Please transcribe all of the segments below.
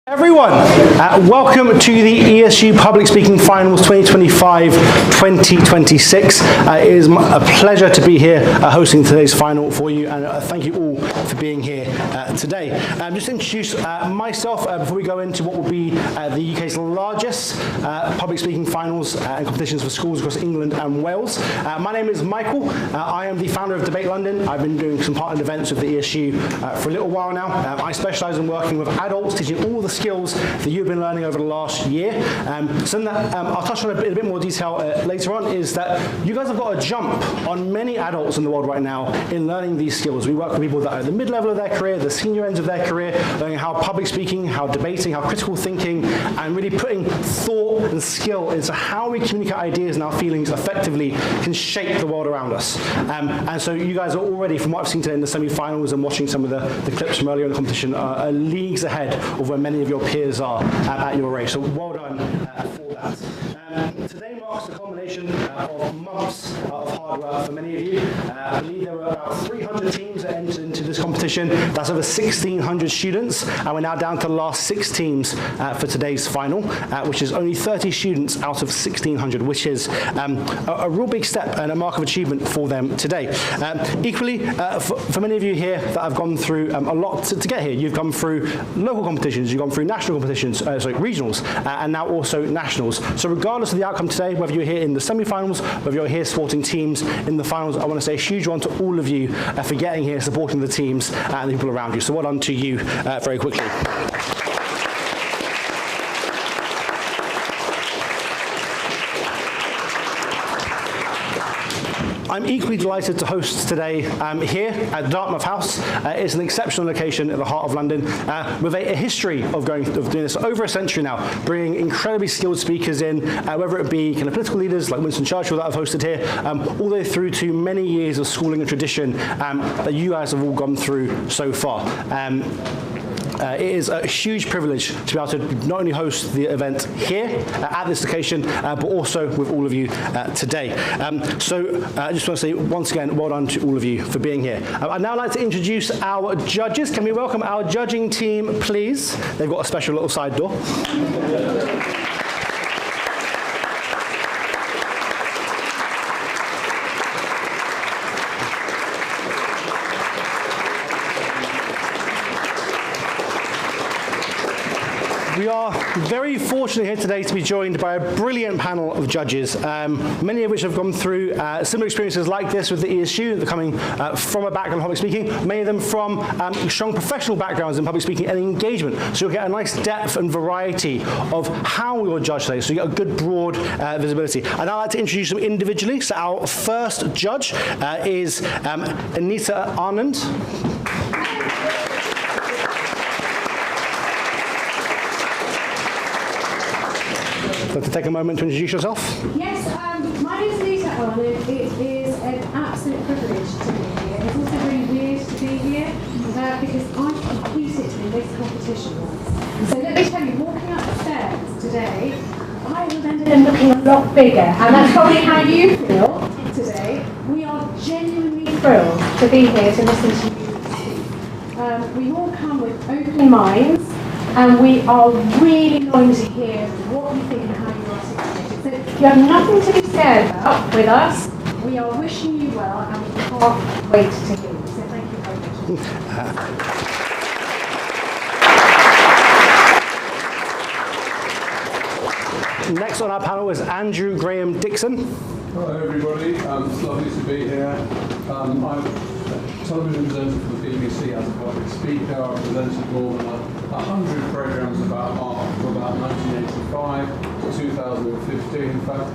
Everyone, welcome to the ESU Public Speaking Finals 2025-2026. It is a pleasure to be here hosting today's final for you, and thank you all for being here today. Just to introduce myself before we go into what will be the UK's largest public speaking finals and competitions for schools across England and Wales. My name is Michael. I am the founder of Debate London. I've been doing some partnered events with the ESU for a little while now. I specialise in working with adults, teaching all the skills that you've been learning over the last year. Something that I'll touch on in a bit more detail later on is that you guys have got a jump on many adults in the world right now in learning these skills. We work with people that are at the mid-level of their career, the senior ends of their career, learning how public speaking, how debating, how critical thinking, and really putting thought and skill into how we communicate ideas and our feelings effectively can shape the world around us. And so you guys are already, from what I've seen today in the semi-finals and watching some of the clips from earlier in the competition, are leagues ahead of where many of your peers are at your race. So well done for that. Today marks the culmination of months of hard work for many of you. I believe there were about 300 teams that entered into this competition. That's over 1,600 students, and we're now down to the last 6 teams for today's final, which is only 30 students out of 1,600, which is a real big step and a mark of achievement for them today. Equally, for many of you here that have gone through a lot to get here, you've gone through local competitions, you've gone through national competitions, regionals, and now also nationals. So regardless of the outcome today, whether you're here in the semi-finals, whether you're here supporting teams in the finals, I want to say a huge one to all of you for getting here, supporting the teams and the people around you. So well done to you very quickly. I'm equally delighted to host today here at Dartmouth House. It's an exceptional location at the heart of London with a history of doing this over a century now, bringing incredibly skilled speakers in, whether it be kind of political leaders like Winston Churchill that I've hosted here, all the way through to many years of schooling and tradition that you guys have all gone through so far. It is a huge privilege to be able to not only host the event here at this location, but also with all of you today. So I just want to say once again, well done to all of you for being here. I'd now like to introduce our judges. Can we welcome our judging team, please? They've got a special little side door. We are very fortunate here today to be joined by a brilliant panel of judges, many of which have gone through similar experiences like this with the ESU. They're coming from a background in public speaking, many of them from strong professional backgrounds in public speaking and engagement. So you'll get a nice depth and variety of how we will judge today, so you get a good broad visibility. I'd now like to introduce them individually. So our first judge is Anita Anand. So to take a moment to introduce yourself. Yes, my name is Anita Anand. It is an absolute privilege to be here. It's also really weird to be here because I've competed in this competition once. So let me tell you, walking up the stairs today, I remember them looking a lot bigger, and that's probably how you feel today. We are genuinely thrilled to be here to listen to you speak. We all come with open minds, and we are really longing to hear what you think and how you articulate it. So you have nothing to be scared about with us. We are wishing you well, and we can't wait to hear you. So thank you very much. Next on our panel is Andrew Graham Dixon. Hello everybody, it's lovely to be here. I'm a television presenter for the BBC as a public speaker. I've presented more than 100 programmes about art from about 1985 to 2015. In fact,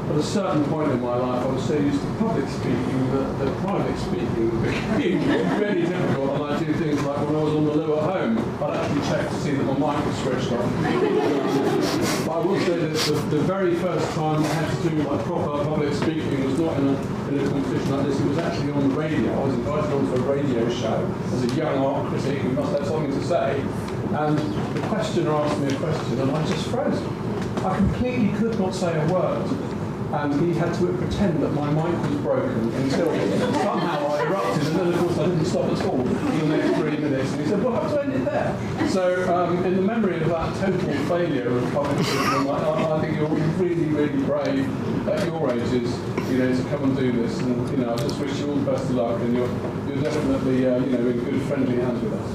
at a certain point in my life, I was so used to public speaking that private speaking became really difficult, and I do things like when I was on the loo at home, I'd actually check to see that my mic was switched on. But I will say that the very first time I had to do like proper public speaking was not in a competition like this. It was actually on the radio. I was invited onto a radio show as a young art critic who must have something to say, and the questioner asked me a question and I just froze. I completely could not say a word. and he had to pretend that my mic was broken until somehow I erupted, and then of course I didn't stop at all for the next 3 minutes, and he said, well, I have to end it there. So in the memory of that total failure of public speaking, I think you're really, really brave at your ages, to come and do this, and I just wish you all the best of luck, and you're definitely in good friendly hands with us.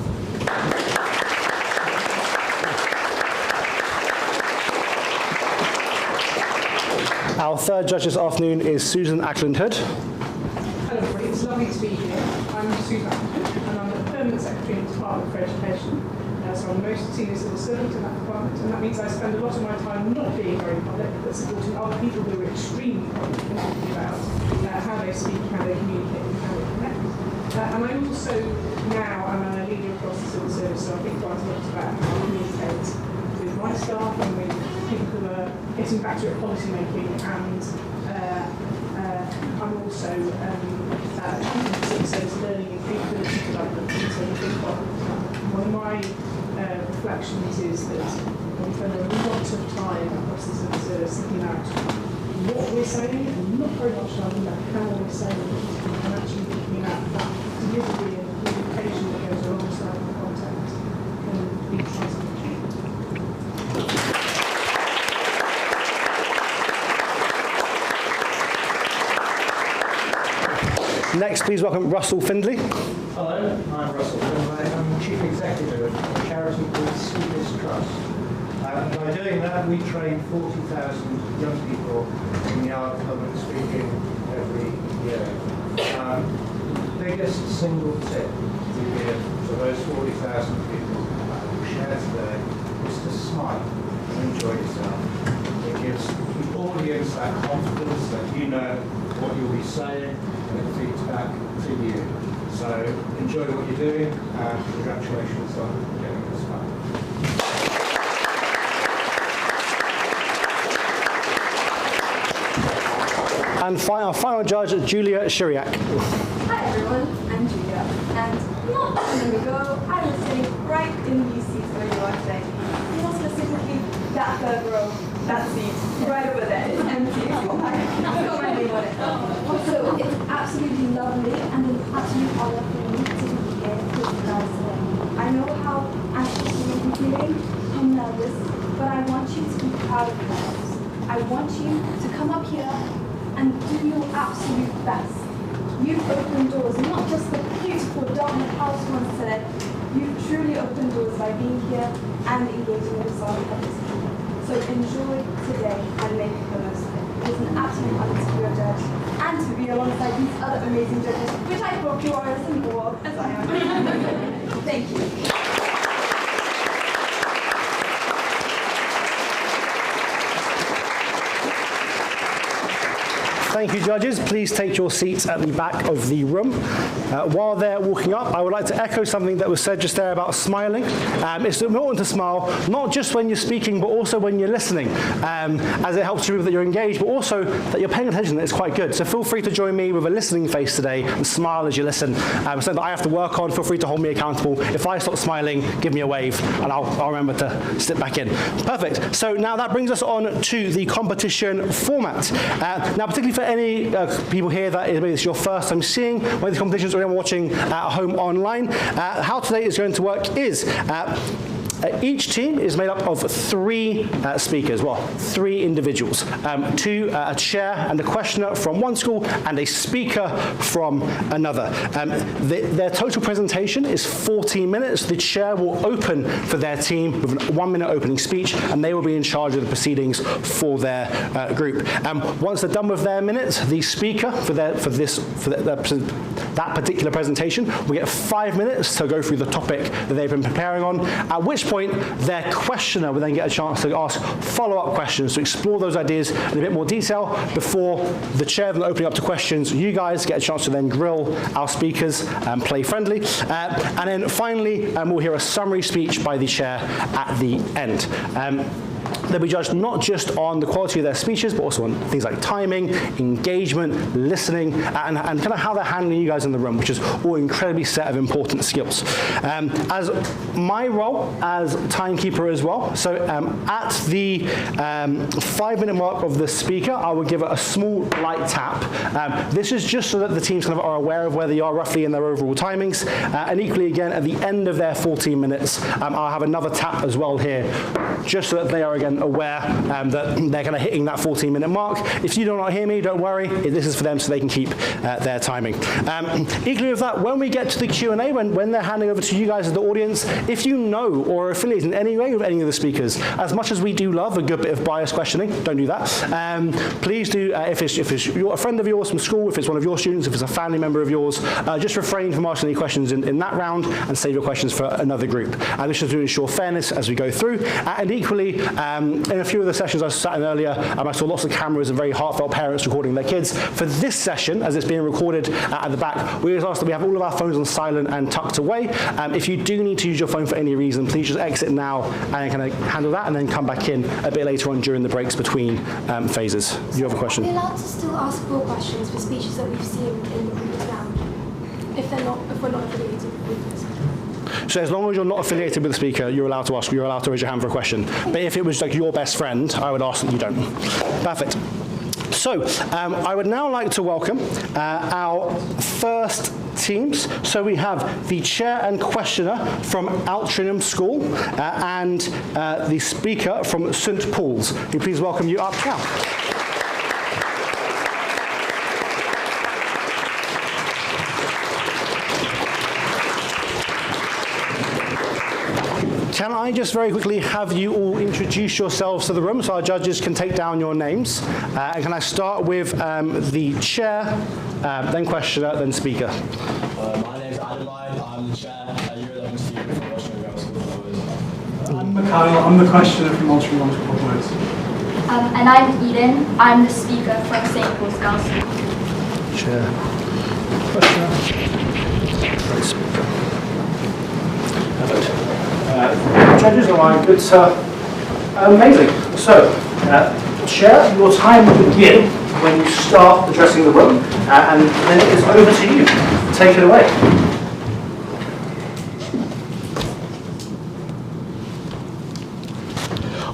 Our third judge this afternoon is Susan Ackland-Hood. Hello everybody, it's lovely to be here. I'm Susan Ackland-Hood and I'm the Permanent Secretary in the Department for Education. So I'm the most senior civil servant in that department, and that means I spend a lot of my time not being very public, but supporting other people who are extremely public and thinking about how they speak, how they communicate, and how they connect. And I also now am a leader across the civil service, so I think quite a lot about how I communicate with my staff and with people who are getting back to policy making, and I'm also so learning and capability development. So I think one of my reflections is that we spend a lot of time across the civil service thinking about what we're saying and not very much time about how we're saying it, and actually thinking about that delivery and communication that goes alongside the content and be transformation. Next, please welcome Russell Findlay. Hello, I'm Russell Findlay. I'm Chief Executive of a charity called Speakers Trust. By doing that, we train 40,000 young people in the art of public speaking every year. The biggest single tip we give to those 40,000 people that we share today is to smile and enjoy yourself. It gives the audience that confidence that you know what you'll be saying, and it feeds back to you. So enjoy what you're doing, and congratulations on getting this far. And our final judge, Julia Shiriak. Hi everyone, I'm Julia, and not that long ago, I was sitting right in these seats where you are today. More specifically, that third row, that seat, right over there, it's empty. It's got my name on it. So it's absolutely lovely and an absolute honor for me to be here with you guys today. I know how anxious you may be feeling, how nervous, but I want you to be proud of yourselves. I want you to come up here and do your absolute best. You've opened doors, not just the beautiful Dartmouth House once said, you've truly opened doors by being here and engaging with us public speaking. So enjoy today and make the most of it. It is an absolute honor to be your judge and to be alongside these other amazing judges, which I hope you are as involved as I am. Thank you. Thank you, judges. Please take your seats at the back of the room. While they're walking up, I would like to echo something that was said just there about smiling. It's important to smile, not just when you're speaking, but also when you're listening, as it helps to prove that you're engaged, but also that you're paying attention. It's quite good. So feel free to join me with a listening face today and smile as you listen. Something that I have to work on. Feel free to hold me accountable. If I stop smiling, give me a wave, and I'll remember to sit back in. Perfect. So now that brings us on to the competition format. Now, particularly for any people here that maybe it's your first time seeing one of these competitions or anyone watching at home online, how today is going to work is each team is made up of three speakers, well, three individuals, a chair and a questioner from one school and a speaker from another. Their total presentation is 14 minutes. The chair will open for their team with a 1-minute opening speech, and they will be in charge of the proceedings for their group. Once they're done with their minutes, the speaker for that particular presentation will get 5 minutes to go through the topic that they've been preparing on, at which point their questioner will then get a chance to ask follow-up questions to explore those ideas in a bit more detail before the chair then opening up to questions. You guys get a chance to then grill our speakers and play friendly. And then finally, we'll hear a summary speech by the chair at the end. they'll be judged not just on the quality of their speeches, but also on things like timing, engagement, listening, and kind of how they're handling you guys in the room, which is all incredibly set of important skills. As my role as timekeeper as well, so at the 5-minute mark of the speaker, I will give it a small light tap. This is just so that the teams kind of are aware of where they are roughly in their overall timings, and equally again at the end of their 14 minutes, I'll have another tap as well here, just so that they are again aware that they're kind of hitting that 14-minute mark. If you do not hear me, don't worry, this is for them so they can keep their timing. Equally with that, when we get to the Q&A, when they're handing over to you guys as the audience, if you know or are affiliated in any way with any of the speakers, as much as we do love a good bit of bias questioning, don't do that. Please do, if it's a friend of yours from school, if it's one of your students, if it's a family member of yours, just refrain from asking any questions in that round and save your questions for another group. And this is to ensure fairness as we go through. And equally, in a few of the sessions I sat in earlier, I saw lots of cameras and very heartfelt parents recording their kids. For this session, as it's being recorded at the back, we always ask that we have all of our phones on silent and tucked away. If you do need to use your phone for any reason, please just exit now and kind of handle that, and then come back in a bit later on during the breaks between phases. Do you have a question? Are we allowed to still ask 4 questions for speeches that we've seen in the previous round, if we're not affiliated with this? So as long as you're not affiliated with the speaker, you're allowed to ask, you're allowed to raise your hand for a question. But if it was like your best friend, I would ask that you don't. Perfect. So I would now like to welcome our first teams. So we have the chair and questioner from Altrincham School and the speaker from St Paul's, who please welcome you up now. Can I just very quickly have you all introduce yourselves to the room so our judges can take down your names? And can I start with the chair, then questioner, then speaker? My name is Adeline. I'm the chair at Year 11 student from Washington Grammar School. I'm Mikhail. I'm the questioner from Washington Grammar School. And I'm Eden. I'm the speaker from St. Paul's Girls' School. Chair, questioner, and speaker. Perfect. Judges, all right, it's amazing. So, Chair, your time will begin when you start addressing the room, and then it is over to you. Take it away.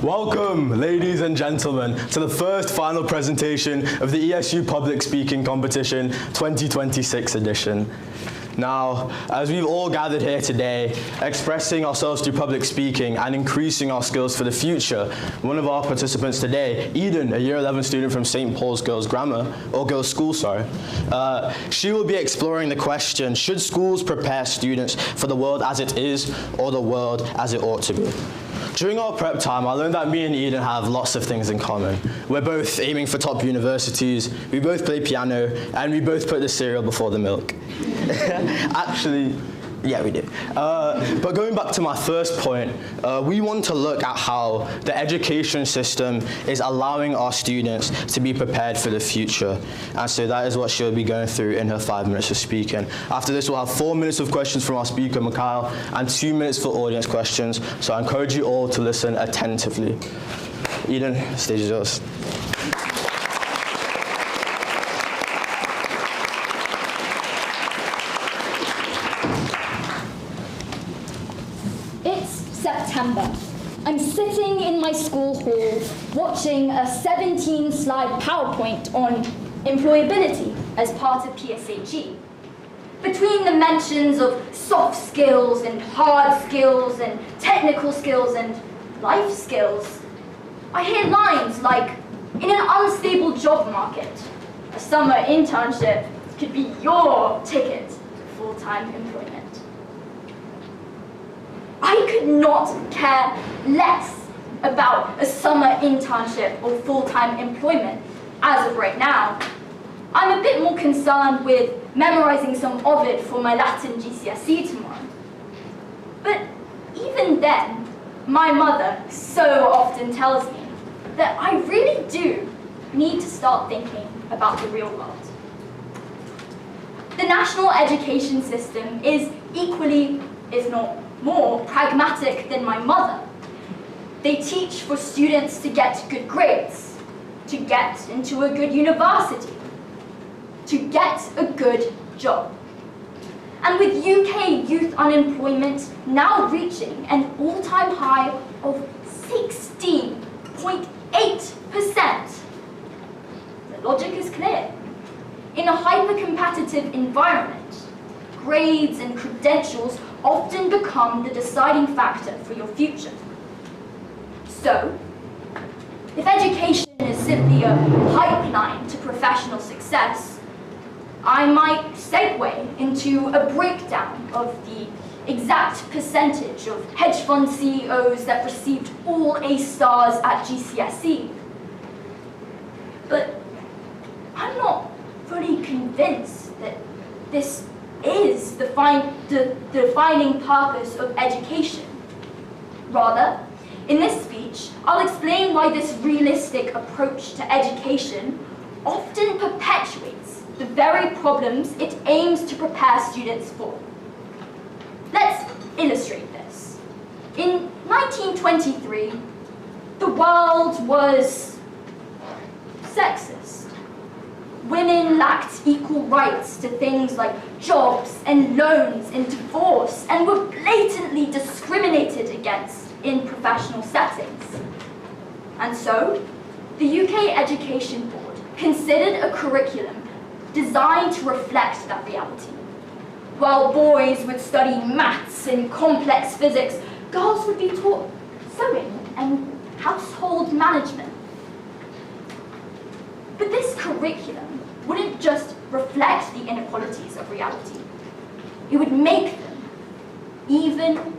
Welcome, ladies and gentlemen, to the first final presentation of the ESU Public Speaking Competition 2026 edition. Now, as we've all gathered here today, expressing ourselves through public speaking and increasing our skills for the future, one of our participants today, Eden, a Year 11 student from St. Paul's Girls' School, she will be exploring the question, should schools prepare students for the world as it is or the world as it ought to be? During our prep time, I learned that me and Eden have lots of things in common. We're both aiming for top universities, we both play piano, and we both put the cereal before the milk. Actually, yeah, we do. But going back to my first point, we want to look at how the education system is allowing our students to be prepared for the future. And so that is what she'll be going through in her 5 minutes of speaking. After this, we'll have 4 minutes of questions from our speaker, Mikhail, and 2 minutes for audience questions. So I encourage you all to listen attentively. Eden, the stage is yours. September. I'm sitting in my school hall watching a 17-slide PowerPoint on employability as part of PSHE. Between the mentions of soft skills and hard skills and technical skills and life skills, I hear lines like, in an unstable job market, a summer internship could be your ticket to full-time employment. I could not care less about a summer internship or full-time employment as of right now. I'm a bit more concerned with memorizing some Ovid for my Latin GCSE tomorrow. But even then, my mother so often tells me that I really do need to start thinking about the real world. The national education system is equally, if not more, pragmatic than my mother. They teach for students to get good grades, to get into a good university, to get a good job. And with UK youth unemployment now reaching an all-time high of 16.8%, the logic is clear. In a hyper-competitive environment, grades and credentials often become the deciding factor for your future. So, if education is simply a pipeline to professional success, I might segue into a breakdown of the exact percentage of hedge fund CEOs that received all A stars at GCSE. But I'm not fully convinced that this is the defining purpose of education. Rather, in this speech, I'll explain why this realistic approach to education often perpetuates the very problems it aims to prepare students for. Let's illustrate this. In 1923, the world was sexist. Women lacked equal rights to things like jobs and loans and divorce, and were blatantly discriminated against in professional settings. And so, the UK Education Board considered a curriculum designed to reflect that reality. While boys would study maths and complex physics, girls would be taught sewing and household management. But this curriculum wouldn't just reflect the inequalities of reality. It would make them even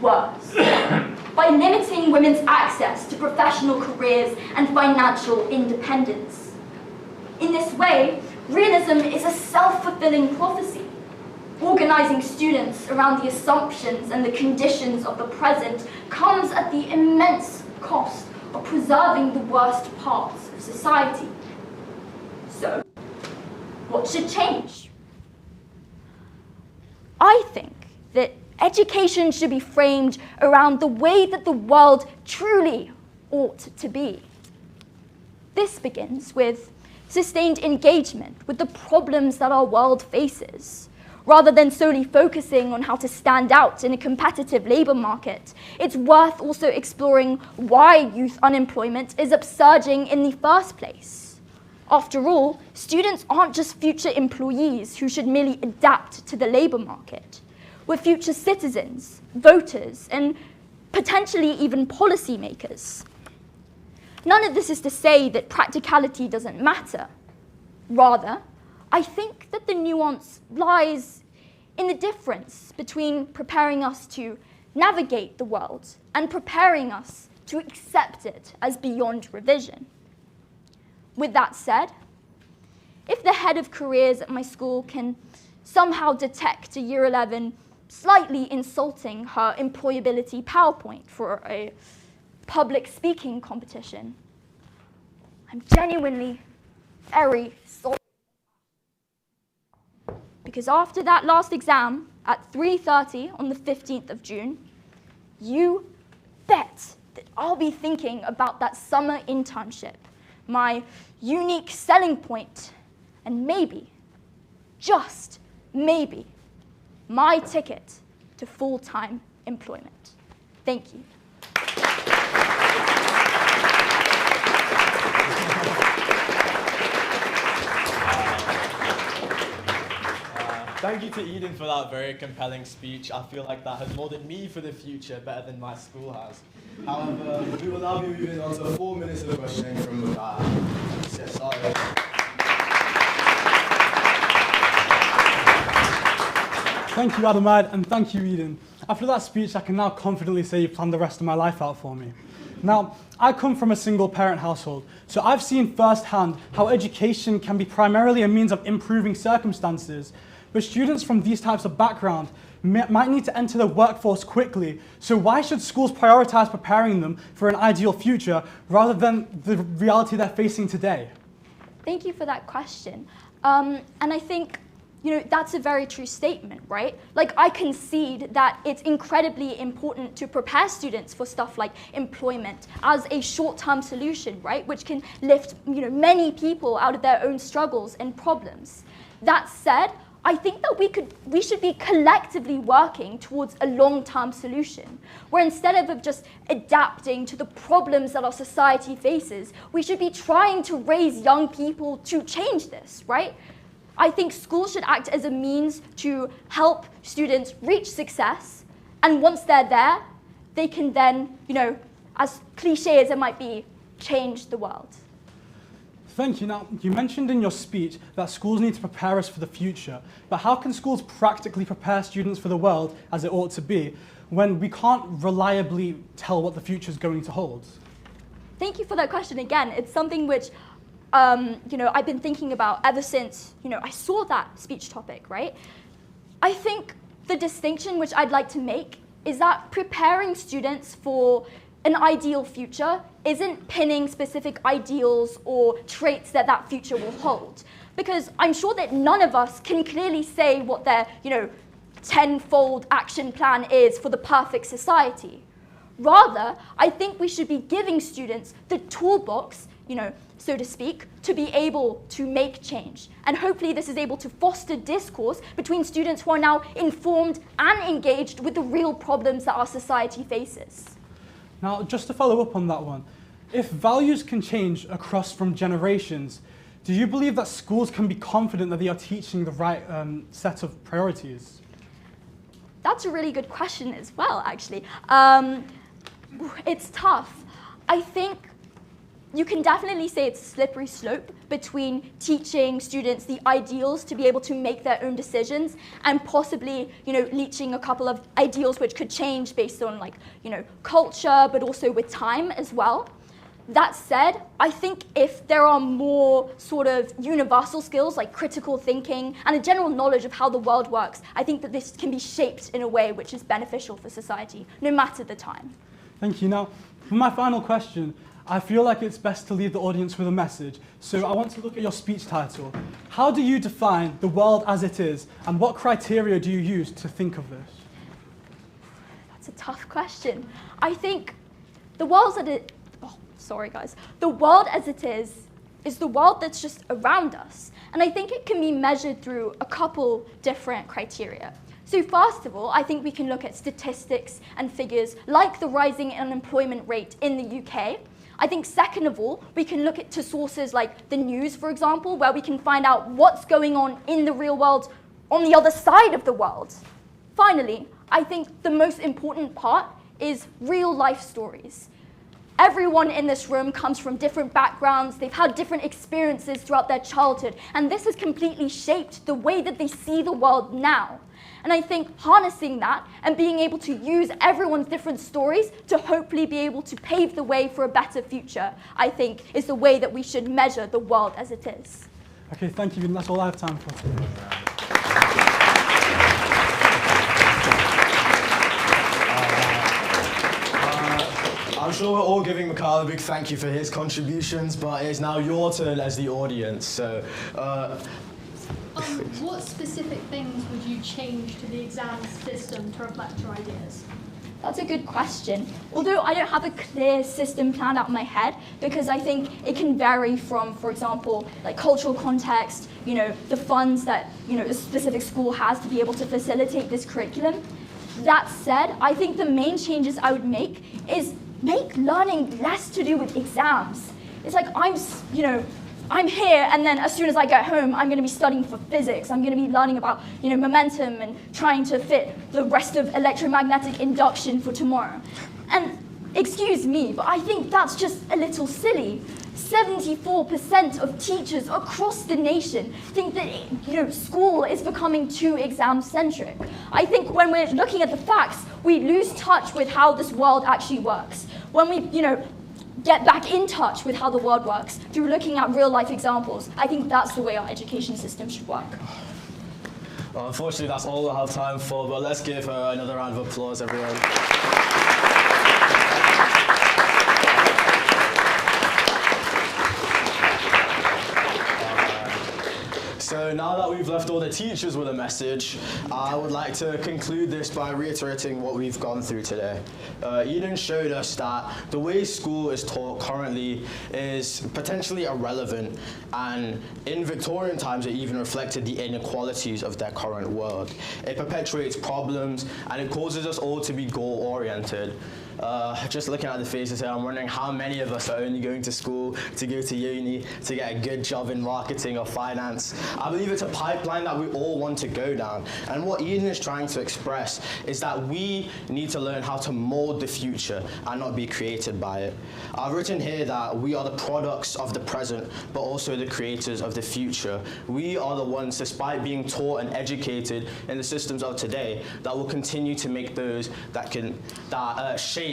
worse by limiting women's access to professional careers and financial independence. In this way, realism is a self-fulfilling prophecy, organizing students around the assumptions and the conditions of the present comes at the immense cost of preserving the worst parts of society. So, what should change? I think that education should be framed around the way that the world truly ought to be. This begins with sustained engagement with the problems that our world faces. Rather than solely focusing on how to stand out in a competitive labour market, it's worth also exploring why youth unemployment is upsurging in the first place. After all, students aren't just future employees who should merely adapt to the labour market. We're future citizens, voters, and potentially even policymakers. None of this is to say that practicality doesn't matter. Rather, I think that the nuance lies in the difference between preparing us to navigate the world and preparing us to accept it as beyond revision. With that said, if the head of careers at my school can somehow detect a Year 11 slightly insulting her employability PowerPoint for a public speaking competition, I'm genuinely very sorry. Because after that last exam at 3:30 on the 15th of June, you bet that I'll be thinking about that summer internship, my unique selling point, and maybe, just maybe, my ticket to full-time employment. Thank you. Thank you to Eden for that very compelling speech. I feel like that has molded me for the future better than my school has. However, we will now be moving on to 4 minutes of questioning from CSR. Thank you, Adamad, and thank you, Eden. After that speech, I can now confidently say you planned the rest of my life out for me. Now, I come from a single-parent household, so I've seen firsthand how education can be primarily a means of improving circumstances. But students from these types of background might need to enter the workforce quickly, so why should schools prioritize preparing them for an ideal future rather than the reality they're facing today? Thank you for that question. And I think that's a very true statement, right? Like, I concede that it's incredibly important to prepare students for stuff like employment as a short-term solution, right? Which can lift, many people out of their own struggles and problems. That said, I think that we should be collectively working towards a long-term solution, where instead of just adapting to the problems that our society faces, we should be trying to raise young people to change this, right? I think schools should act as a means to help students reach success, and once they're there, they can then, as cliche as it might be, change the world. Thank you. Now, you mentioned in your speech that schools need to prepare us for the future, but how can schools practically prepare students for the world as it ought to be when we can't reliably tell what the future is going to hold? Thank you for that question again. It's something which I've been thinking about ever since, I saw that speech topic, right? I think the distinction which I'd like to make is that preparing students for an ideal future isn't pinning specific ideals or traits that future will hold. Because I'm sure that none of us can clearly say what their, tenfold action plan is for the perfect society. Rather, I think we should be giving students the toolbox, so to speak, to be able to make change. And hopefully this is able to foster discourse between students who are now informed and engaged with the real problems that our society faces. Now, just to follow up on that one, if values can change across from generations, do you believe that schools can be confident that they are teaching the right set of priorities? That's a really good question as well, actually. It's tough. I think you can definitely say it's a slippery slope between teaching students the ideals to be able to make their own decisions and possibly, leaching a couple of ideals which could change based on culture, but also with time as well. That said, I think if there are more sort of universal skills like critical thinking and a general knowledge of how the world works, I think that this can be shaped in a way which is beneficial for society, no matter the time. Thank you. Now, for my final question, I feel like it's best to leave the audience with a message. So I want to look at your speech title. How do you define the world as it is, and what criteria do you use to think of this? That's a tough question. I think the world as it, the world as it is the world that's just around us. And I think it can be measured through a couple different criteria. So first of all, I think we can look at statistics and figures like the rising unemployment rate in the UK. I think second of all, we can look to sources like the news, for example, where we can find out what's going on in the real world on the other side of the world. Finally, I think the most important part is real life stories. Everyone in this room comes from different backgrounds, they've had different experiences throughout their childhood, and this has completely shaped the way that they see the world now. And I think harnessing that and being able to use everyone's different stories to hopefully be able to pave the way for a better future, I think is the way that we should measure the world as it is. Okay, thank you, and that's all I have time for today. I'm sure we're all giving Mikhail a big thank you for his contributions, but it's now your turn as the audience. So, what specific things would you change to the exam system to reflect your ideas? That's a good question. Although I don't have a clear system planned out in my head, because I think it can vary from, for example, like cultural context, the funds that, a specific school has to be able to facilitate this curriculum. That said, I think the main changes I would make is make learning less to do with exams. It's like I'm here, and then as soon as I get home, I'm going to be studying for physics. I'm going to be learning about, momentum and trying to fit the rest of electromagnetic induction for tomorrow. And excuse me, but I think that's just a little silly. 74% of teachers across the nation think that, school is becoming too exam-centric. I think when we're looking at the facts, we lose touch with how this world actually works. When we, get back in touch with how the world works through looking at real-life examples, I think that's the way our education system should work. Well, unfortunately, that's all we'll have time for, but let's give her another round of applause, everyone. So now that we've left all the teachers with a message, I would like to conclude this by reiterating what we've gone through today. Eden showed us that the way school is taught currently is potentially irrelevant, and in Victorian times it even reflected the inequalities of their current world. It perpetuates problems and it causes us all to be goal-oriented. Just looking at the faces here, I'm wondering how many of us are only going to school to go to uni, to get a good job in marketing or finance. I believe it's a pipeline that we all want to go down. And what Eden is trying to express is that we need to learn how to mold the future and not be created by it. I've written here that we are the products of the present, but also the creators of the future. We are the ones, despite being taught and educated in the systems of today, that will continue to make those that shape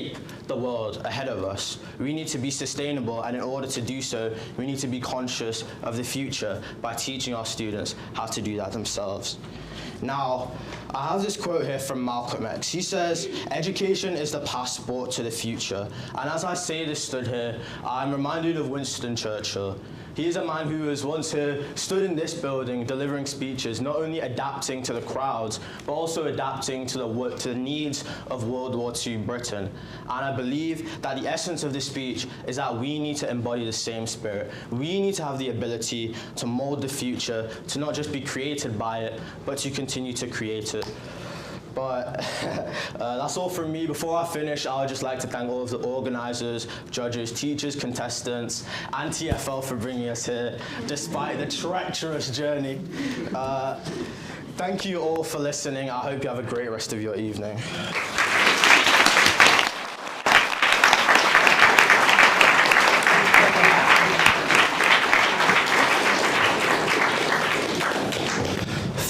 the world ahead of us. We need to be sustainable, and in order to do so, we need to be conscious of the future by teaching our students how to do that themselves. Now, I have this quote here from Malcolm X. He says, "Education is the passport to the future." And as I say this stood here, I'm reminded of Winston Churchill. He is a man who was once here, stood in this building, delivering speeches, not only adapting to the crowds, but also adapting to the needs of World War II Britain. And I believe that the essence of this speech is that we need to embody the same spirit. We need to have the ability to mold the future, to not just be created by it, but to continue to create it. But that's all from me. Before I finish, I would just like to thank all of the organisers, judges, teachers, contestants, and TFL for bringing us here, despite the treacherous journey. Thank you all for listening. I hope you have a great rest of your evening.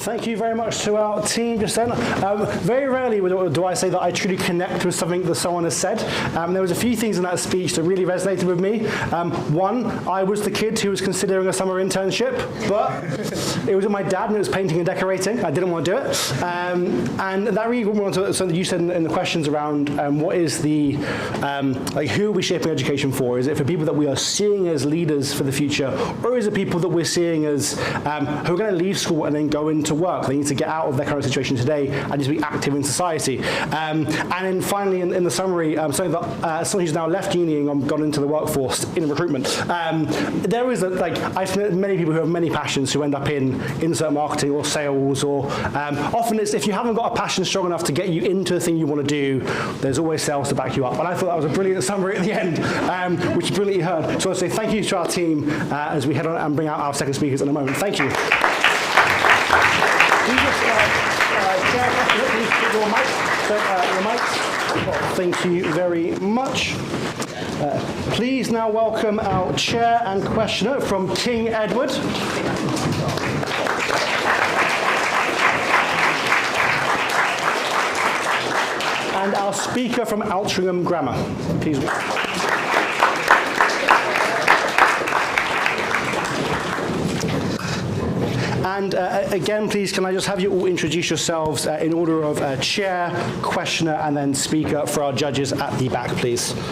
Thank you very much to our team just then. Very rarely do I say that I truly connect with something that someone has said. There was a few things in that speech that really resonated with me. One, I was the kid who was considering a summer internship, but it was with my dad and it was painting and decorating. I didn't want to do it. And that really brought me on to something you said in the questions around what is the, who are we shaping education for? Is it for people that we are seeing as leaders for the future, or is it people that we're seeing as who are going to leave school and then go into work? They need to get out of their current situation today and just be active in society. And then finally, in the summary, something that someone who's now left uni and gone into the workforce in recruitment. There is I've met many people who have many passions who end up in insert marketing or sales, or often it's if you haven't got a passion strong enough to get you into the thing you want to do, there's always sales to back you up. And I thought that was a brilliant summary at the end, which you brilliantly heard. So I want to say thank you to our team as we head on and bring out our second speakers in a moment. Thank you. Thank you very much. Please now welcome our chair and questioner from King Edward. And our speaker from Altrincham Grammar. Please. And again, please, can I just have you all introduce yourselves in order of chair, questioner, and then speaker for our judges at the back, please. Good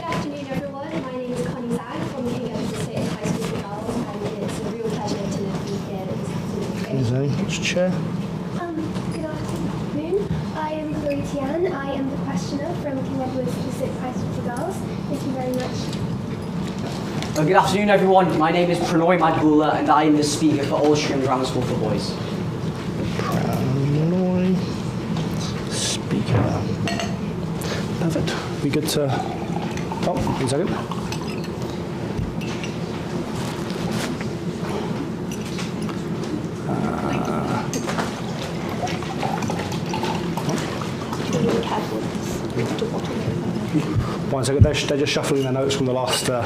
afternoon, everyone. My name is Connie Zag from King Edward State High School for Girls, and it's a real pleasure to be here. Chair. Good afternoon. I am Chloe Tian. I am the questioner from King Edward State High School for Girls. Thank you very much. Good afternoon, everyone. My name is Pranoy Madgula, and I am the speaker for Altrincham Grammar School for Boys. Pranoy, speaker. Perfect. We good to... Oh, 1 second. One second, they're just shuffling their notes from the last set.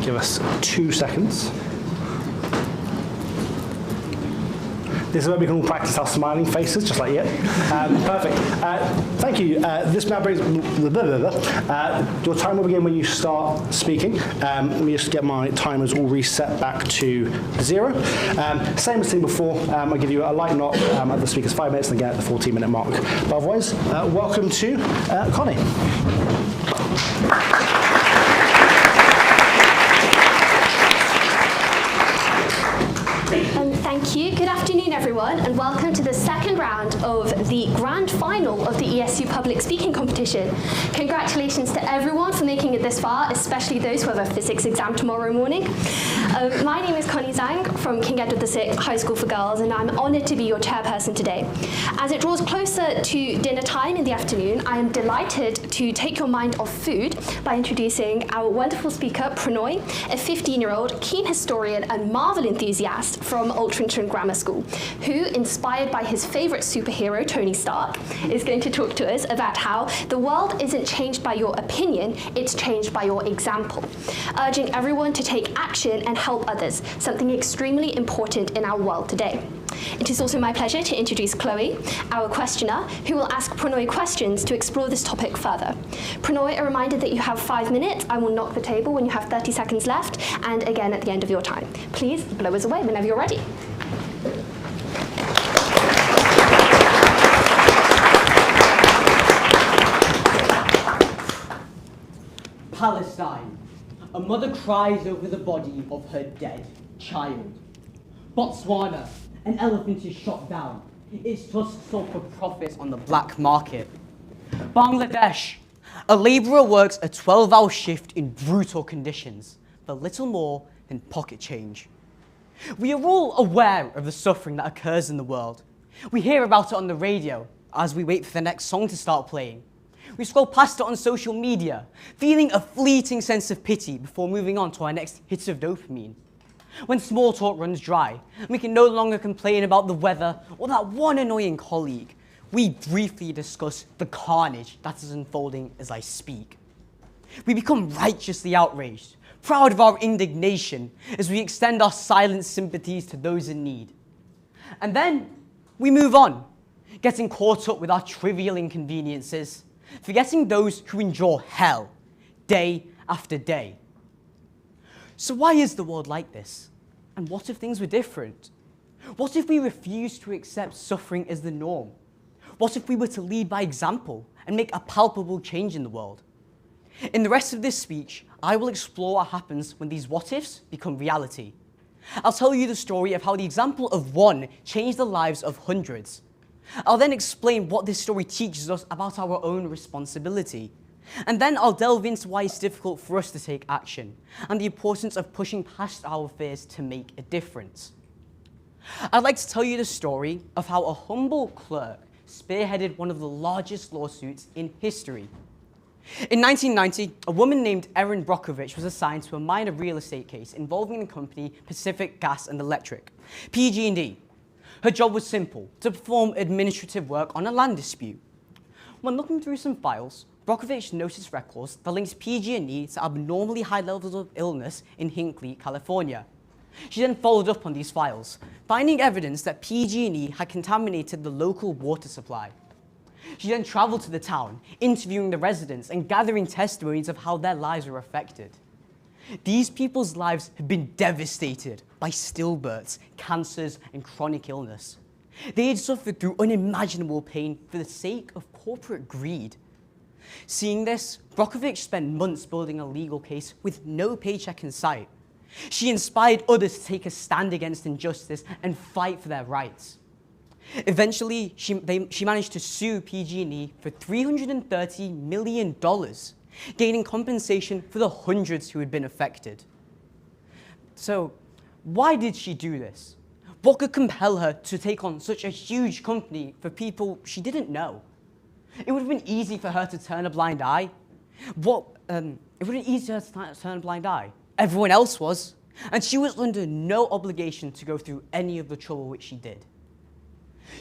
Give us 2 seconds. This is where we can all practice our smiling faces, just like you. Perfect. Thank you. This now brings... your time will begin when you start speaking. Let me just get my timers all reset back to 0. Same as seen before, I'll give you a light knock at the speaker's 5 minutes and again at the 14-minute mark. But otherwise, welcome to Connie. Thank you. Good afternoon, everyone, and welcome to the second round of the grand final of the ESU Public Speaking Competition. Congratulations to everyone for making it this far, especially those who have a physics exam tomorrow morning. My name is Connie Zhang from King Edward VI High School for Girls, and I'm honoured to be your chairperson today. As it draws closer to dinner time in the afternoon, I am delighted to take your mind off food by introducing our wonderful speaker, Pranoy, a 15-year-old keen historian and Marvel enthusiast from Altrincham Grammar School, who, inspired by his favourite superhero, Tony Stark, is going to talk to us about how the world isn't changed by your opinion, it's changed by your example, urging everyone to take action and help others, something extremely important in our world today. It is also my pleasure to introduce Chloe, our questioner, who will ask Pranoy questions to explore this topic further. Pranoy, a reminder that you have 5 minutes. I will knock the table when you have 30 seconds left, and again at the end of your time. Please blow us away whenever you're ready. Palestine. A mother cries over the body of her dead child. Botswana. An elephant is shot down. Its tusks sold for profit on the black market. Bangladesh. A labourer works a 12-hour shift in brutal conditions for little more than pocket change. We are all aware of the suffering that occurs in the world. We hear about it on the radio as we wait for the next song to start playing. We scroll past it on social media, feeling a fleeting sense of pity before moving on to our next hit of dopamine. When small talk runs dry, and we can no longer complain about the weather or that one annoying colleague, we briefly discuss the carnage that is unfolding as I speak. We become righteously outraged, proud of our indignation as we extend our silent sympathies to those in need. And then we move on, getting caught up with our trivial inconveniences, forgetting those who endure hell day after day. So why is the world like this? And what if things were different? What if we refused to accept suffering as the norm? What if we were to lead by example and make a palpable change in the world? In the rest of this speech, I will explore what happens when these what-ifs become reality. I'll tell you the story of how the example of one changed the lives of hundreds. I'll then explain what this story teaches us about our own responsibility. And then I'll delve into why it's difficult for us to take action and the importance of pushing past our fears to make a difference. I'd like to tell you the story of how a humble clerk spearheaded one of the largest lawsuits in history. In 1990, a woman named Erin Brockovich was assigned to a minor real estate case involving the company Pacific Gas and Electric, PG&E. Her job was simple, to perform administrative work on a land dispute. When looking through some files, Brockovich noticed records that linked PG&E to abnormally high levels of illness in Hinckley, California. She then followed up on these files, finding evidence that PG&E had contaminated the local water supply. She then travelled to the town, interviewing the residents and gathering testimonies of how their lives were affected. These people's lives had been devastated by stillbirths, cancers, and chronic illness. They had suffered through unimaginable pain for the sake of corporate greed. Seeing this, Brockovich spent months building a legal case with no paycheck in sight. She inspired others to take a stand against injustice and fight for their rights. Eventually, she managed to sue PG&E for $330 million, gaining compensation for the hundreds who had been affected. So, why did she do this? What could compel her to take on such a huge company for people she didn't know? It would have been easy for her to turn a blind eye. It would have been easy for her to turn a blind eye. Everyone else was, and she was under no obligation to go through any of the trouble which she did.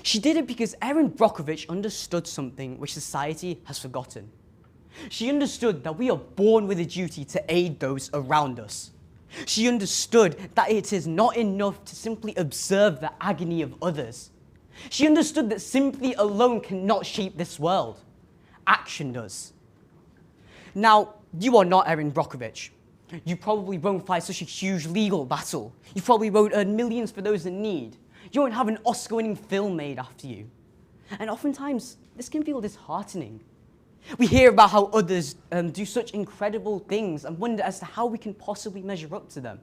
She did it because Erin Brockovich understood something which society has forgotten. She understood that we are born with a duty to aid those around us. She understood that it is not enough to simply observe the agony of others. She understood that sympathy alone cannot shape this world. Action does. Now, you are not Erin Brockovich. You probably won't fight such a huge legal battle. You probably won't earn millions for those in need. You won't have an Oscar-winning film made after you. And oftentimes, this can feel disheartening. We hear about how others do such incredible things and wonder as to how we can possibly measure up to them.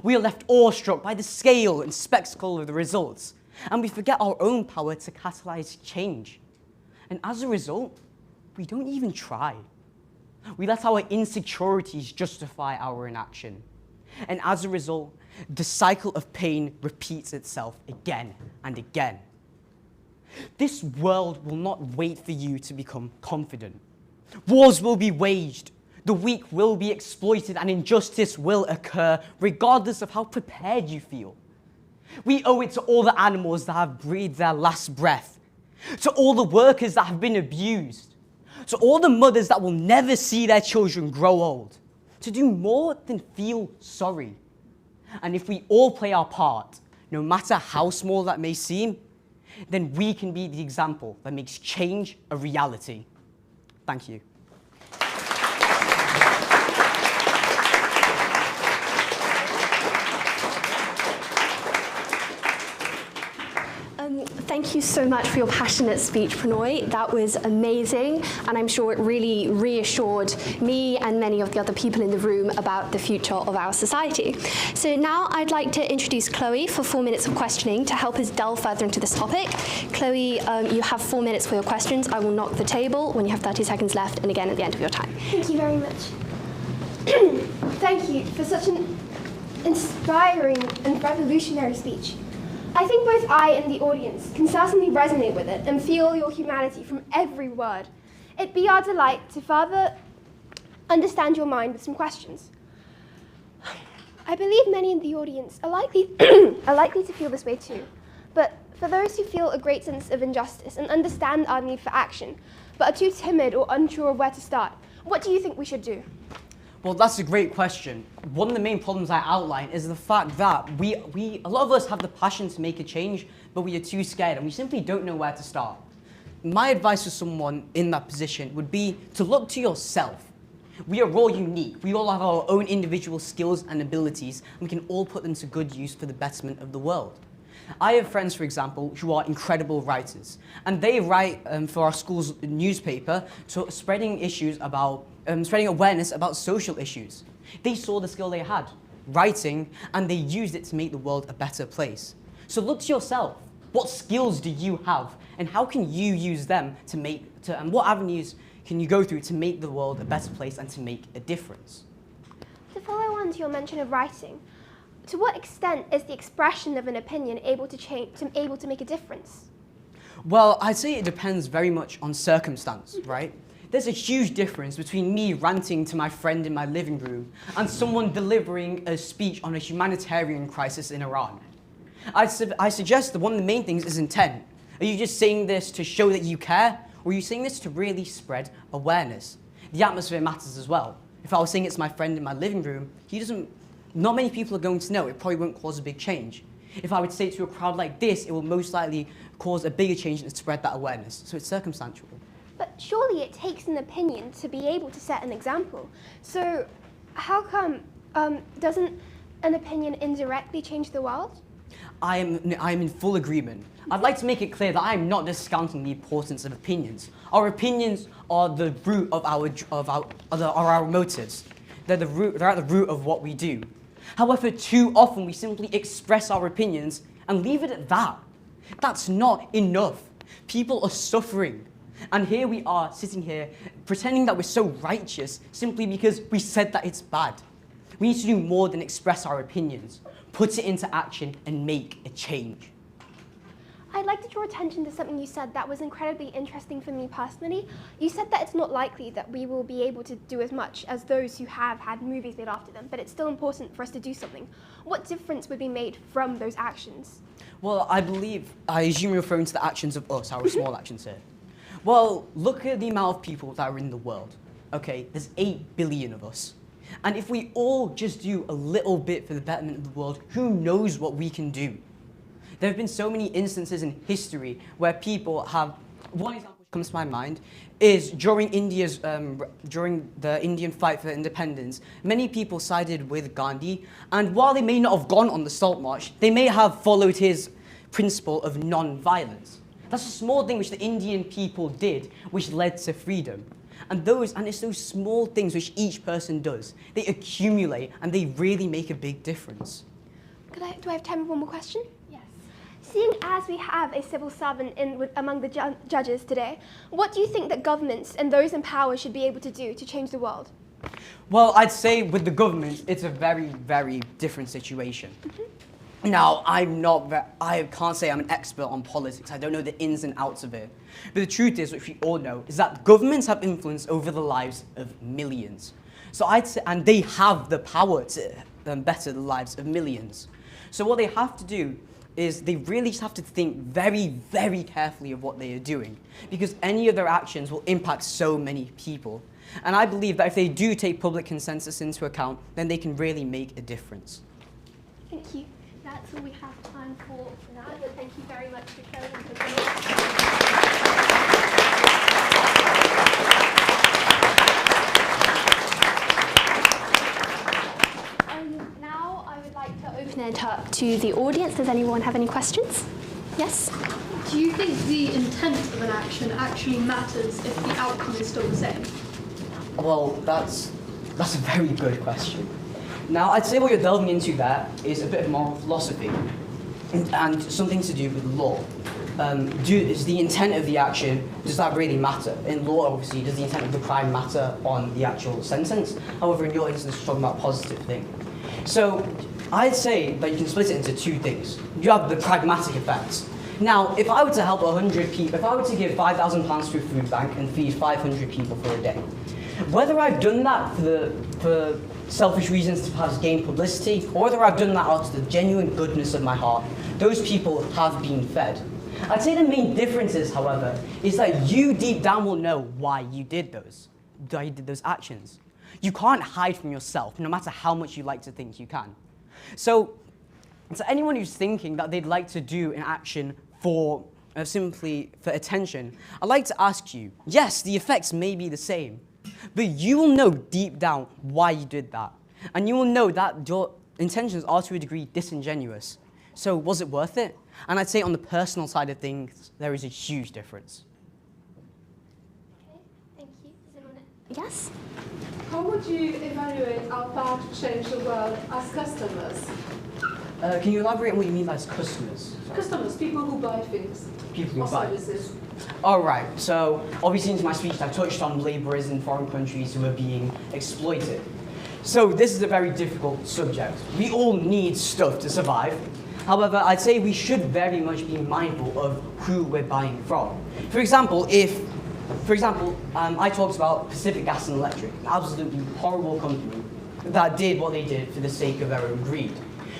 We are left awestruck by the scale and spectacle of the results, and we forget our own power to catalyze change. And as a result, we don't even try. We let our insecurities justify our inaction. And as a result, the cycle of pain repeats itself again and again. This world will not wait for you to become confident. Wars will be waged, the weak will be exploited, and injustice will occur regardless of how prepared you feel. We owe it to all the animals that have breathed their last breath, to all the workers that have been abused, to all the mothers that will never see their children grow old, to do more than feel sorry. And if we all play our part, no matter how small that may seem, then we can be the example that makes change a reality. Thank you. Thank you so much for your passionate speech, Prannoy. That was amazing, and I'm sure it really reassured me and many of the other people in the room about the future of our society. So now I'd like to introduce Chloe for 4 minutes of questioning to help us delve further into this topic. Chloe, you have 4 minutes for your questions. I will knock the table when you have 30 seconds left, and again at the end of your time. Thank you very much. Thank you for such an inspiring and revolutionary speech. I think both I and the audience can certainly resonate with it and feel your humanity from every word. It'd be our delight to further understand your mind with some questions. I believe many in the audience are likely to feel this way too. But for those who feel a great sense of injustice and understand our need for action, but are too timid or unsure of where to start, what do you think we should do? Well, that's a great question. One of the main problems I outline is the fact that a lot of us have the passion to make a change, but we are too scared and we simply don't know where to start. My advice to someone in that position would be to look to yourself. We are all unique. We all have our own individual skills and abilities, and we can all put them to good use for the betterment of the world. I have friends, for example, who are incredible writers, and they write for our school's newspaper, spreading awareness about social issues. They saw the skill they had, writing, and they used it to make the world a better place. So look to yourself. What skills do you have, and how can you use them and what avenues can you go through to make the world a better place and to make a difference? To follow on to your mention of writing, to what extent is the expression of an opinion able to make a difference? Well, I'd say it depends very much on circumstance, right? There's a huge difference between me ranting to my friend in my living room and someone delivering a speech on a humanitarian crisis in Iran. I suggest that one of the main things is intent. Are you just saying this to show that you care, or are you saying this to really spread awareness? The atmosphere matters as well. If I was saying it to my friend in my living room, not many people are going to know. It probably won't cause a big change. If I would say it to a crowd like this, it will most likely cause a bigger change and spread that awareness. So it's circumstantial. But surely it takes an opinion to be able to set an example. So how come doesn't an opinion indirectly change the world? I am in full agreement. I'd like to make it clear that I am not discounting the importance of opinions. Our opinions are the root of our motives. They're at the root of what we do. However, too often we simply express our opinions and leave it at that. That's not enough. People are suffering. And here we are sitting here pretending that we're so righteous simply because we said that it's bad. We need to do more than express our opinions, put it into action and make a change. I'd like to draw attention to something you said that was incredibly interesting for me personally. You said that it's not likely that we will be able to do as much as those who have had movies made after them, but it's still important for us to do something. What difference would be made from those actions? Well, I assume you're referring to the actions of us, our small actions here. Well, look at the amount of people that are in the world. Okay, there's 8 billion of us. And if we all just do a little bit for the betterment of the world, who knows what we can do? There have been so many instances in history where people have, one example which comes to my mind is during the Indian fight for independence, many people sided with Gandhi, and while they may not have gone on the Salt March, they may have followed his principle of non-violence. That's a small thing which the Indian people did, which led to freedom. And it's those small things which each person does. They accumulate and they really make a big difference. Do I have time for one more question? Yes. Seeing as we have a civil servant among the judges today, what do you think that governments and those in power should be able to do to change the world? Well, I'd say with the government, it's a very, very different situation. Now, I can't say I'm an expert on politics. I don't know the ins and outs of it. But the truth is, which we all know, is that governments have influence over the lives of millions. So I'd say, and they have the power to better the lives of millions. So what they have to do is they really just have to think very, very carefully of what they are doing, because any of their actions will impact so many people. And I believe that if they do take public consensus into account, then they can really make a difference. Thank you. That's all we have time for now, but thank you very much for showing us. Now I would like to open it up to the audience. Does anyone have any questions? Yes? Do you think the intent of an action actually matters if the outcome is still the same? Well, that's a very good question. Now, I'd say what you're delving into there is a bit of moral philosophy and something to do with law. Is the intent of the action, does that really matter? In law, obviously, does the intent of the crime matter on the actual sentence? However, in your instance, you're talking about a positive thing. So, I'd say that you can split it into two things. You have the pragmatic effects. Now, if I were to help 100 people, if I were to give £5,000 to a food bank and feed 500 people for a day, whether I've done that for selfish reasons to perhaps gain publicity, or whether I've done that out of the genuine goodness of my heart, those people have been fed. I'd say the main difference is, however, is that you deep down will know why you did those actions. You can't hide from yourself, no matter how much you like to think you can. So anyone who's thinking that they'd like to do an action for simply for attention, I'd like to ask you, yes, the effects may be the same, but you will know deep down why you did that. And you will know that your intentions are to a degree disingenuous. So was it worth it? And I'd say on the personal side of things, there is a huge difference. Okay, thank you. Does anyone? Yes? How would you evaluate our power to change the world as customers? Can you elaborate on what you mean by customers? Customers, people who buy things. People who or buy. services. All right, so obviously in my speech I touched on labourers in foreign countries who are being exploited. So this is a very difficult subject. We all need stuff to survive. However, I'd say we should very much be mindful of who we're buying from. For example, I talked about Pacific Gas and Electric, an absolutely horrible company that did what they did for the sake of their own greed.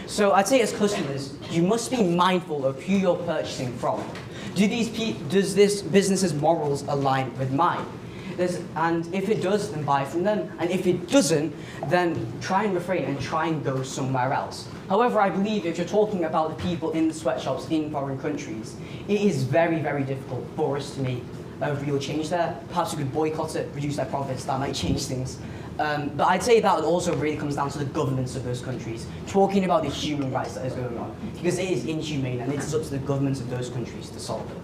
So I'd say as customers, you must be mindful of who you're purchasing from. Does this business's morals align with mine? And if it does, then buy from them. And if it doesn't, then try and refrain and try and go somewhere else. However, I believe if you're talking about the people in the sweatshops in foreign countries, it is very, very difficult for us to make a real change there. Perhaps we could boycott it, reduce their profits, that might change things. But I'd say that also really comes down to the governments of those countries, talking about the human rights that is going on, because it is inhumane and it is up to the governments of those countries to solve it.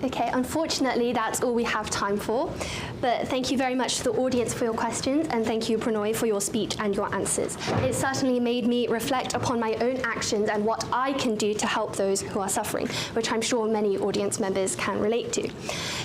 Okay, unfortunately, that's all we have time for. But thank you very much to the audience for your questions, and thank you, Prannoy, for your speech and your answers. It certainly made me reflect upon my own actions and what I can do to help those who are suffering, which I'm sure many audience members can relate to.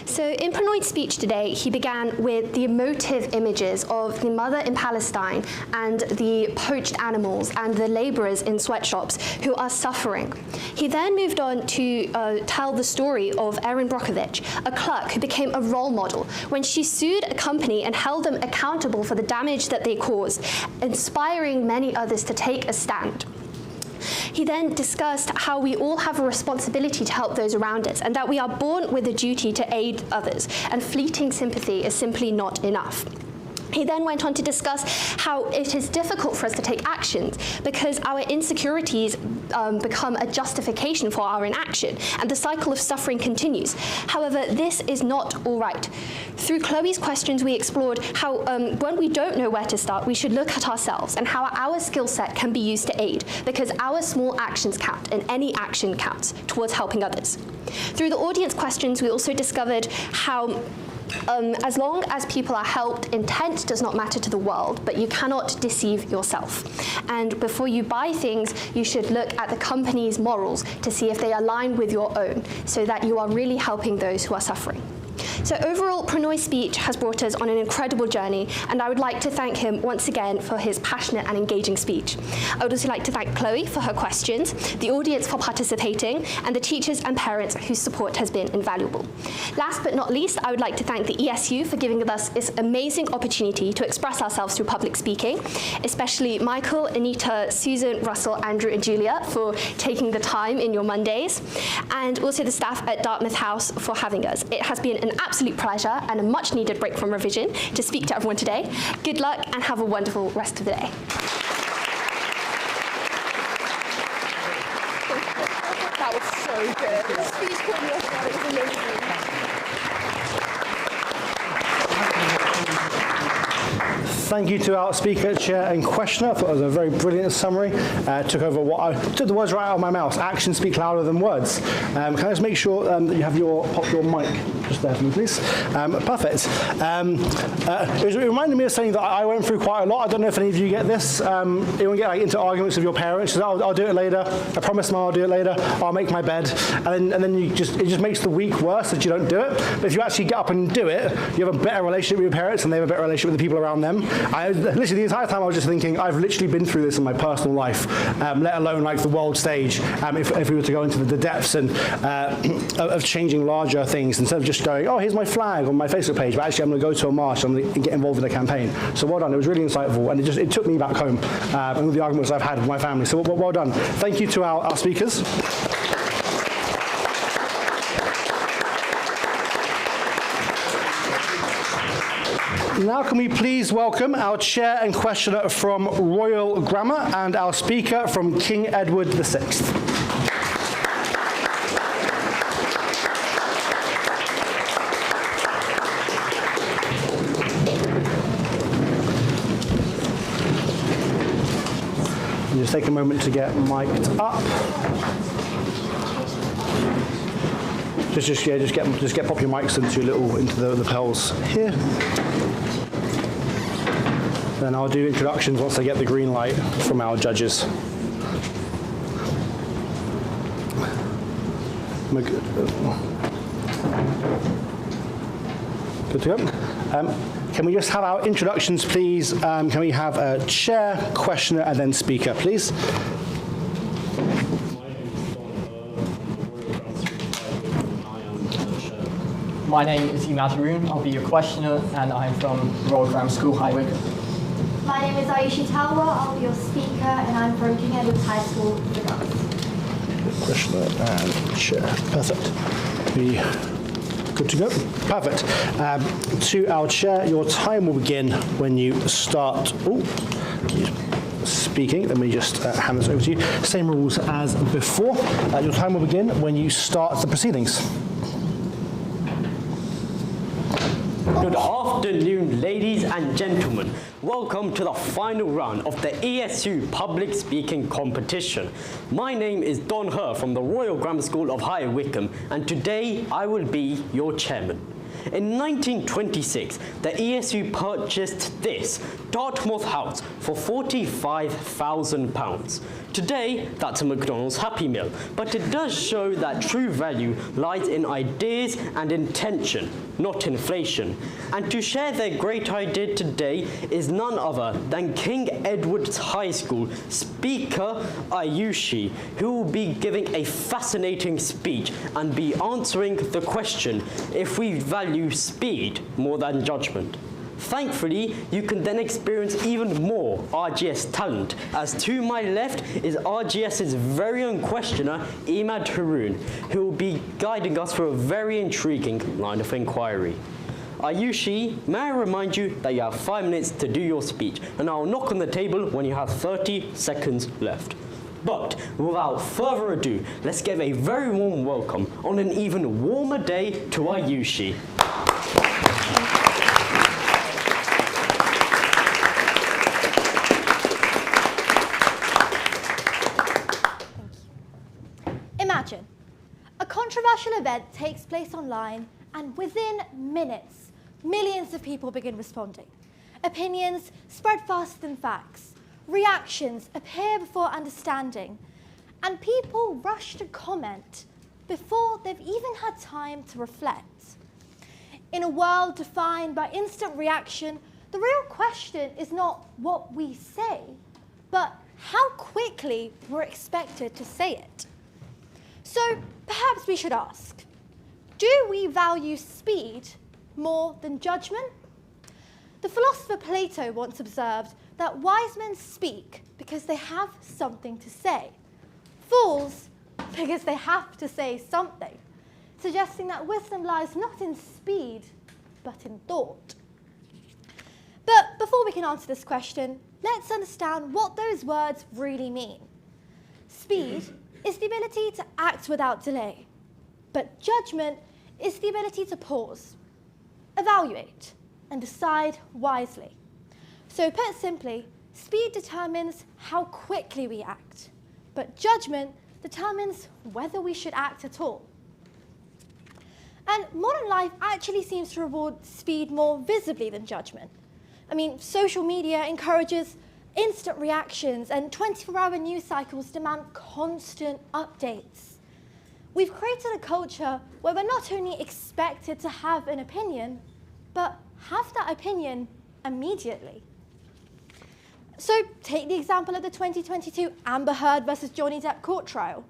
So in Prannoy's speech today, he began with the emotive images of the mother in Palestine and the poached animals and the labourers in sweatshops who are suffering. He then moved on to tell the story of Erin Brockovich, a clerk who became a role model when she sued a company and held them accountable for the damage that they caused, inspiring many others to take a stand. He then discussed how we all have a responsibility to help those around us and that we are born with a duty to aid others, and fleeting sympathy is simply not enough. He then went on to discuss how it is difficult for us to take actions because our insecurities become a justification for our inaction, and the cycle of suffering continues. However, this is not all right. Through Chloe's questions, we explored how when we don't know where to start, we should look at ourselves and how our skill set can be used to aid, because our small actions count, and any action counts towards helping others. Through the audience questions, we also discovered how as long as people are helped, intent does not matter to the world, but you cannot deceive yourself. And before you buy things, you should look at the company's morals to see if they align with your own, so that you are really helping those who are suffering. So overall, Pranoy's speech has brought us on an incredible journey, and I would like to thank him once again for his passionate and engaging speech. I would also like to thank Chloe for her questions, the audience for participating, and the teachers and parents whose support has been invaluable. Last but not least, I would like to thank the ESU for giving us this amazing opportunity to express ourselves through public speaking, especially Michael, Anita, Susan, Russell, Andrew, and Julia for taking the time in your Mondays, and also the staff at Dartmouth House for having us. It has been an absolute pleasure and a much needed break from revision to speak to everyone today. Good luck and have a wonderful rest of the day. That was so good. The speech called me off guard. It was amazing. Thank you to our speaker, chair, and questioner. I thought it was a very brilliant summary. Took the words right out of my mouth. Actions speak louder than words. Can I just make sure that you have pop your mic just there for me, please? Perfect. It reminded me of something that I went through quite a lot. I don't know if any of you get this. You get into arguments with your parents. I'll do it later. I promise Mum I'll do it later. I'll make my bed, and then it just makes the week worse that you don't do it. But if you actually get up and do it, you have a better relationship with your parents, and they have a better relationship with the people around them. Literally the entire time I was just thinking, I've literally been through this in my personal life, let alone like the world stage. If we were to go into the depths and of changing larger things, instead of just going, oh, here's my flag on my Facebook page, but actually I'm going to go to a march, I'm going to get involved in a campaign. So well done. It was really insightful, and it took me back home and all the arguments I've had with my family. So well done. Thank you to our speakers. Now can we please welcome our chair and questioner from Royal Grammar and our speaker from King Edward VI. Just take a moment to get mic'd up. Just pop your mics into the lapels here. Then I'll do introductions once I get the green light from our judges. Good to go. Can we just have our introductions, please? Can we have a chair, questioner, and then speaker, please? My name is Imad Haroon. I'll be your questioner, and I'm from Royal Grammar School, High Wycombe. My name is Ayushi Talwa. I'll be your speaker, and I'm from King Edward's High School, the Guards. Questioner and chair. Perfect. Good to go? Perfect. To our chair, your time will begin when you start speaking. Let me just hand this over to you. Same rules as before. Your time will begin when you start the proceedings. Good afternoon, ladies and gentlemen. Welcome to the final round of the ESU Public Speaking Competition. My name is Don Her from the Royal Grammar School of High Wycombe, and today I will be your chairman. In 1926, the ESU purchased this Dartmouth House for £45,000. Today, that's a McDonald's Happy Meal, but it does show that true value lies in ideas and intention, not inflation. And to share their great idea today is none other than King Edward's High School Speaker Ayushi, who will be giving a fascinating speech and be answering the question if we value speed more than judgment. Thankfully, you can then experience even more RGS talent, as to my left is RGS's very own questioner, Imad Haroon, who will be guiding us through a very intriguing line of inquiry. Ayushi, may I remind you that you have 5 minutes to do your speech, and I'll knock on the table when you have 30 seconds left. But without further ado, let's give a very warm welcome on an even warmer day to Ayushi. Imagine, a controversial event takes place online and within minutes, millions of people begin responding. Opinions spread faster than facts. Reactions appear before understanding. And people rush to comment before they've even had time to reflect. In a world defined by instant reaction, the real question is not what we say, but how quickly we're expected to say it. So perhaps we should ask, do we value speed more than judgment? The philosopher Plato once observed that wise men speak because they have something to say, fools because they have to say something, suggesting that wisdom lies not in speed, but in thought. But before we can answer this question, let's understand what those words really mean. Speed is the ability to act without delay, but judgment is the ability to pause, evaluate, and decide wisely. So put simply, speed determines how quickly we act, but judgment determines whether we should act at all. And modern life actually seems to reward speed more visibly than judgment. I mean, social media encourages instant reactions and 24-hour news cycles demand constant updates. We've created a culture where we're not only expected to have an opinion, but have that opinion immediately. So take the example of the 2022 Amber Heard versus Johnny Depp court trial,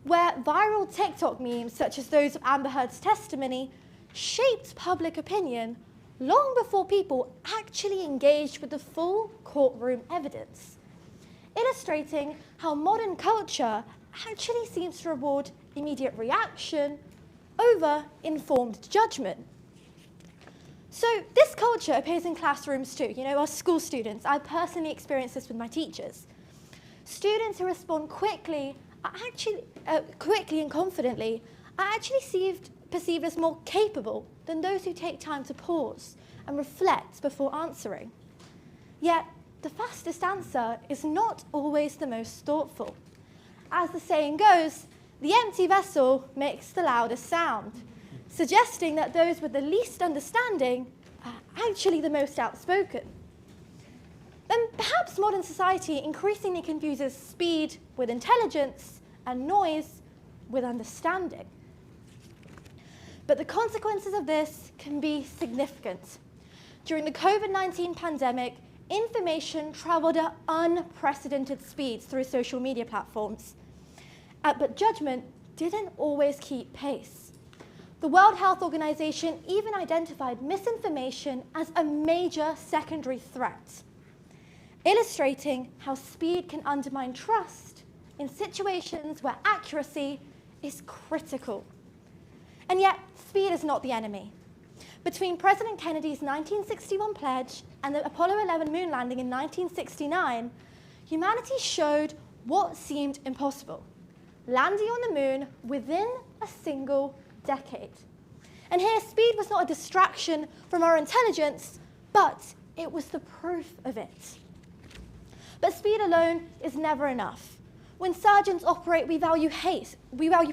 where viral TikTok memes such as those of Amber Heard's testimony shaped public opinion long before people actually engaged with the full courtroom evidence, illustrating how modern culture actually seems to reward immediate reaction over informed judgment. So this culture appears in classrooms too. You know, our school students, I personally experienced this with my teachers. Students who respond quickly and confidently are actually perceived as more capable than those who take time to pause and reflect before answering. Yet, the fastest answer is not always the most thoughtful. As the saying goes, the empty vessel makes the loudest sound, suggesting that those with the least understanding are actually the most outspoken. And perhaps modern society increasingly confuses speed with intelligence and noise with understanding. But the consequences of this can be significant. During the COVID-19 pandemic, information traveled at unprecedented speeds through social media platforms. But judgment didn't always keep pace. The World Health Organization even identified misinformation as a major secondary threat, illustrating how speed can undermine trust in situations where accuracy is critical. And yet, speed is not the enemy. Between President Kennedy's 1961 pledge and the Apollo 11 moon landing in 1969, humanity showed what seemed impossible: landing on the moon within a single decade. And here, speed was not a distraction from our intelligence, but it was the proof of it. But speed alone is never enough. When surgeons operate, we value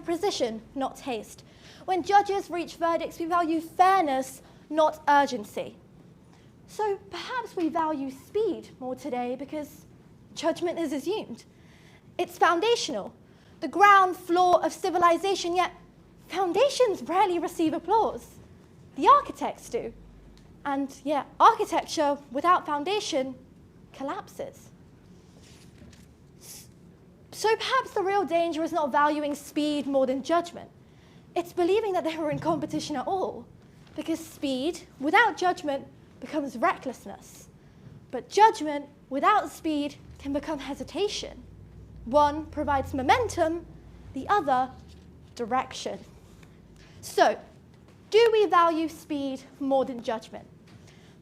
precision, not haste. When judges reach verdicts, we value fairness, not urgency. So perhaps we value speed more today because judgment is assumed. It's foundational, the ground floor of civilization, yet foundations rarely receive applause. The architects do. And yet, architecture without foundation collapses. So perhaps the real danger is not valuing speed more than judgment. It's believing that they were in competition at all, because speed without judgment becomes recklessness. But judgment without speed can become hesitation. One provides momentum, the other direction. So, do we value speed more than judgment?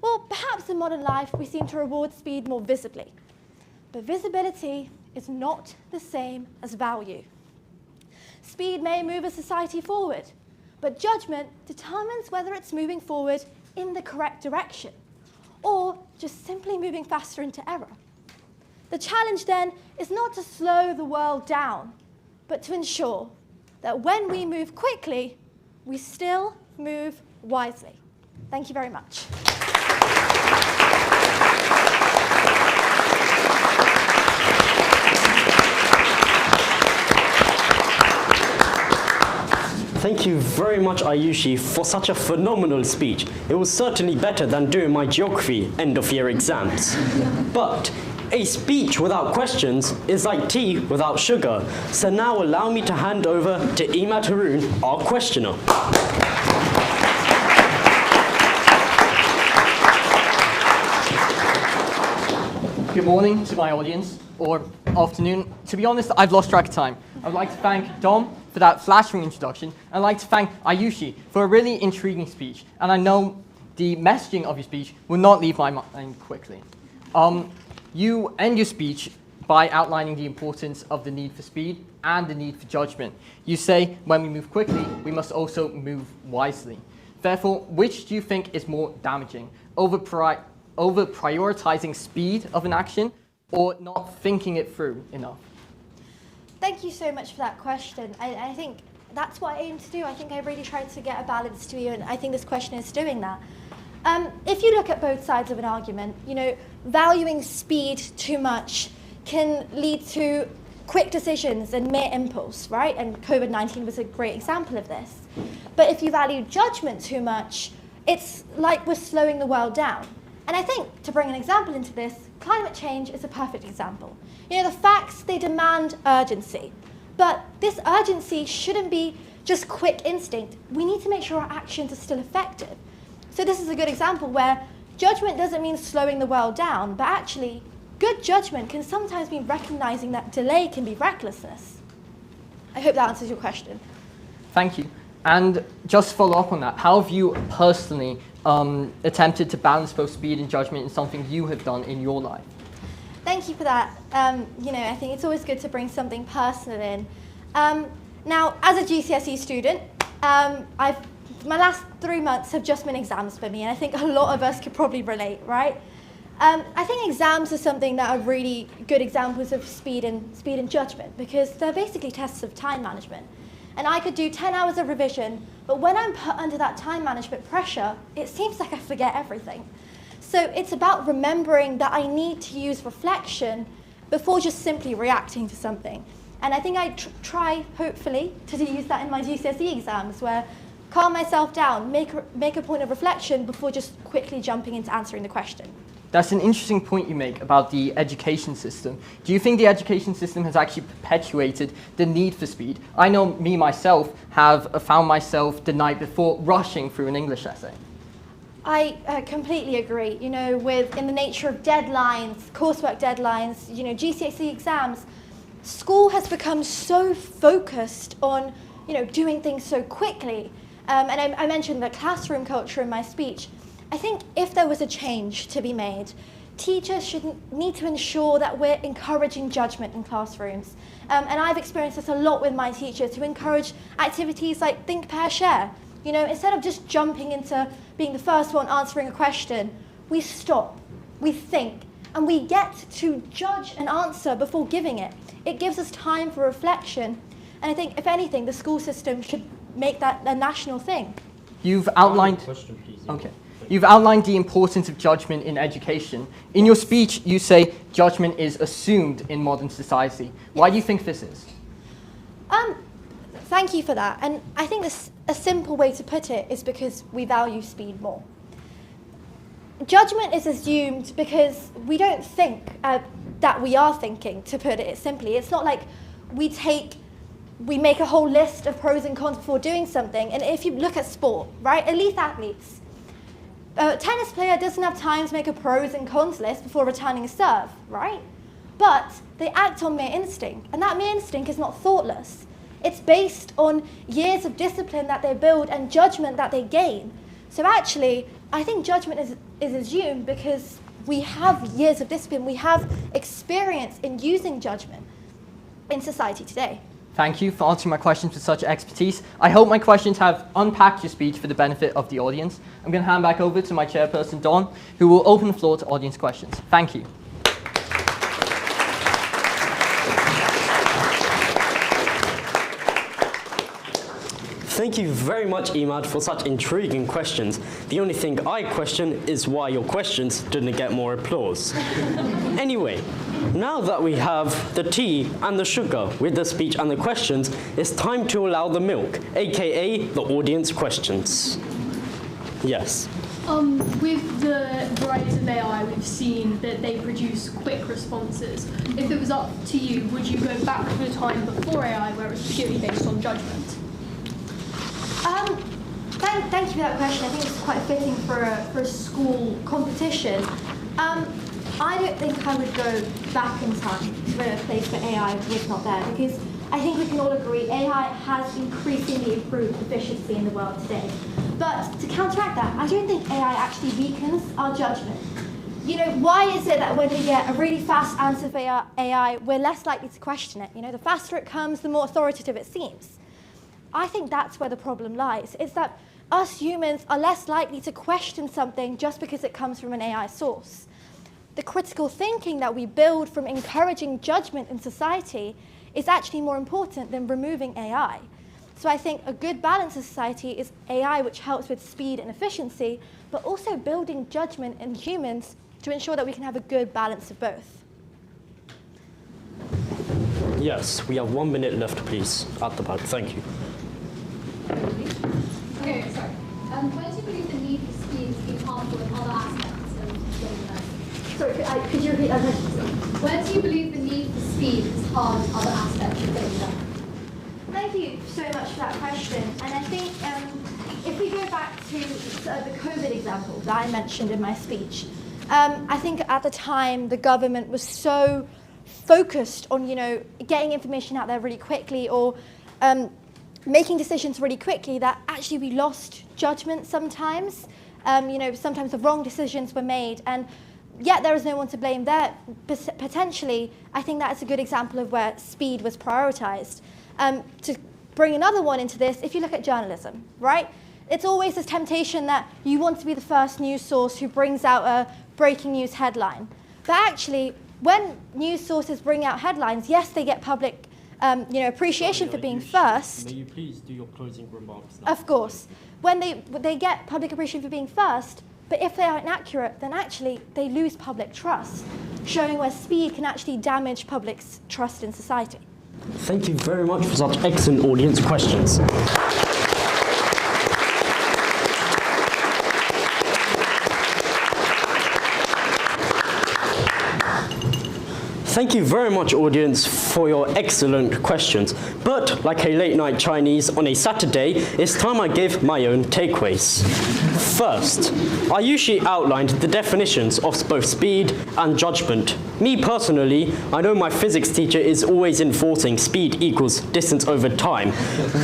Well, perhaps in modern life we seem to reward speed more visibly. But visibility is not the same as value. Speed may move a society forward, but judgment determines whether it's moving forward in the correct direction or just simply moving faster into error. The challenge then is not to slow the world down, but to ensure that when we move quickly, we still move wisely. Thank you very much. Thank you very much, Ayushi, for such a phenomenal speech. It was certainly better than doing my geography end-of-year exams. But a speech without questions is like tea without sugar. So now allow me to hand over to Emad Haroon, our questioner. Good morning to my audience, or afternoon. To be honest, I've lost track of time. I would like to thank Dom for that flashing introduction. I'd like to thank Ayushi for a really intriguing speech. And I know the messaging of your speech will not leave my mind quickly. You end your speech by outlining the importance of the need for speed and the need for judgment. You say, when we move quickly, we must also move wisely. Therefore, which do you think is more damaging? Over prioritizing speed of an action or not thinking it through enough? Thank you so much for that question. I think that's what I aim to do. I think I really tried to get a balance to you, and I think this question is doing that. If you look at both sides of an argument, valuing speed too much can lead to quick decisions and mere impulse, right? And COVID-19 was a great example of this. But if you value judgment too much, it's like we're slowing the world down. And I think, to bring an example into this, climate change is a perfect example. The facts, they demand urgency. But this urgency shouldn't be just quick instinct. We need to make sure our actions are still effective. So this is a good example where judgment doesn't mean slowing the world down, but actually, good judgment can sometimes mean recognizing that delay can be recklessness. I hope that answers your question. Thank you. And just to follow up on that, how have you personally attempted to balance both speed and judgment in something you have done in your life? Thank you for that. I think it's always good to bring something personal in. Now, as a GCSE student, my last 3 months have just been exams for me, and I think a lot of us could probably relate, right? I think exams are something that are really good examples of speed and judgment, because they're basically tests of time management. And I could do 10 hours of revision, but when I'm put under that time management pressure, it seems like I forget everything. So it's about remembering that I need to use reflection before just simply reacting to something. And I think I try, hopefully, to use that in my GCSE exams, where calm myself down, make a point of reflection before just quickly jumping into answering the question. That's an interesting point you make about the education system. Do you think the education system has actually perpetuated the need for speed? I know me myself have found myself the night before rushing through an English essay. I completely agree. In the nature of deadlines, coursework deadlines, GCSE exams, school has become so focused on, doing things so quickly. And I mentioned the classroom culture in my speech. I think if there was a change to be made, teachers should need to ensure that we're encouraging judgment in classrooms. And I've experienced this a lot with my teachers, to encourage activities like think, pair, share. Instead of just jumping into being the first one answering a question, we stop, we think, and we get to judge an answer before giving it. It gives us time for reflection. And I think, if anything, the school system should make that a national thing. You've outlined... Question, please. Okay. You've outlined the importance of judgment in education. In your speech, you say judgment is assumed in modern society. Why do you think this is? Thank you for that. And I think a simple way to put it is because we value speed more. Judgment is assumed because we don't think that we are thinking, to put it simply. It's not like we make a whole list of pros and cons before doing something. And if you look at sport, right, elite athletes, a tennis player doesn't have time to make a pros and cons list before returning a serve, right? But they act on mere instinct, and that mere instinct is not thoughtless. It's based on years of discipline that they build and judgment that they gain. So actually, I think judgment is assumed because we have years of discipline, we have experience in using judgment in society today. Thank you for answering my questions with such expertise. I hope my questions have unpacked your speech for the benefit of the audience. I'm going to hand back over to my chairperson, Dawn, who will open the floor to audience questions. Thank you. Thank you very much, Emad, for such intriguing questions. The only thing I question is why your questions didn't get more applause. Anyway, now that we have the tea and the sugar with the speech and the questions, it's time to allow the milk, aka the audience questions. Yes. With the rise of AI, we've seen that they produce quick responses. If it was up to you, would you go back to the time before AI where it was purely based on judgment? Thank you for that question. I think it's quite fitting for a school competition. I don't think I would go back in time to a place where AI was not there, because I think we can all agree AI has increasingly improved efficiency in the world today. But to counteract that, I don't think AI actually weakens our judgment. You know, why is it that when we get a really fast answer for AI, we're less likely to question it? You know, the faster it comes, the more authoritative it seems. I think that's where the problem lies. It's that us humans are less likely to question something just because it comes from an AI source. The critical thinking that we build from encouraging judgment in society is actually more important than removing AI. So I think a good balance in society is AI, which helps with speed and efficiency, but also building judgment in humans to ensure that we can have a good balance of both. Yes, we have 1 minute left, please, at the back. Thank you. Okay, sorry. Where do you believe the need for speed is being harmful in other aspects of daily life? Sorry, could you repeat that question? Where do you believe the need for speed is harmed in other aspects of daily life? Thank you so much for that question. And I think if we go back to the COVID example that I mentioned in my speech, I think at the time the government was so focused on, you know, getting information out there really quickly, or making decisions really quickly, that actually we lost judgment sometimes. You know, sometimes the wrong decisions were made, and yet there is no one to blame there. Potentially, I think that is a good example of where speed was prioritized. To bring another one into this, if you look at journalism, right? It's always this temptation that you want to be the first news source who brings out a breaking news headline. But actually, when news sources bring out headlines, yes, they get public appreciation for being first. May you please do your closing remarks now? Of course. When they get public appreciation for being first, but if they are inaccurate, then actually they lose public trust, showing where speed can actually damage public's trust in society. Thank you very much for such excellent audience questions. Thank you very much, audience, for your excellent questions. But, like a late-night Chinese on a Saturday, it's time I give my own takeaways. First, Ayushi outlined the definitions of both speed and judgment. Me personally, I know my physics teacher is always enforcing speed equals distance over time,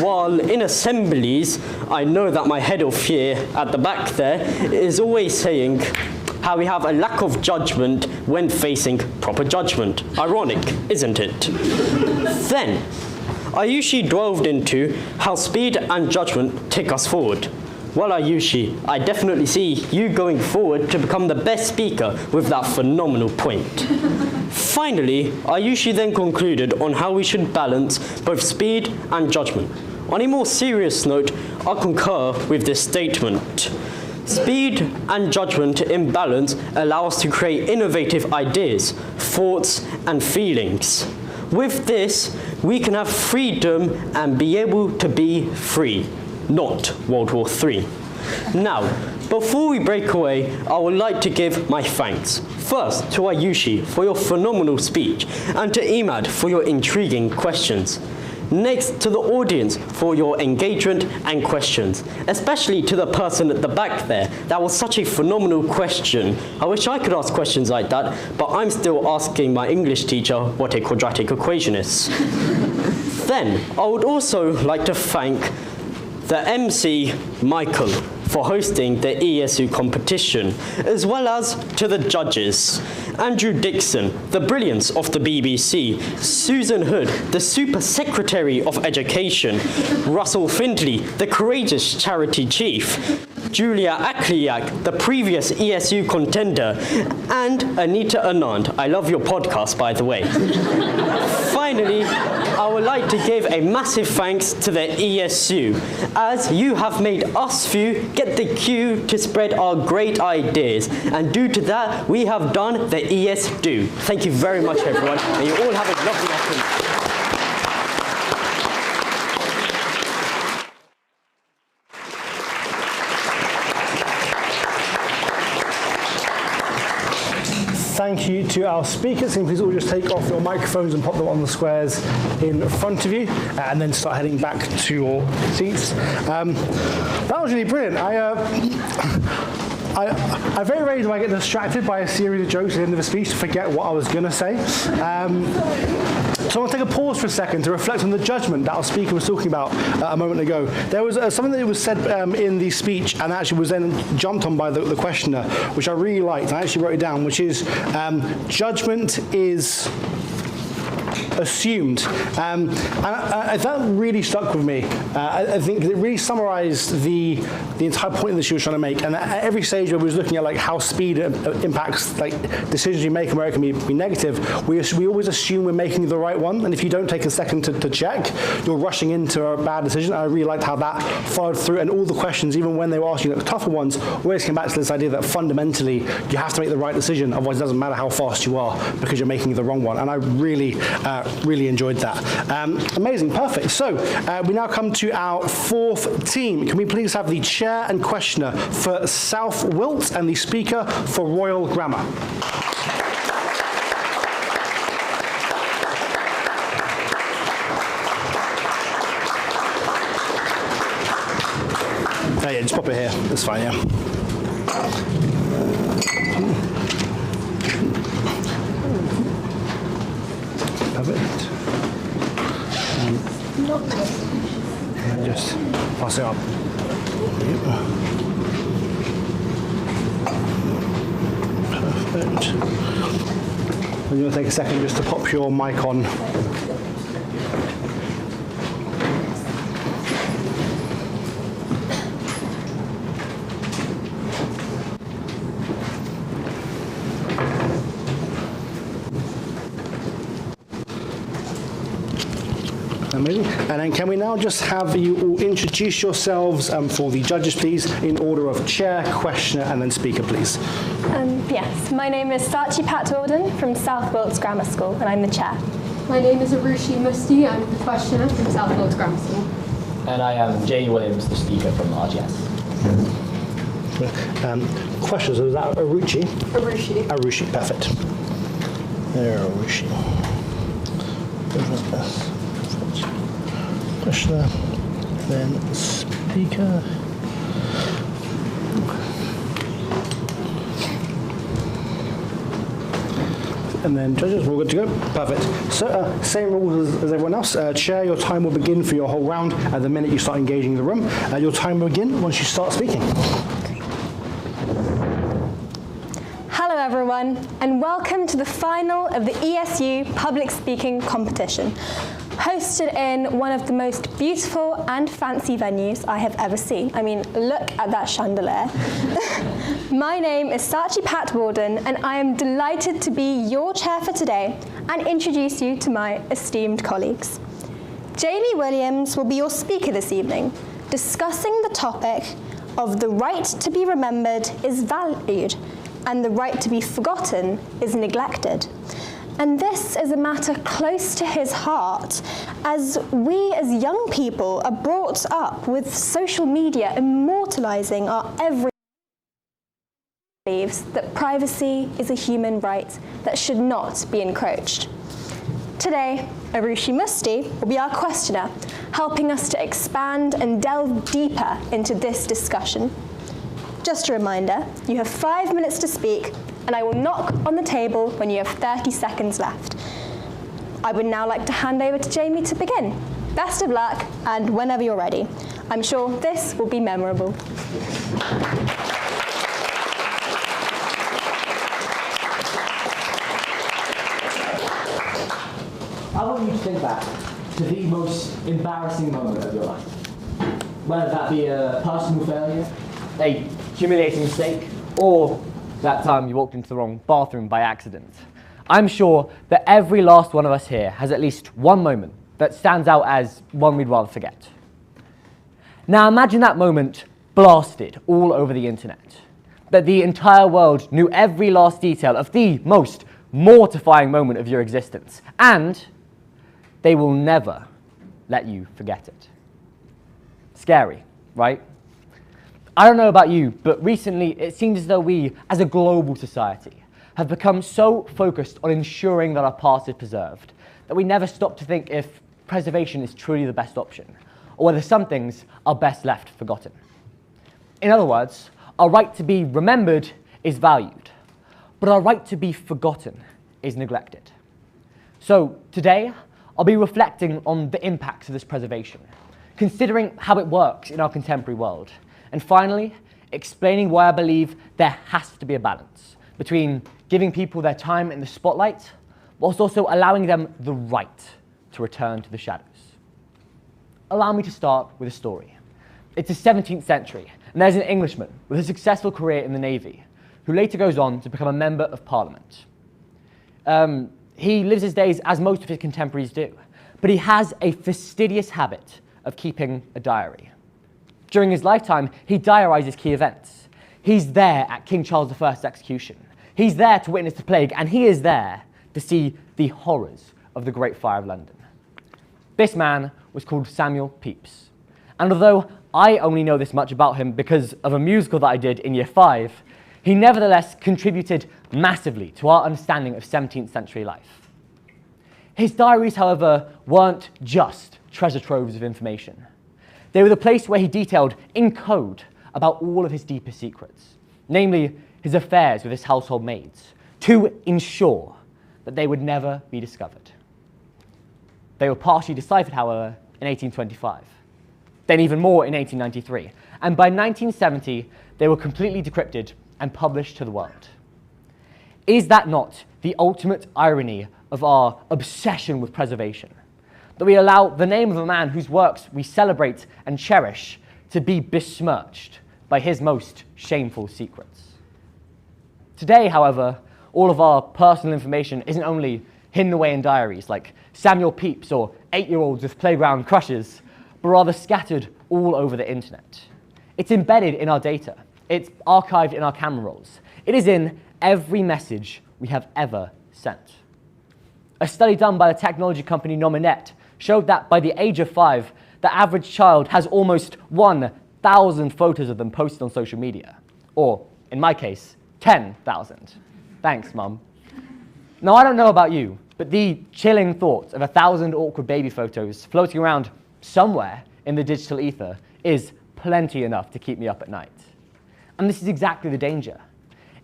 while in assemblies, I know that my head of year at the back there is always saying how we have a lack of judgment when facing proper judgment. Ironic, isn't it? Then, Ayushi delved into how speed and judgment take us forward. Well, Ayushi, I definitely see you going forward to become the best speaker with that phenomenal point. Finally, Ayushi then concluded on how we should balance both speed and judgment. On a more serious note, I concur with this statement. Speed and judgment in balance allow us to create innovative ideas, thoughts, and feelings. With this, we can have freedom and be able to be free, not World War III. Now, before we break away, I would like to give my thanks. First to Ayushi for your phenomenal speech, and to Emad for your intriguing questions. Next, to the audience for your engagement and questions, especially to the person at the back there. That was such a phenomenal question. I wish I could ask questions like that, but I'm still asking my English teacher what a quadratic equation is. then I would also like to thank the MC, Michael, for hosting the ESU competition, as well as to the judges, Andrew Dixon, the brilliance of the BBC, Susan Hood, the Super Secretary of Education, Russell Findlay, the courageous charity chief, Julia Akliak, the previous ESU contender, and Anita Anand. I love your podcast, by the way. Finally, I would like to give a massive thanks to the ESU, as you have made us few get the cue to spread our great ideas, and due to that, we have done the ES-Do. Thank you very much, everyone, and you all have a lovely afternoon. Thank you to our speakers. Can you please all just take off your microphones and pop them on the squares in front of you, and then start heading back to your seats. That was really brilliant. I very rarely do I get distracted by a series of jokes at the end of a speech to forget what I was going to say. So I want to take a pause for a second to reflect on the judgment that our speaker was talking about a moment ago. There was something that was said in the speech and actually was then jumped on by the questioner, which I really liked. I actually wrote it down, which is judgment is assumed. And that really stuck with me. I think it really summarized the entire point that she was trying to make. And at every stage where we was looking at like how speed impacts like decisions you make and where it can be negative, we always assume we're making the right one. And if you don't take a second to check, you're rushing into a bad decision. I really liked how that followed through, and all the questions, even when they were asking the tougher ones, always came back to this idea that fundamentally you have to make the right decision. Otherwise, it doesn't matter how fast you are because you're making the wrong one. And I really enjoyed that. Amazing, perfect. So we now come to our fourth team. Can we please have the chair and questioner for South Wilts and the speaker for Royal Grammar? Oh yeah, just pop it here. That's fine, yeah. Perfect. And just pass it up. Perfect. And you want to take a second just to pop your mic on. Amazing. And then can we now just have you all introduce yourselves for the judges, please, in order of chair, questioner, and then speaker, please. Yes, my name is Sachi Pat-Orden from South Wilts Grammar School, and I'm the chair. My name is Arushi Musti. I'm the questioner from South Wilts Grammar School. And I am Jay Williams, the speaker from RGS. Questions, is that Arushi? Arushi. Arushi, perfect. There, Arushi. Questioner, then speaker. And then judges, we're good to go. Perfect. So same rules as everyone else. Chair, your time will begin for your whole round at the minute you start engaging the room. Your time will begin once you start speaking. Hello everyone, and welcome to the final of the ESU Public Speaking Competition, hosted in one of the most beautiful and fancy venues I have ever seen. I mean, look at that chandelier. My name is Sachi Pat-Orden, and I am delighted to be your chair for today and introduce you to my esteemed colleagues. Jamie Williams will be your speaker this evening, discussing the topic of the right to be remembered is valued and the right to be forgotten is neglected. And this is a matter close to his heart, as we as young people are brought up with social media immortalizing our every believes that privacy is a human right that should not be encroached. Today, Arushi Musti will be our questioner, helping us to expand and delve deeper into this discussion. Just a reminder, you have 5 minutes to speak, and I will knock on the table when you have 30 seconds left. I would now like to hand over to Jamie to begin. Best of luck, and whenever you're ready. I'm sure this will be memorable. I want you to think back to the most embarrassing moment of your life. Whether that be a personal failure, a humiliating mistake, or that time you walked into the wrong bathroom by accident. I'm sure that every last one of us here has at least one moment that stands out as one we'd rather forget. Now imagine that moment blasted all over the internet. That the entire world knew every last detail of the most mortifying moment of your existence. And they will never let you forget it. Scary, right? I don't know about you, but recently it seems as though we, as a global society, have become so focused on ensuring that our past is preserved that we never stop to think if preservation is truly the best option, or whether some things are best left forgotten. In other words, our right to be remembered is valued, but our right to be forgotten is neglected. So today, I'll be reflecting on the impacts of this preservation, considering how it works in our contemporary world, and finally, explaining why I believe there has to be a balance between giving people their time in the spotlight, whilst also allowing them the right to return to the shadows. Allow me to start with a story. It's the 17th century, and there's an Englishman with a successful career in the Navy, who later goes on to become a member of Parliament. He lives his days as most of his contemporaries do, but he has a fastidious habit of keeping a diary. During his lifetime, he diarizes key events. He's there at King Charles I's execution. He's there to witness the plague, and he is there to see the horrors of the Great Fire of London. This man was called Samuel Pepys. And although I only know this much about him because of a musical that I did in Year 5, he nevertheless contributed massively to our understanding of 17th century life. His diaries, however, weren't just treasure troves of information. They were the place where he detailed in code about all of his deepest secrets, namely his affairs with his household maids, to ensure that they would never be discovered. They were partially deciphered, however, in 1825, then even more in 1893, and by 1970, they were completely decrypted and published to the world. Is that not the ultimate irony of our obsession with preservation? That we allow the name of a man whose works we celebrate and cherish to be besmirched by his most shameful secrets. Today, however, all of our personal information isn't only hidden away in diaries like Samuel Pepys or 8-year-olds with playground crushes, but rather scattered all over the internet. It's embedded in our data. It's archived in our camera rolls. It is in every message we have ever sent. A study done by the technology company Nominet showed that by the age of 5, the average child has almost 1,000 photos of them posted on social media. Or, in my case, 10,000. Thanks, Mum. Now, I don't know about you, but the chilling thought of 1,000 awkward baby photos floating around somewhere in the digital ether is plenty enough to keep me up at night. And this is exactly the danger.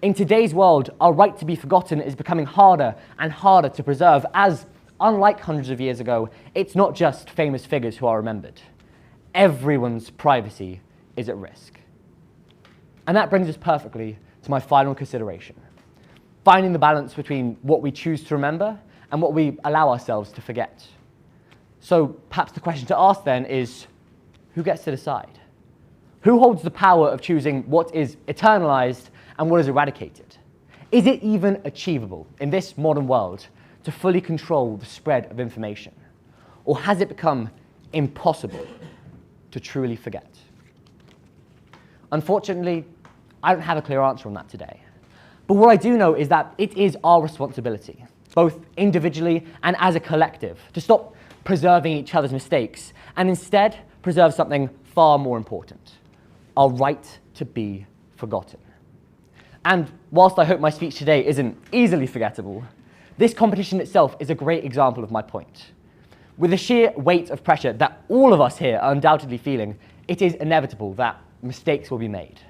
In today's world, our right to be forgotten is becoming harder and harder to preserve as, unlike hundreds of years ago, it's not just famous figures who are remembered. Everyone's privacy is at risk. And that brings us perfectly to my final consideration. Finding the balance between what we choose to remember and what we allow ourselves to forget. So perhaps the question to ask then is, who gets to decide? Who holds the power of choosing what is eternalized and what is eradicated? Is it even achievable in this modern world to fully control the spread of information? Or has it become impossible to truly forget? Unfortunately, I don't have a clear answer on that today. But what I do know is that it is our responsibility, both individually and as a collective, to stop preserving each other's mistakes and instead preserve something far more important, our right to be forgotten. And whilst I hope my speech today isn't easily forgettable, this competition itself is a great example of my point. With the sheer weight of pressure that all of us here are undoubtedly feeling, it is inevitable that mistakes will be made.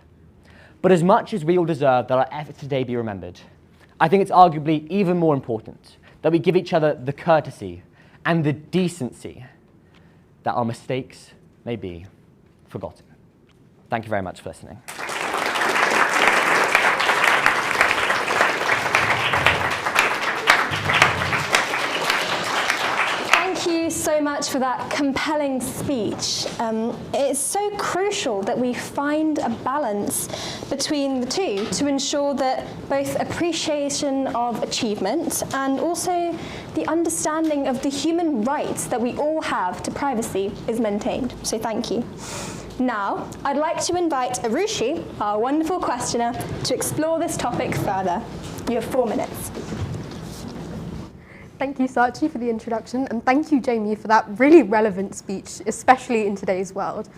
But as much as we all deserve that our efforts today be remembered, I think it's arguably even more important that we give each other the courtesy and the decency that our mistakes may be forgotten. Thank you very much for listening. Thank you so much for that compelling speech. It's so crucial that we find a balance between the two to ensure that both appreciation of achievement and also the understanding of the human rights that we all have to privacy is maintained. So thank you. Now, I'd like to invite Arushi, our wonderful questioner, to explore this topic further. You have 4 minutes. Thank you, Sachi, for the introduction, and thank you, Jamie, for that really relevant speech, especially in today's world.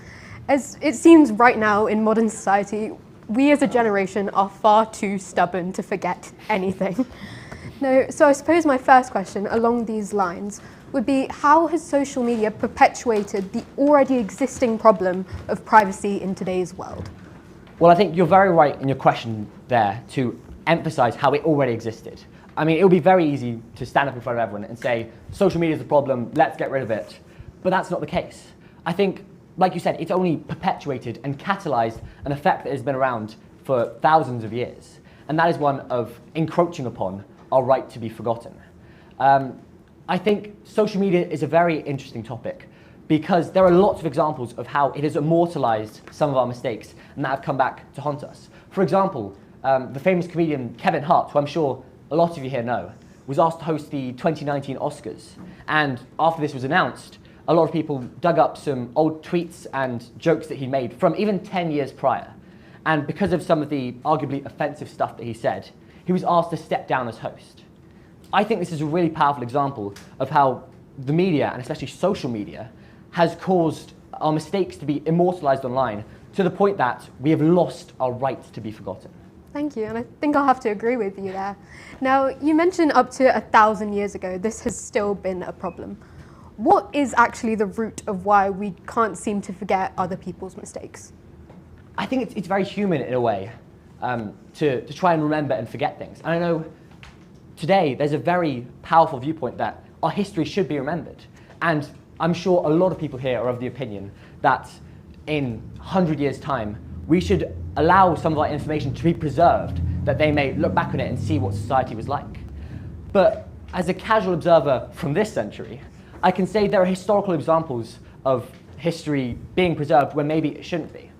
As it seems right now in modern society, we as a generation are far too stubborn to forget anything. No, so I suppose my first question along these lines would be, how has social media perpetuated the already existing problem of privacy in today's world? Well, I think you're very right in your question there to emphasize how it already existed. I mean, it would be very easy to stand up in front of everyone and say, social media is a problem, let's get rid of it. But that's not the case. I think, like you said, it's only perpetuated and catalyzed an effect that has been around for thousands of years. And that is one of encroaching upon our right to be forgotten. I think social media is a very interesting topic because there are lots of examples of how it has immortalized some of our mistakes and that have come back to haunt us. For example, the famous comedian Kevin Hart, who I'm sure a lot of you here know, was asked to host the 2019 Oscars. And after this was announced, a lot of people dug up some old tweets and jokes that he made from even 10 years prior. And because of some of the arguably offensive stuff that he said, he was asked to step down as host. I think this is a really powerful example of how the media, and especially social media, has caused our mistakes to be immortalized online to the point that we have lost our right to be forgotten. Thank you, and I think I'll have to agree with you there. Now, you mentioned up to 1,000 years ago, this has still been a problem. What is actually the root of why we can't seem to forget other people's mistakes? I think it's very human in a way to try and remember and forget things. And I know today there's a very powerful viewpoint that our history should be remembered. And I'm sure a lot of people here are of the opinion that in 100 years' time, we should allow some of our information to be preserved, that they may look back on it and see what society was like. But as a casual observer from this century, I can say there are historical examples of history being preserved when maybe it shouldn't be.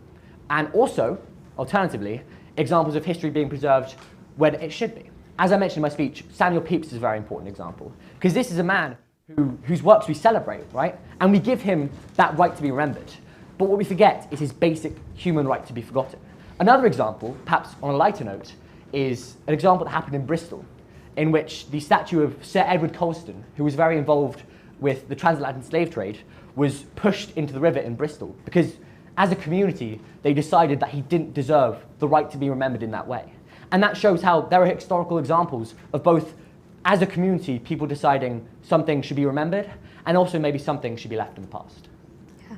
And also, alternatively, examples of history being preserved when it should be. As I mentioned in my speech, Samuel Pepys is a very important example, because this is a man whose works we celebrate, right? And we give him that right to be remembered. But what we forget is his basic human right to be forgotten. Another example, perhaps on a lighter note, is an example that happened in Bristol, in which the statue of Sir Edward Colston, who was very involved with the transatlantic slave trade, was pushed into the river in Bristol, because as a community, they decided that he didn't deserve the right to be remembered in that way. And that shows how there are historical examples of both, as a community, people deciding something should be remembered, and also maybe something should be left in the past. Yeah.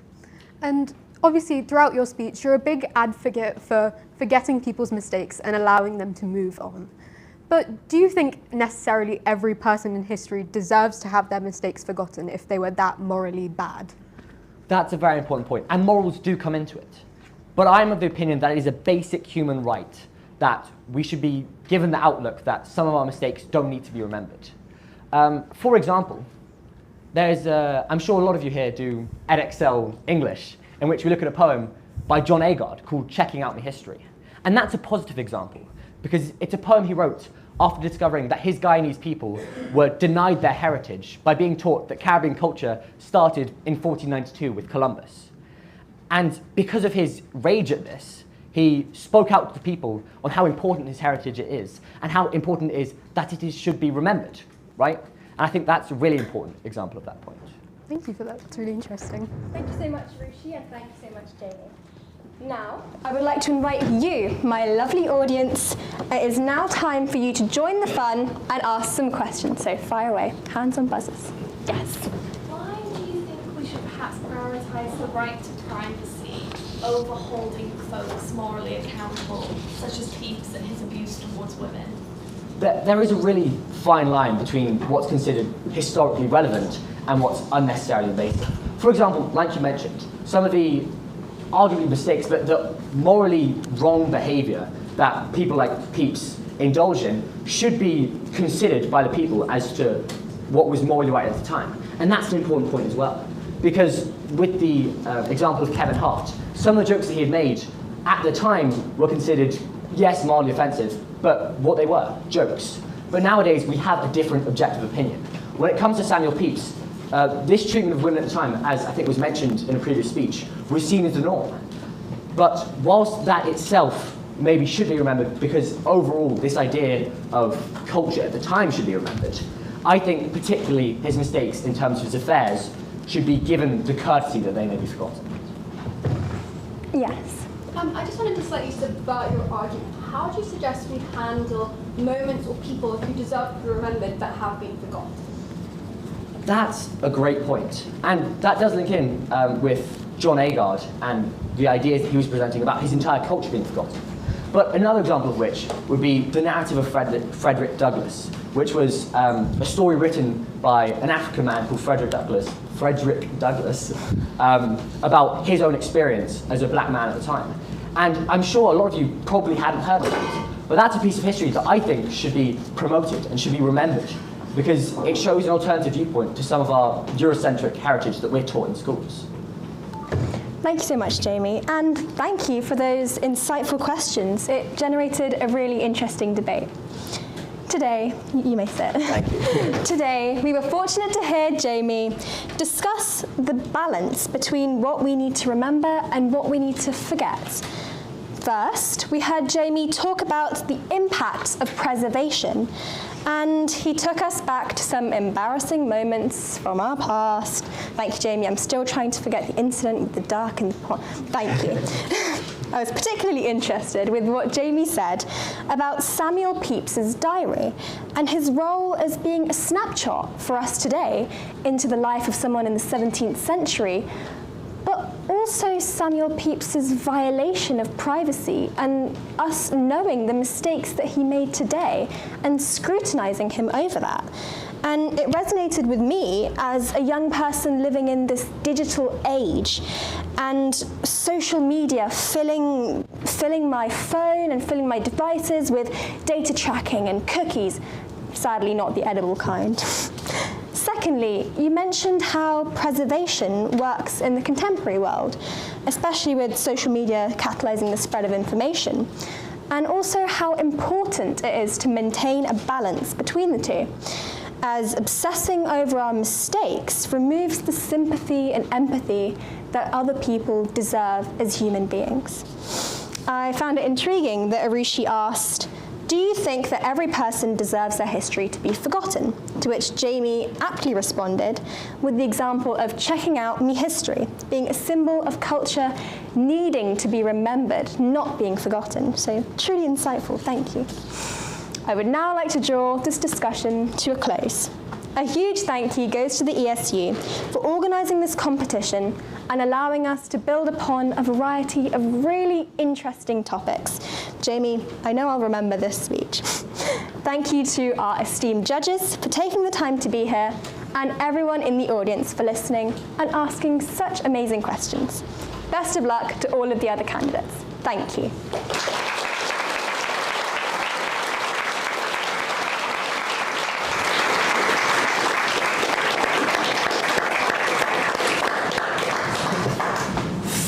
And obviously, throughout your speech, you're a big advocate for forgetting people's mistakes and allowing them to move on. But do you think necessarily every person in history deserves to have their mistakes forgotten if they were that morally bad? That's a very important point, and morals do come into it. But I'm of the opinion that it is a basic human right that we should be given the outlook that some of our mistakes don't need to be remembered. For example, I'm sure a lot of you here do EdXL English, in which we look at a poem by John Agard called Checking Out My History. And that's a positive example, because it's a poem he wrote after discovering that his Guyanese people were denied their heritage by being taught that Caribbean culture started in 1492 with Columbus. And because of his rage at this, he spoke out to the people on how important his heritage is and how important it is that should be remembered, right? And I think that's a really important example of that point. Thank you for that. It's really interesting. Thank you so much, Rushi, and thank you so much, Jamie. Now, I would like to invite you, my lovely audience. It is now time for you to join the fun and ask some questions. So fire away. Hands on buzzers. Yes. Why do you think we should perhaps prioritise the right to privacy over holding folks morally accountable, such as Pepys and his abuse towards women? There is a really fine line between what's considered historically relevant and what's unnecessarily invasive. For example, like you mentioned, some of the arguably mistakes, but the morally wrong behaviour that people like Pepys indulge in should be considered by the people as to what was morally right at the time. And that's an important point as well. Because with the example of Kevin Hart, some of the jokes that he had made at the time were considered, yes, mildly offensive, but what they were, jokes. But nowadays, we have a different objective opinion. When it comes to Samuel Pepys, this treatment of women at the time, as I think was mentioned in a previous speech, was seen as the norm. But whilst that itself maybe should be remembered, because overall this idea of culture at the time should be remembered, I think particularly his mistakes in terms of his affairs should be given the courtesy that they may be forgotten. Yes. I just wanted to slightly subvert your argument. How do you suggest we handle moments or people who deserve to be remembered but have been forgotten? That's a great point. And that does link in with John Agard and the ideas that he was presenting about his entire culture being forgotten. But another example of which would be the narrative of Frederick Douglass, which was a story written by an African man called Frederick Douglass, about his own experience as a black man at the time. And I'm sure a lot of you probably hadn't heard of it, but that's a piece of history that I think should be promoted and should be remembered, because it shows an alternative viewpoint to some of our Eurocentric heritage that we're taught in schools. Thank you so much, Jamie, and thank you for those insightful questions. It generated a really interesting debate. Today, you may sit. Thank you. Today, we were fortunate to hear Jamie discuss the balance between what we need to remember and what we need to forget. First, we heard Jamie talk about the impacts of preservation, and he took us back to some embarrassing moments from our past. Thank you, Jamie. I'm still trying to forget the incident with the duck and the pond. Thank you. I was particularly interested with what Jamie said about Samuel Pepys's diary and his role as being a snapshot for us today into the life of someone in the 17th century, but also Samuel Pepys's violation of privacy and us knowing the mistakes that he made today and scrutinizing him over that. And it resonated with me as a young person living in this digital age and social media filling my phone and filling my devices with data tracking and cookies, sadly not the edible kind. Secondly, you mentioned how preservation works in the contemporary world, especially with social media catalyzing the spread of information, and also how important it is to maintain a balance between the two, as obsessing over our mistakes removes the sympathy and empathy that other people deserve as human beings. I found it intriguing that Arushi asked, "Do you think that every person deserves their history to be forgotten?" To which Jamie aptly responded with the example of checking out Me History, being a symbol of culture needing to be remembered, not being forgotten. So truly insightful, thank you. I would now like to draw this discussion to a close. A huge thank you goes to the ESU for organising this competition and allowing us to build upon a variety of really interesting topics. Jamie, I know I'll remember this speech. Thank you to our esteemed judges for taking the time to be here, and everyone in the audience for listening and asking such amazing questions. Best of luck to all of the other candidates. Thank you.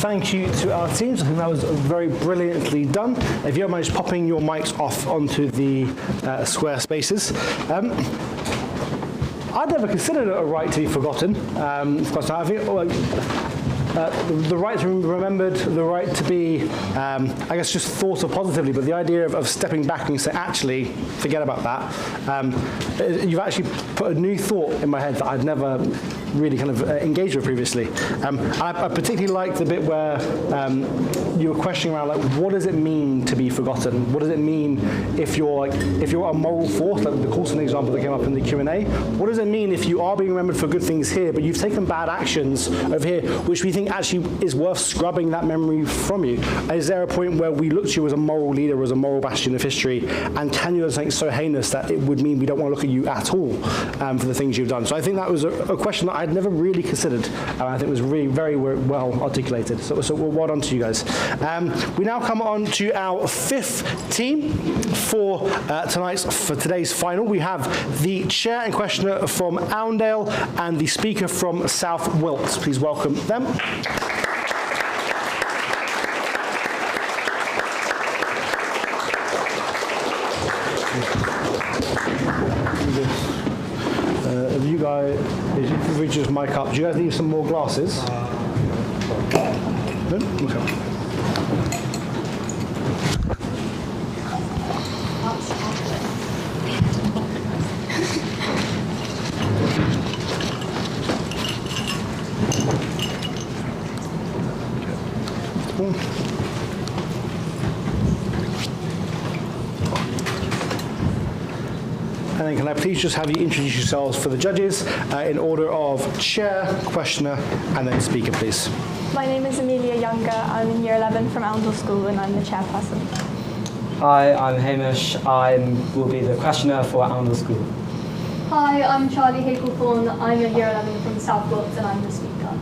Thank you to our teams. I think that was very brilliantly done. If you don't mind just popping your mics off onto the square spaces. I'd never considered it a right to be forgotten. Of course, I think the right to be remembered, the right to be, I guess, just thought of positively, but the idea of stepping back and saying, actually, forget about that. You've actually put a new thought in my head that I'd never really kind of engaged with previously. I particularly liked the bit where you were questioning around, like, what does it mean to be forgotten? What does it mean if you're a moral force, like the Coulson example that came up in the Q&A? What does it mean if you are being remembered for good things here, but you've taken bad actions over here, which we think actually is worth scrubbing that memory from you? Is there a point where we look to you as a moral leader, as a moral bastion of history, and can you do something so heinous that it would mean we don't want to look at you at all for the things you've done? So I think that was a question that I'd never really considered, and I think it was really very well articulated. So well done to you guys. We now come on to our 5th team for today's final. We have the chair and questioner from Allendale and the speaker from South Wilts. Please welcome them. If you guys, if we just mic up, do you guys need some more glasses? No? Okay. And then can I please just have you introduce yourselves for the judges in order of chair, questioner, and then speaker, please. My name is Amelia Younger. I'm in Year 11 from Allendale School and I'm the chairperson. Hi, I'm Hamish. I will be the questioner for Allendale School. Hi, I'm Charlie Hagel-Thorne. I'm a Year 11 from South Wilts and I'm the speaker.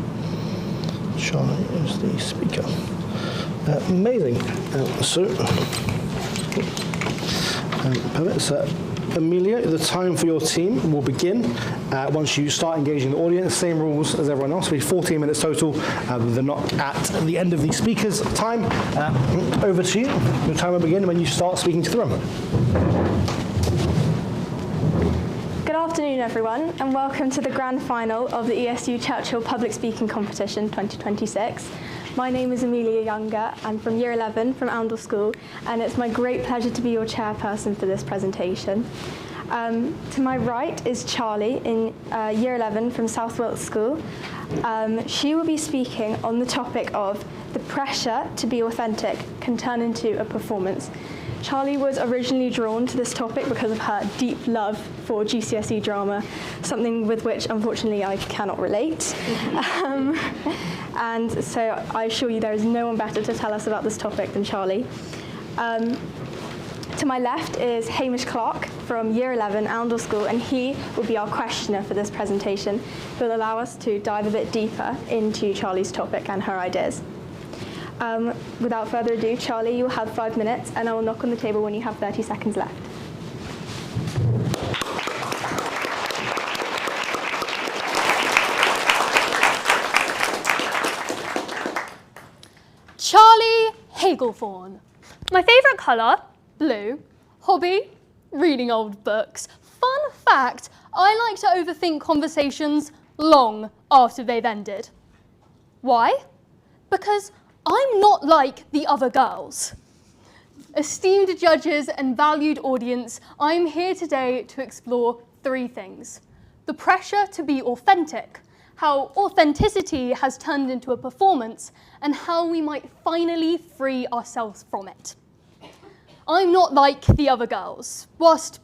Charlie is the speaker. Amazing. So, Amelia, the time for your team will begin once you start engaging the audience. Same rules as everyone else. It'll be 14 minutes total. They're not at the end of the speaker's time. Over to you. Your time will begin when you start speaking to the room. Good afternoon, everyone, and welcome to the grand final of the ESU Churchill Public Speaking Competition 2026. My name is Amelia Younger. I'm from Year 11 from Allendale School, and it's my great pleasure to be your chairperson for this presentation. To my right is Charlie in Year 11 from South Wilts School. She will be speaking on the topic of the pressure to be authentic can turn into a performance. Charlie was originally drawn to this topic because of her deep love for GCSE drama, something with which unfortunately I cannot relate. And so I assure you there is no one better to tell us about this topic than Charlie. To my left is Hamish Clark from Year 11 Allendale School, and he will be our questioner for this presentation. He'll allow us to dive a bit deeper into Charlie's topic and her ideas. Without further ado, Charlie, you'll have 5 minutes, and I will knock on the table when you have 30 seconds left. Charlie Hagel-Thorne. My favourite colour, blue. Hobby, reading old books. Fun fact, I like to overthink conversations long after they've ended. Why? Because I'm not like the other girls. Esteemed judges and valued audience, I'm here today to explore 3 things. The pressure to be authentic, how authenticity has turned into a performance, and how we might finally free ourselves from it. I'm not like the other girls. Whilst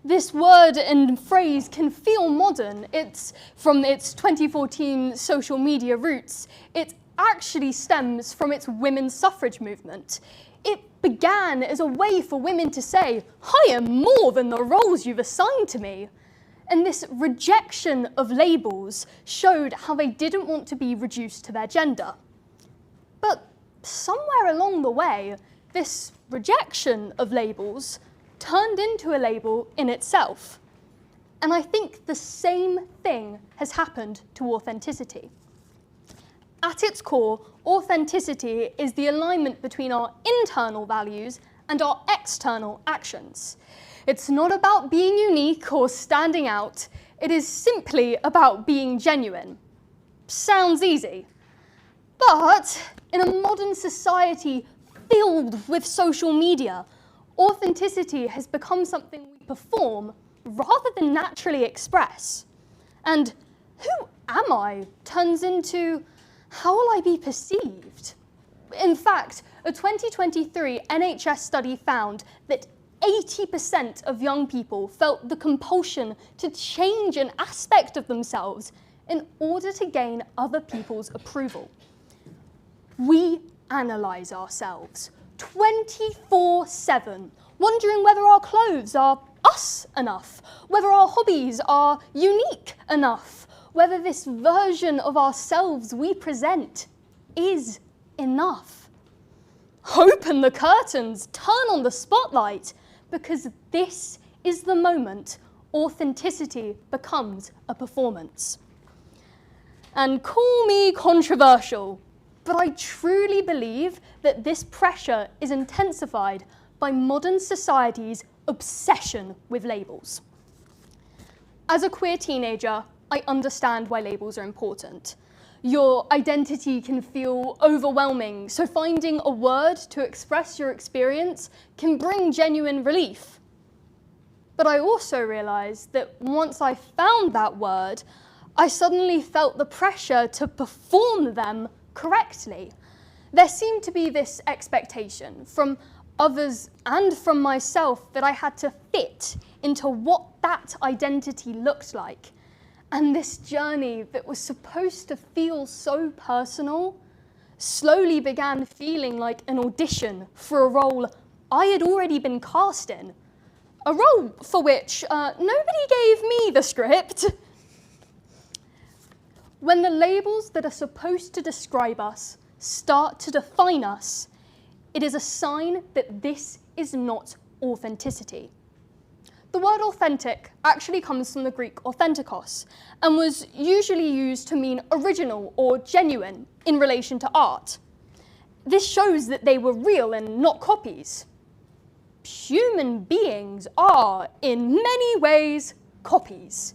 this word and phrase can feel modern, it's from its 2014 social media roots, it actually stems from its women's suffrage movement. It began as a way for women to say, I am more than the roles you've assigned to me. And this rejection of labels showed how they didn't want to be reduced to their gender. But somewhere along the way, this rejection of labels turned into a label in itself. And I think the same thing has happened to authenticity. At its core, authenticity is the alignment between our internal values and our external actions. It's not about being unique or standing out. It is simply about being genuine. Sounds easy. But in a modern society filled with social media, authenticity has become something we perform rather than naturally express. And who am I turns into how will I be perceived? In fact, a 2023 NHS study found that 80% of young people felt the compulsion to change an aspect of themselves in order to gain other people's approval. We analyse ourselves 24/7, wondering whether our clothes are us enough, whether our hobbies are unique enough, whether this version of ourselves we present is enough. Open the curtains, turn on the spotlight, because this is the moment authenticity becomes a performance. And call me controversial, but I truly believe that this pressure is intensified by modern society's obsession with labels. As a queer teenager, I understand why labels are important. Your identity can feel overwhelming, so finding a word to express your experience can bring genuine relief. But I also realized that once I found that word, I suddenly felt the pressure to perform them correctly. There seemed to be this expectation from others and from myself that I had to fit into what that identity looked like. And this journey that was supposed to feel so personal slowly began feeling like an audition for a role I had already been cast in. A role for which nobody gave me the script. When the labels that are supposed to describe us start to define us, it is a sign that this is not authenticity. The word authentic actually comes from the Greek authentikos and was usually used to mean original or genuine in relation to art. This shows that they were real and not copies. Human beings are, in many ways, copies.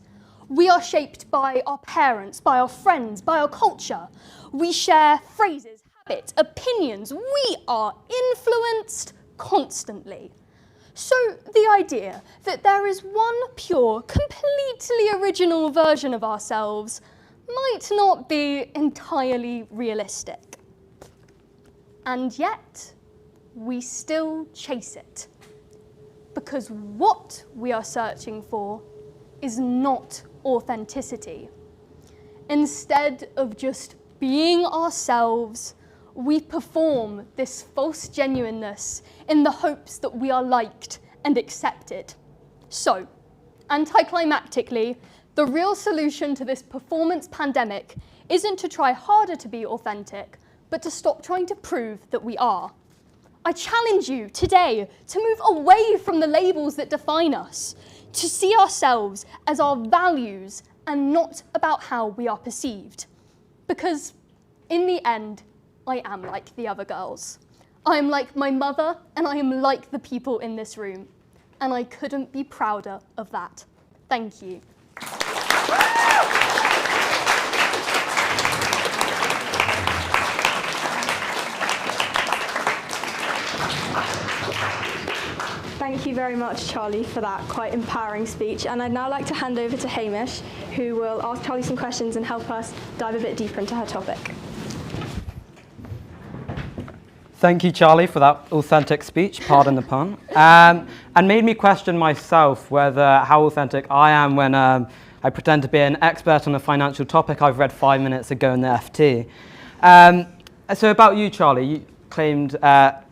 We are shaped by our parents, by our friends, by our culture. We share phrases, habits, opinions. We are influenced constantly. So the idea that there is one pure, completely original version of ourselves might not be entirely realistic. And yet, we still chase it. Because what we are searching for is not authenticity. Instead of just being ourselves, we perform this false genuineness in the hopes that we are liked and accepted. So, anticlimactically, the real solution to this performance pandemic isn't to try harder to be authentic, but to stop trying to prove that we are. I challenge you today to move away from the labels that define us, to see ourselves as our values and not about how we are perceived. Because in the end, I am like the other girls. I am like my mother, and I am like the people in this room. And I couldn't be prouder of that. Thank you. Thank you very much, Charlie, for that quite empowering speech. And I'd now like to hand over to Hamish, who will ask Charlie some questions and help us dive a bit deeper into her topic. Thank you, Charlie, for that authentic speech, pardon the pun, and made me question myself whether how authentic I am when I pretend to be an expert on a financial topic I've read 5 minutes ago in the FT. So about you, Charlie, you claimed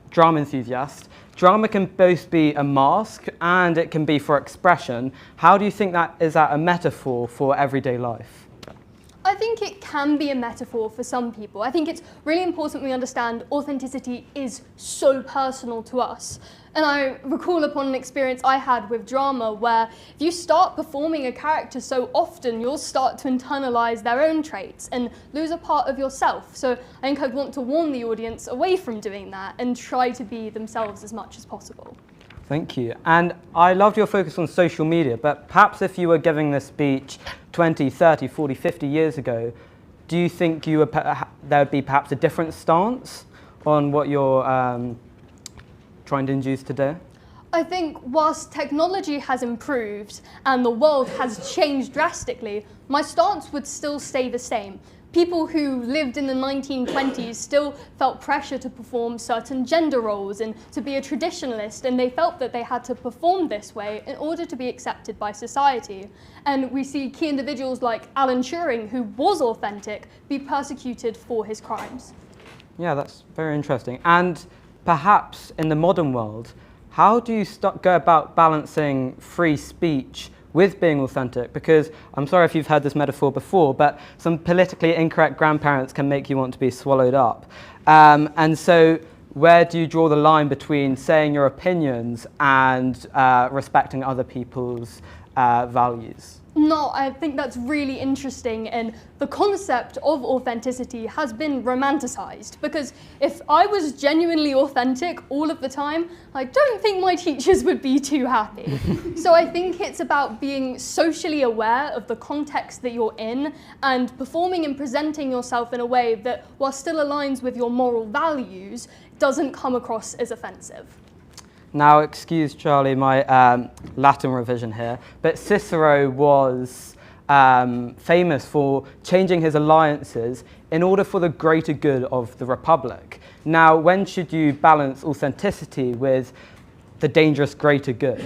drama enthusiast. Drama can both be a mask and it can be for expression. How do you think that is a metaphor for everyday life? I think it can be a metaphor for some people. I think it's really important we understand authenticity is so personal to us. And I recall upon an experience I had with drama where if you start performing a character so often, you'll start to internalize their own traits and lose a part of yourself. So I think I'd want to warn the audience away from doing that and try to be themselves as much as possible. Thank you. And I loved your focus on social media, but perhaps if you were giving this speech 20, 30, 40, 50 years ago, do you think you would there would be perhaps a different stance on what you're trying to induce today? I think whilst technology has improved and the world has changed drastically, my stance would still stay the same. People who lived in the 1920s still felt pressure to perform certain gender roles and to be a traditionalist, and they felt that they had to perform this way in order to be accepted by society. And we see key individuals like Alan Turing, who was authentic, be persecuted for his crimes. Yeah, that's very interesting. And perhaps in the modern world, how do you go about balancing free speech with being authentic? Because I'm sorry if you've heard this metaphor before, but some politically incorrect grandparents can make you want to be swallowed up. And so where do you draw the line between saying your opinions and respecting other people's values? No, I think that's really interesting, and the concept of authenticity has been romanticized, because if I was genuinely authentic all of the time, I don't think my teachers would be too happy. So I think it's about being socially aware of the context that you're in and performing and presenting yourself in a way that, while still aligns with your moral values, doesn't come across as offensive. Now, excuse, Charlie, my Latin revision here, but Cicero was famous for changing his alliances in order for the greater good of the Republic. Now, when should you balance authenticity with the dangerous greater good?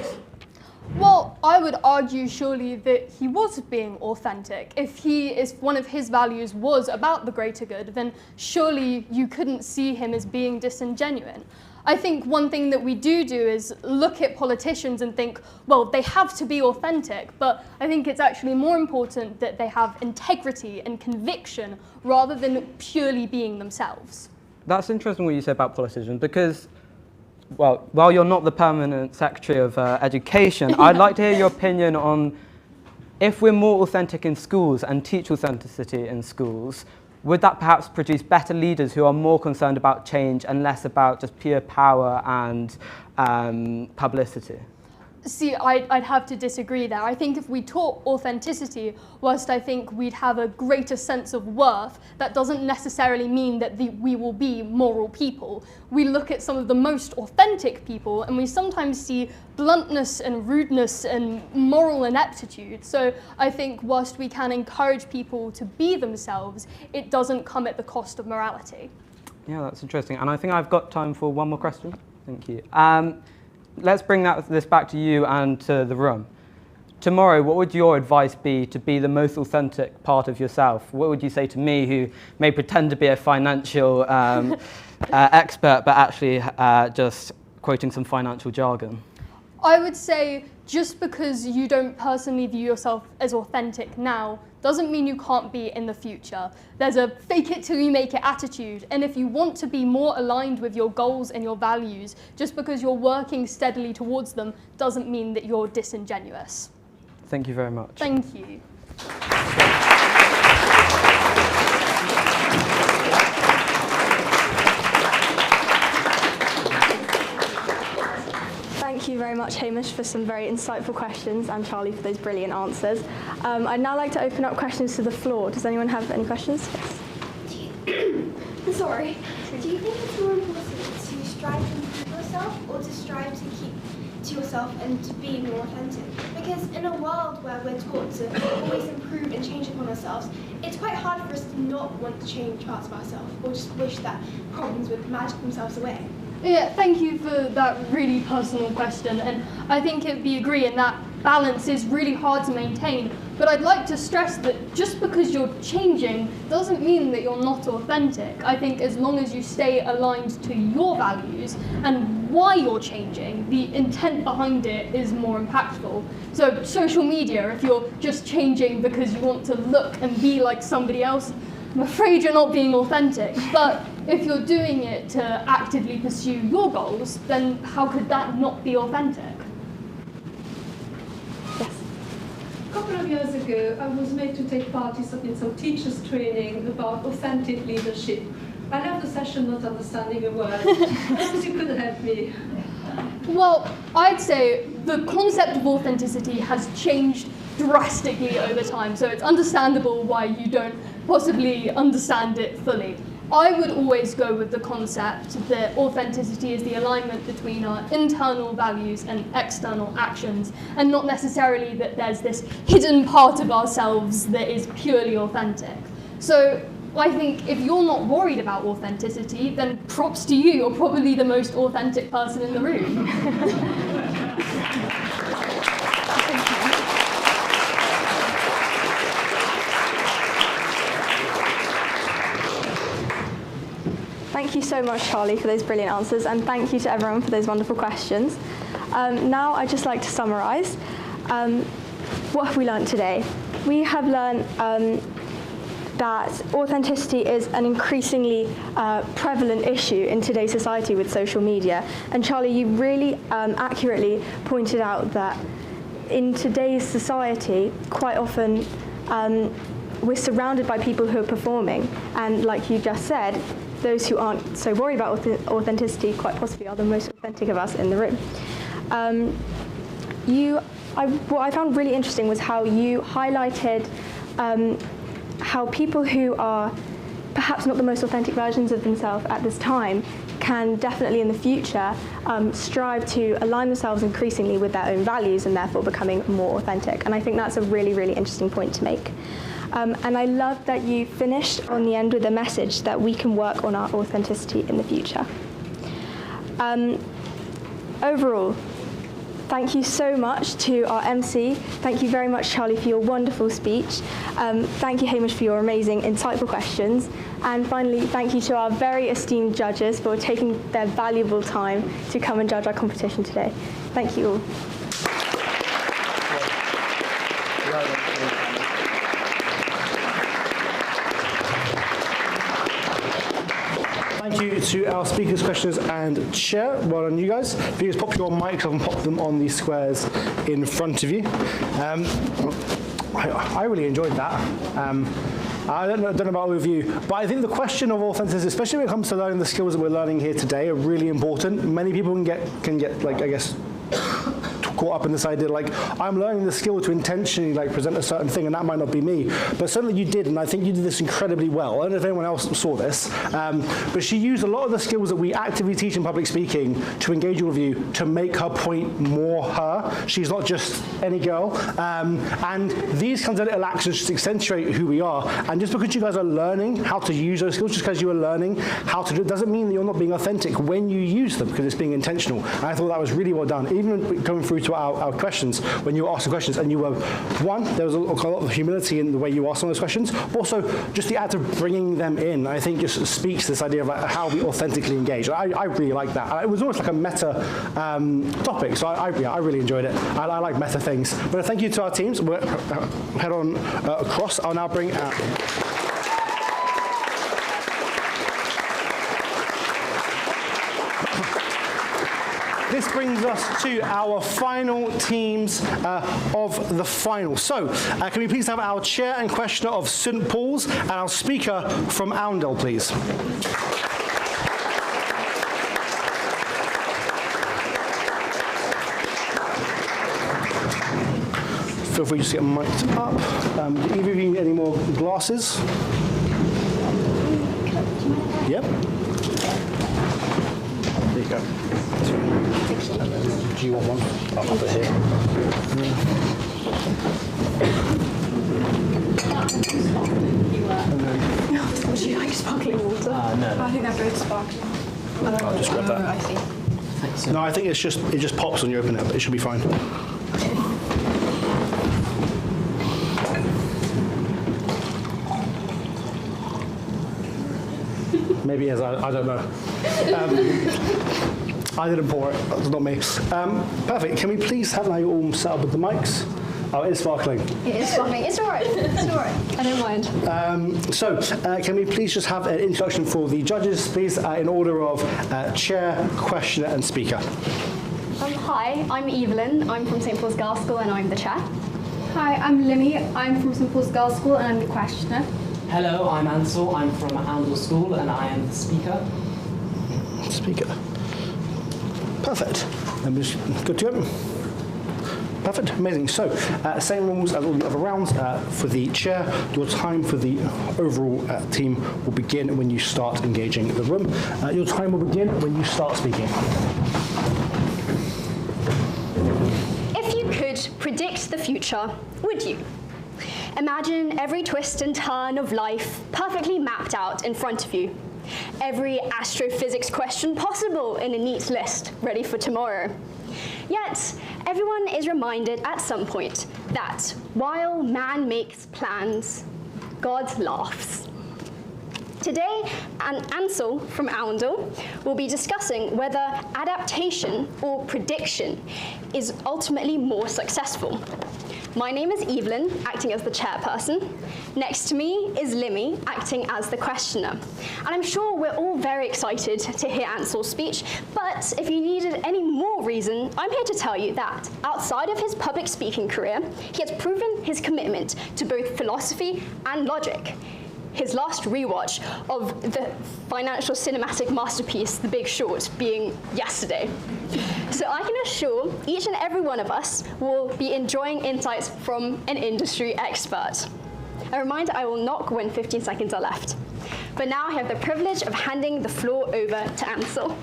Well, I would argue surely that he was being authentic. If one of his values was about the greater good, then surely you couldn't see him as being disingenuine. I think one thing that we do is look at politicians and think, well, they have to be authentic, but I think it's actually more important that they have integrity and conviction rather than purely being themselves. That's interesting what you say about politicians, because, well, while you're not the permanent Secretary of Education, I'd like to hear your opinion on if we're more authentic in schools and teach authenticity in schools, would that perhaps produce better leaders who are more concerned about change and less about just pure power and publicity? See, I'd have to disagree there. I think if we taught authenticity, whilst I think we'd have a greater sense of worth, that doesn't necessarily mean that we will be moral people. We look at some of the most authentic people and we sometimes see bluntness and rudeness and moral ineptitude. So I think whilst we can encourage people to be themselves, it doesn't come at the cost of morality. Yeah, that's interesting. And I think I've got time for one more question. Thank you. Let's bring this back to you and to the room. Tomorrow, what would your advice be to be the most authentic part of yourself? What would you say to me, who may pretend to be a financial expert, but actually just quoting some financial jargon? I would say just because you don't personally view yourself as authentic now doesn't mean you can't be in the future. There's a fake it till you make it attitude, and if you want to be more aligned with your goals and your values, just because you're working steadily towards them doesn't mean that you're disingenuous. Thank you very much. Thank you. Thank you very much, Hamish, for some very insightful questions, and Charlie for those brilliant answers. I'd now like to open up questions to the floor. Does anyone have any questions? Yes. Sorry. Do you think it's more important to strive to improve yourself or to strive to keep to yourself and to be more authentic? Because in a world where we're taught to always improve and change upon ourselves, it's quite hard for us to not want to change parts of ourselves or just wish that problems would magic themselves away. Yeah, thank you for that really personal question, and I think we agree in that balance is really hard to maintain, but I'd like to stress that just because you're changing doesn't mean that you're not authentic. I think as long as you stay aligned to your values and why you're changing, the intent behind it is more impactful. So social media, if you're just changing because you want to look and be like somebody else, I'm afraid you're not being authentic, but if you're doing it to actively pursue your goals, then how could that not be authentic? A couple of years ago, I was made to take part in some teachers' training about authentic leadership. I left the session not understanding a word. Perhaps you could help me. Well, I'd say the concept of authenticity has changed drastically over time, so it's understandable why you don't possibly understand it fully. I would always go with the concept that authenticity is the alignment between our internal values and external actions, and not necessarily that there's this hidden part of ourselves that is purely authentic. So I think if you're not worried about authenticity, then props to you. You're probably the most authentic person in the room. Thank you so much, Charlie, for those brilliant answers, and thank you to everyone for those wonderful questions. Now I'd just like to summarise. what have we learned today? We have learned that authenticity is an increasingly prevalent issue in today's society with social media. And Charlie, you really accurately pointed out that in today's society, quite often we're surrounded by people who are performing. And like you just said, those who aren't so worried about authenticity quite possibly are the most authentic of us in the room. What I found really interesting was how you highlighted how people who are perhaps not the most authentic versions of themselves at this time can definitely in the future strive to align themselves increasingly with their own values and therefore becoming more authentic. And I think that's a really, really interesting point to make. And I love that you finished on the end with a message that we can work on our authenticity in the future. Overall, thank you so much to our MC. Thank you very much, Charlie, for your wonderful speech. Thank you, Hamish, for your amazing, insightful questions. And finally, thank you to our very esteemed judges for taking their valuable time to come and judge our competition today. Thank you all. Thank you to our speakers, questioners, and chair. Well done, you guys. If you just pop your mics up and pop them on the squares in front of you. I really enjoyed that. I don't know about all of you, but I think the question of authenticity, especially when it comes to learning the skills that we're learning here today, are really important. Many people can get like, I guess, caught up in this idea, like, I'm learning the skill to intentionally like present a certain thing, and that might not be me. But certainly you did, and I think you did this incredibly well. I don't know if anyone else saw this, but she used a lot of the skills that we actively teach in public speaking to engage all of you to make her point more her. She's not just any girl. And these kinds of little actions just accentuate who we are. And just because you guys are learning how to use those skills, just because you are learning how to do it, doesn't mean that you're not being authentic when you use them, because it's being intentional. And I thought that was really well done. Even going through to our questions, when you were asking questions, and you were, one, there was a lot of humility in the way you asked some of those questions, but also just the act of bringing them in, I think just speaks to this idea of like how we authentically engage. I really like that. It was almost like a meta topic, so I really enjoyed it. I like meta things. But thank you to our teams. We'll head on across. I'll now bring out this brings us to our final teams of the final. So, can we please have our chair and questioner of St Paul's and our speaker from Oundle, please? Feel free to get mic'd up. Either of you need any more glasses? Yep. There you go. Do you want one? I'll pop it here. Would you like sparkling water? No. I think they're both sparkling. I'll just grab that. I see. No, I think it just pops when you open it, but it should be fine. Maybe it is, I don't know. I didn't pour it, that's not me. Perfect, can we please have now you all set up with the mics? Oh, it is sparkling. It is sparkling. It's all right. It's all right. I don't mind. Can we please just have an introduction for the judges, please, in order of chair, questioner, and speaker. Hi, I'm Evelyn. I'm from St Paul's Girls' School and I'm the chair. Hi, I'm Lily. I'm from St Paul's Girls' School and I'm the questioner. Hello, I'm Ansel. I'm from Oundle School and I am the speaker. Speaker. Perfect. I'm just good to go. Perfect, amazing. So, same rules as all the other rounds. For the chair, your time for the overall team will begin when you start engaging the room. Your time will begin when you start speaking. If you could predict the future, would you? Imagine every twist and turn of life perfectly mapped out in front of you. Every astrophysics question possible in a neat list, ready for tomorrow. Yet, everyone is reminded at some point that while man makes plans, God laughs. Today, Ansel from Oundle will be discussing whether adaptation or prediction is ultimately more successful. My name is Evelyn, acting as the chairperson. Next to me is Limmy, acting as the questioner. And I'm sure we're all very excited to hear Ansel's speech, but if you needed any more reason, I'm here to tell you that outside of his public speaking career, he has proven his commitment to both philosophy and logic. His last rewatch of the financial cinematic masterpiece, The Big Short, being yesterday. So I can assure each and every one of us will be enjoying insights from an industry expert. A reminder, I will knock when 15 seconds are left. But now I have the privilege of handing the floor over to Ansel.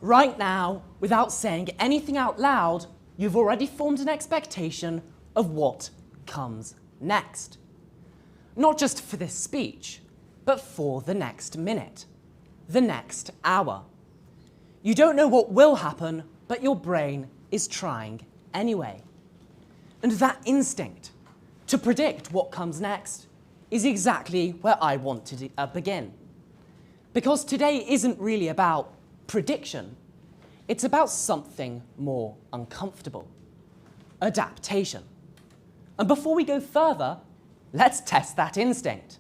Right now, without saying anything out loud, you've already formed an expectation of what comes next. Not just for this speech, but for the next minute, the next hour. You don't know what will happen, but your brain is trying anyway. And that instinct to predict what comes next is exactly where I want to begin. Because today isn't really about prediction, it's about something more uncomfortable. Adaptation. And before we go further, let's test that instinct.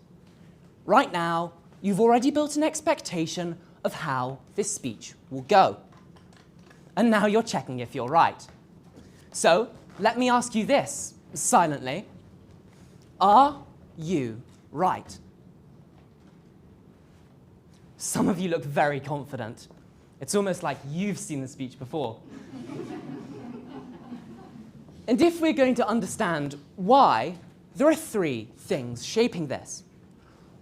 Right now, you've already built an expectation of how this speech will go. And now you're checking if you're right. So, let me ask you this, silently. Are you right? Some of you look very confident. It's almost like you've seen the speech before. And if we're going to understand why, there are three things shaping this: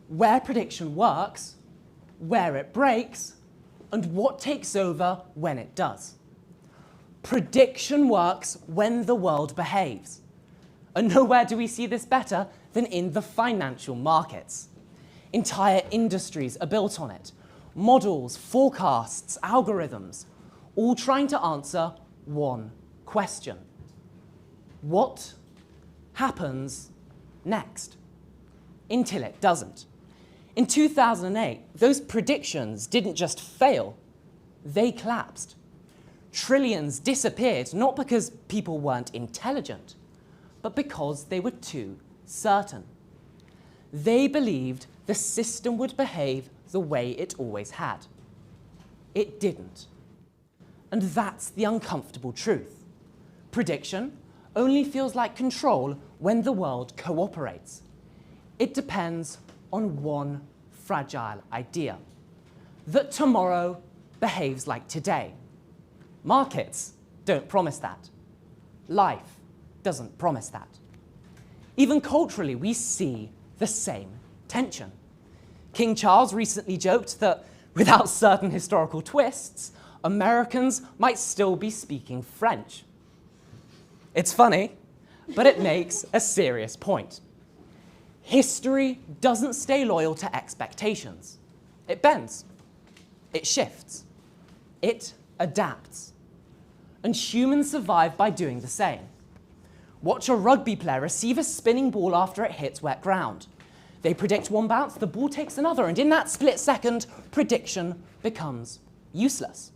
where prediction works, where it breaks, and what takes over when it does. Prediction works when the world behaves. And nowhere do we see this better than in the financial markets. Entire industries are built on it. Models, forecasts, algorithms, all trying to answer one question. What happens next? Until it doesn't. In 2008, those predictions didn't just fail, they collapsed. Trillions disappeared, not because people weren't intelligent, but because they were too certain. They believed the system would behave the way it always had. It didn't. And that's the uncomfortable truth. Prediction only feels like control when the world cooperates. It depends on one fragile idea: that tomorrow behaves like today. Markets don't promise that. Life doesn't promise that. Even culturally, we see the same tension. King Charles recently joked that without certain historical twists, Americans might still be speaking French. It's funny, but it makes a serious point. History doesn't stay loyal to expectations. It bends. It shifts. It adapts. And humans survive by doing the same. Watch a rugby player receive a spinning ball after it hits wet ground. They predict one bounce, the ball takes another, and in that split second, prediction becomes useless.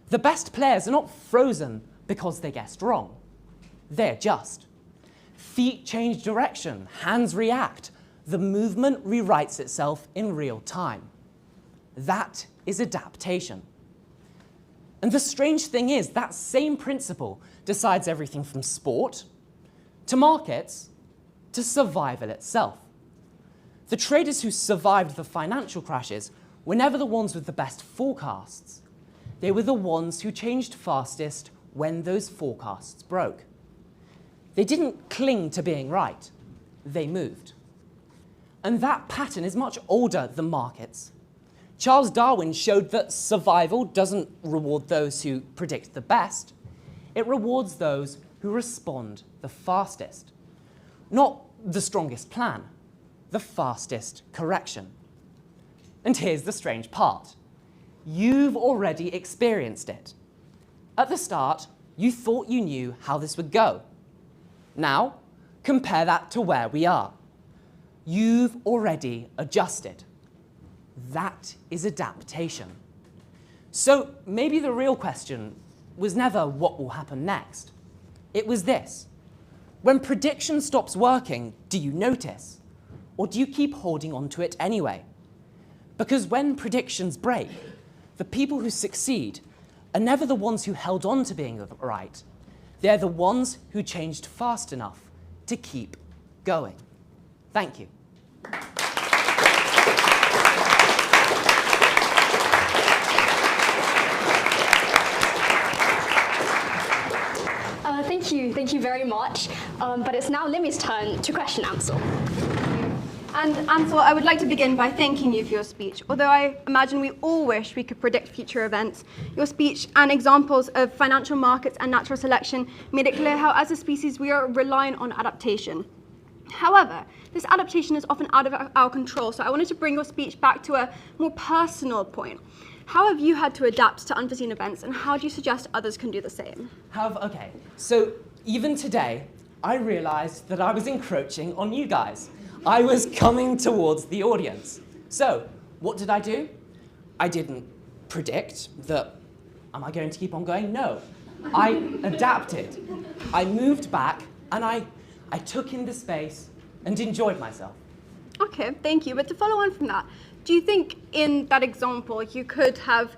The best players are not frozen because they guessed wrong. They adjust. Feet change direction, hands react. The movement rewrites itself in real time. That is adaptation. And the strange thing is, that same principle decides everything from sport, to markets, to survival itself. The traders who survived the financial crashes were never the ones with the best forecasts. They were the ones who changed fastest when those forecasts broke. They didn't cling to being right, they moved. And that pattern is much older than markets. Charles Darwin showed that survival doesn't reward those who predict the best, it rewards those who respond the fastest. Not the strongest plan, the fastest correction. And here's the strange part. You've already experienced it. At the start, you thought you knew how this would go. Now, compare that to where we are. You've already adjusted. That is adaptation. So maybe the real question was never what will happen next. It was this. When prediction stops working, do you notice? Or do you keep holding on to it anyway? Because when predictions break, the people who succeed are never the ones who held on to being right. They're the ones who changed fast enough to keep going. Thank you. Thank you very much. But it's now Limmy's turn to question Ansel. And Ansel, I would like to begin by thanking you for your speech. Although I imagine we all wish we could predict future events, your speech and examples of financial markets and natural selection made it clear how, as a species, we are relying on adaptation. However, this adaptation is often out of our control, so I wanted to bring your speech back to a more personal point. How have you had to adapt to unforeseen events, and how do you suggest others can do the same? Okay, so even today, I realized that I was encroaching on you guys. I was coming towards the audience. So, what did I do? I didn't predict that, am I going to keep on going? No. I adapted. I moved back, and I took in the space and enjoyed myself. Okay, thank you. But to follow on from that, do you think in that example you could have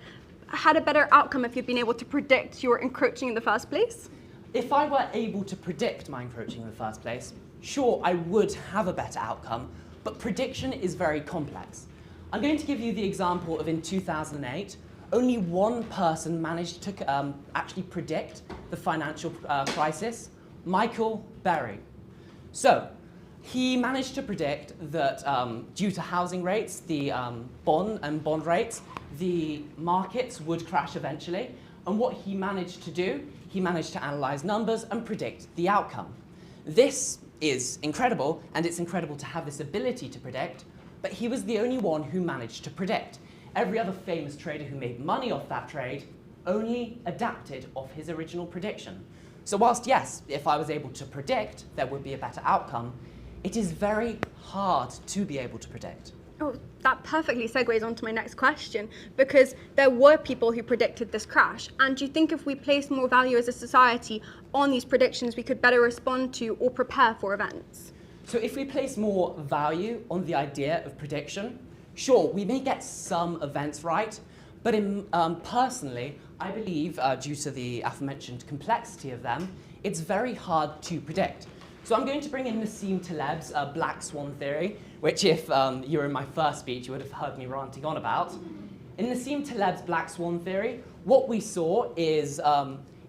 had a better outcome if you'd been able to predict your encroaching in the first place? If I were able to predict my encroaching in the first place, sure, I would have a better outcome, but prediction is very complex. I'm going to give you the example of in 2008, only one person managed to actually predict the financial crisis, Michael Berry. So, he managed to predict that due to housing rates, the bond rates, the markets would crash eventually. And what he managed to do, he managed to analyze numbers and predict the outcome. This is incredible, and it's incredible to have this ability to predict, but he was the only one who managed to predict. Every other famous trader who made money off that trade only adapted off his original prediction. So whilst, yes, if I was able to predict there would be a better outcome, it is very hard to be able to predict. Oh, that perfectly segues onto my next question, because there were people who predicted this crash. And do you think if we place more value as a society on these predictions, we could better respond to or prepare for events? So if we place more value on the idea of prediction, sure, we may get some events right, but personally, I believe, due to the aforementioned complexity of them, it's very hard to predict. So I'm going to bring in Nassim Taleb's Black Swan theory, which if you were in my first speech, you would have heard me ranting on about. In Nassim Taleb's Black Swan theory, what we saw is,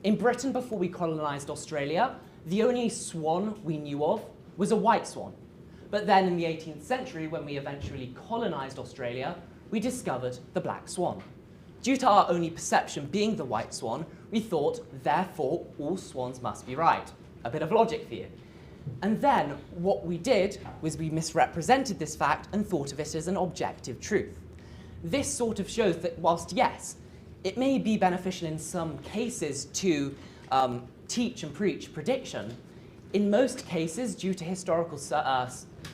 in Britain before we colonised Australia, the only swan we knew of was a white swan. But then in the 18th century, when we eventually colonised Australia, we discovered the black swan. Due to our only perception being the white swan, we thought, therefore, all swans must be right. A bit of logic for you. And then what we did was we misrepresented this fact and thought of it as an objective truth. This sort of shows that whilst, yes, it may be beneficial in some cases to teach and preach prediction, in most cases, due to historical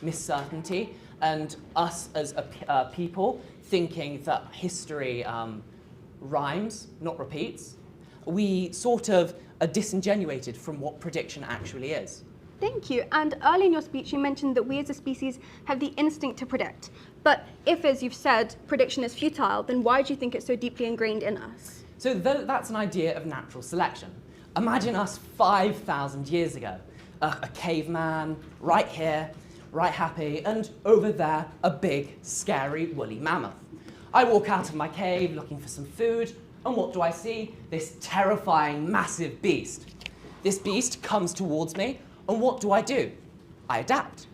miscertainty and us as a people thinking that history rhymes, not repeats, we sort of are disingenuated from what prediction actually is. Thank you. And early in your speech, you mentioned that we as a species have the instinct to predict. But if, as you've said, prediction is futile, then why do you think it's so deeply ingrained in us? So that's an idea of natural selection. Imagine us 5,000 years ago. A caveman, right here, right happy, and over there, a big, scary, woolly mammoth. I walk out of my cave looking for some food, and what do I see? This terrifying, massive beast. This beast comes towards me, and what do? I adapt.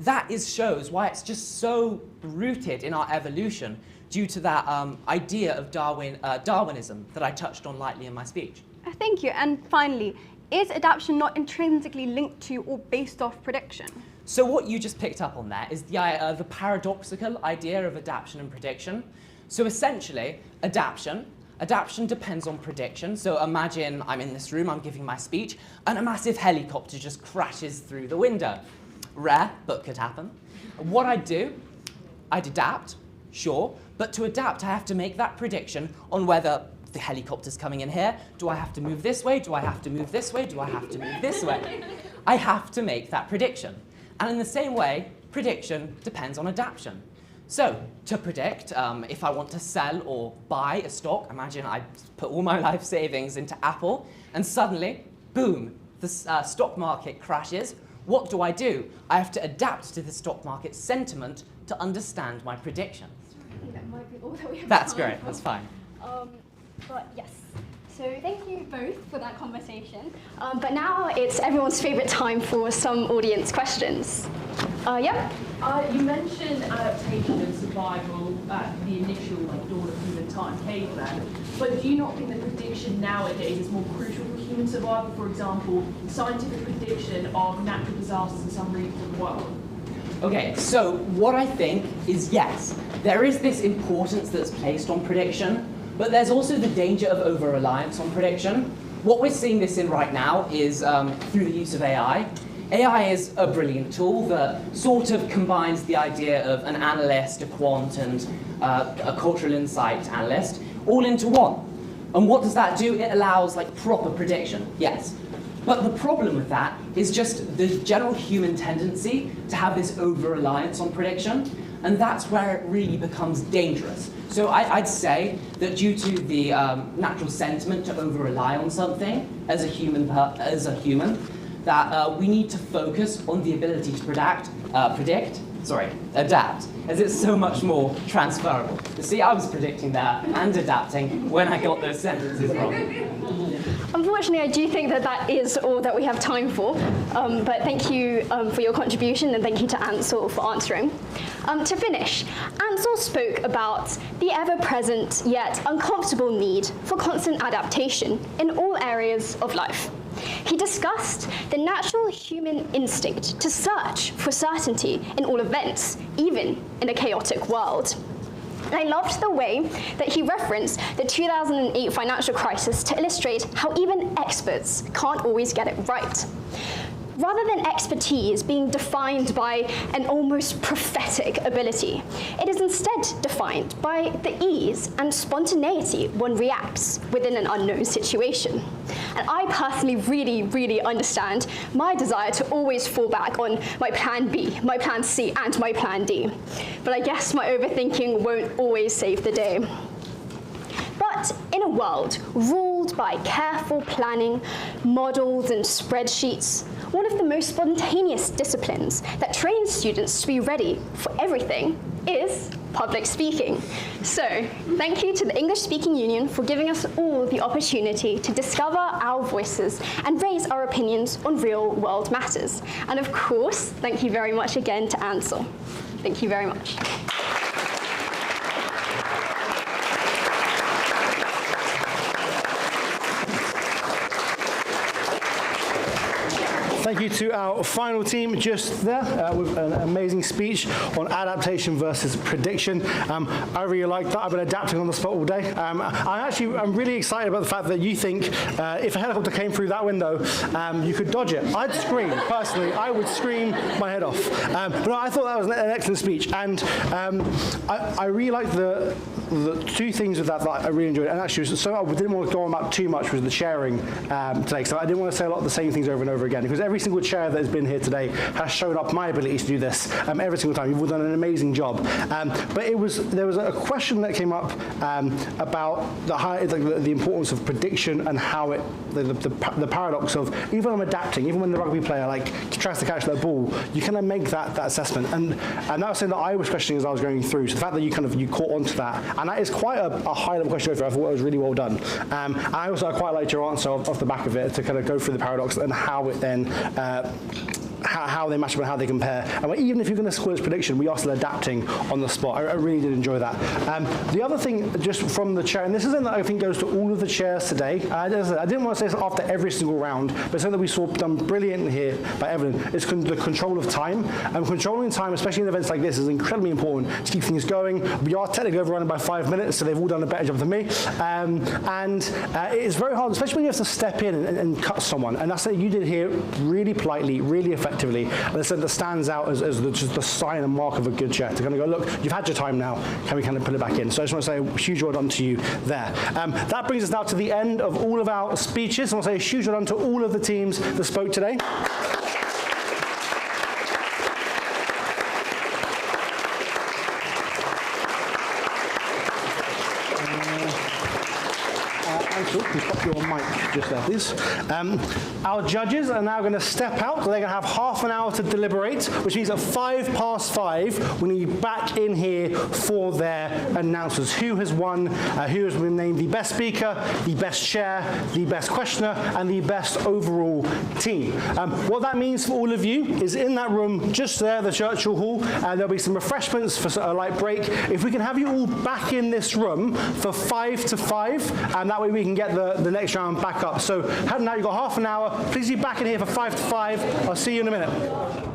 That shows why it's just so rooted in our evolution due to that idea of Darwinism that I touched on lightly in my speech. Thank you. And finally, is adaptation not intrinsically linked to or based off prediction? So what you just picked up on there is the paradoxical idea of adaptation and prediction. So essentially, adaptation depends on prediction. So imagine I'm in this room, I'm giving my speech, and a massive helicopter just crashes through the window. Rare, but could happen. What I'd adapt. Sure, but to adapt, I have to make that prediction on whether the helicopter's coming in here. Do I have to move this way? Do I have to move this way? Do I have to move this way? I have to make that prediction. And in the same way, prediction depends on adaptation. So, to predict, if I want to sell or buy a stock, imagine I put all my life savings into Apple, and suddenly, boom, the stock market crashes. What do? I have to adapt to the stock market sentiment to understand my prediction. I think that might be all that we have That's time great, for. that's fine. But yes, so thank you both for that conversation. But now it's everyone's favourite time for some audience questions. Yeah? You mentioned adaptation and survival at the initial dawn of human time, caveman. But do you not think that prediction nowadays is more crucial for human survival? For example, scientific prediction of natural disasters in some regions of the world. Okay, so what I think is yes, there is this importance that's placed on prediction, but there's also the danger of over-reliance on prediction. What we're seeing this in right now is through the use of AI. AI is a brilliant tool that sort of combines the idea of an analyst, a quant, and a cultural insight analyst all into one. And what does that do? It allows proper prediction, yes. But the problem with that is just the general human tendency to have this over-reliance on prediction, and that's where it really becomes dangerous. So I'd say that due to the natural sentiment to over-rely on something as a human, that we need to focus on the ability to adapt, as it's so much more transferable. You see, I was predicting that and adapting when I got those sentences wrong. Unfortunately, I do think that that is all that we have time for. But thank you for your contribution, and thank you to Ansel for answering. To finish, Ansel spoke about the ever-present yet uncomfortable need for constant adaptation in all areas of life. He discussed the natural human instinct to search for certainty in all events, even in a chaotic world. And I loved the way that he referenced the 2008 financial crisis to illustrate how even experts can't always get it right. Rather than expertise being defined by an almost prophetic ability, it is instead defined by the ease and spontaneity one reacts within an unknown situation. And I personally really understand my desire to always fall back on my plan B, my plan C, and my plan D. But I guess my overthinking won't always save the day. But in a world ruled by careful planning, models, and spreadsheets, one of the most spontaneous disciplines that trains students to be ready for everything is public speaking. So, thank you to the English Speaking Union for giving us all the opportunity to discover our voices and raise our opinions on real-world matters. And of course, thank you very much again to Ansel. Thank you very much. Thank you to our final team just there with an amazing speech on adaptation versus prediction. I really like that. I've been adapting on the spot all day. I'm really excited about the fact that you think if a helicopter came through that window, you could dodge it. I'd scream, personally. I would scream my head off. But no, I thought that was an excellent speech. And I really like the two things with that I really enjoyed. And actually, so I didn't want to go on about too much was the sharing today. So I didn't want to say a lot of the same things over and over again, because every single chair that has been here today has shown up my ability to do this every single time. You've all done an amazing job. But there was a question that came up about the importance of prediction and how the paradox of even when I'm adapting, even when the rugby player tries to catch that ball, you kind of make that assessment. And that was something that I was questioning as I was going through. So the fact that you caught onto that, and that is quite a high level question. I thought it was really well done. And I quite liked your answer off the back of it to kind of go through the paradox and how it then how they match up and how they compare. And even if you're going to score this prediction, we are still adapting on the spot. I really did enjoy that. The other thing, just from the chair, and this is something that I think goes to all of the chairs today. I didn't want to say this after every single round, but something that we saw done brilliantly here by Evelyn is the control of time. Controlling time, especially in events like this, is incredibly important to keep things going. We are technically overrunning by 5 minutes, so they've all done a better job than me. It's very hard, especially when you have to step in and cut someone. And that's what you did here really politely, really effectively. effectively. And it's something that stands out as just the sign and mark of a good chair. To kind of go, look, you've had your time now, can we kind of put it back in? So I just want to say a huge well done to you there. That brings us now to the end of all of our speeches. I want to say a huge well done to all of the teams that spoke today. Please pop your mic just there, please. Our judges are now going to step out. They're going to have half an hour to deliberate, which means at 5:05, we need back in here for their announcements. Who has won, who has been named the best speaker, the best chair, the best questioner, and the best overall team. What that means for all of you is in that room just there, the Churchill Hall, there'll be some refreshments for a light break. If we can have you all back in this room for 5 to 5, and that way we can get the next round back up. So now you've got half an hour. Please be back in here for 5 to 5. I'll see you in a minute.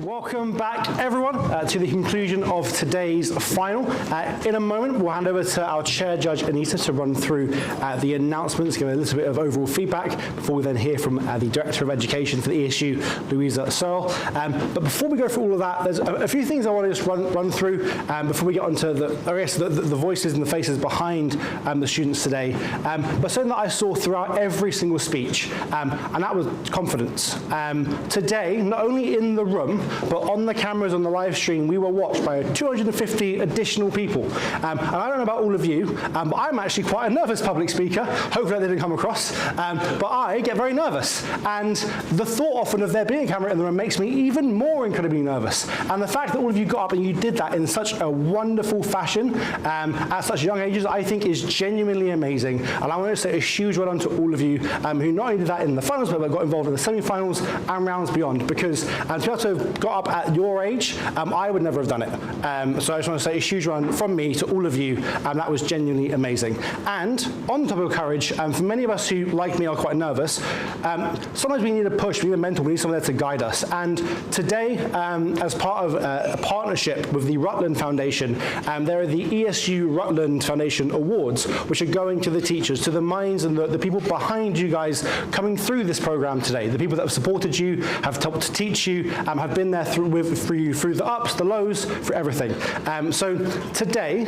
Welcome back, everyone, to the conclusion of today's final. In a moment, we'll hand over to our chair judge, Anita, to run through the announcements, give a little bit of overall feedback before we then hear from the Director of Education for the ESU, Louisa Searle. But before we go through all of that, there's a few things I want to just run through before we get onto the voices and the faces behind the students today. But something that I saw throughout every single speech, and that was confidence. Today, not only in the room, but on the cameras on the live stream, we were watched by 250 additional people. And I don't know about all of you, but I'm actually quite a nervous public speaker. Hopefully that didn't come across. But I get very nervous. And the thought often of there being a camera in the room makes me even more incredibly nervous. And the fact that all of you got up and you did that in such a wonderful fashion at such young ages, I think is genuinely amazing. And I want to say a huge well done to all of you who not only did that in the finals, but got involved in the semi-finals and rounds beyond. Because to be able to have got up at your age, I would never have done it. So I just want to say a huge one from me to all of you. That was genuinely amazing. And on the topic of courage, for many of us who, like me, are quite nervous, sometimes we need a push, we need a mentor, we need someone there to guide us. And today, as part of a partnership with the Rutland Foundation, there are the ESU Rutland Foundation Awards, which are going to the teachers, to the minds and the people behind you guys coming through this program today, the people that have supported you, have helped to teach you, have been there through you through the ups, the lows, for everything. So today,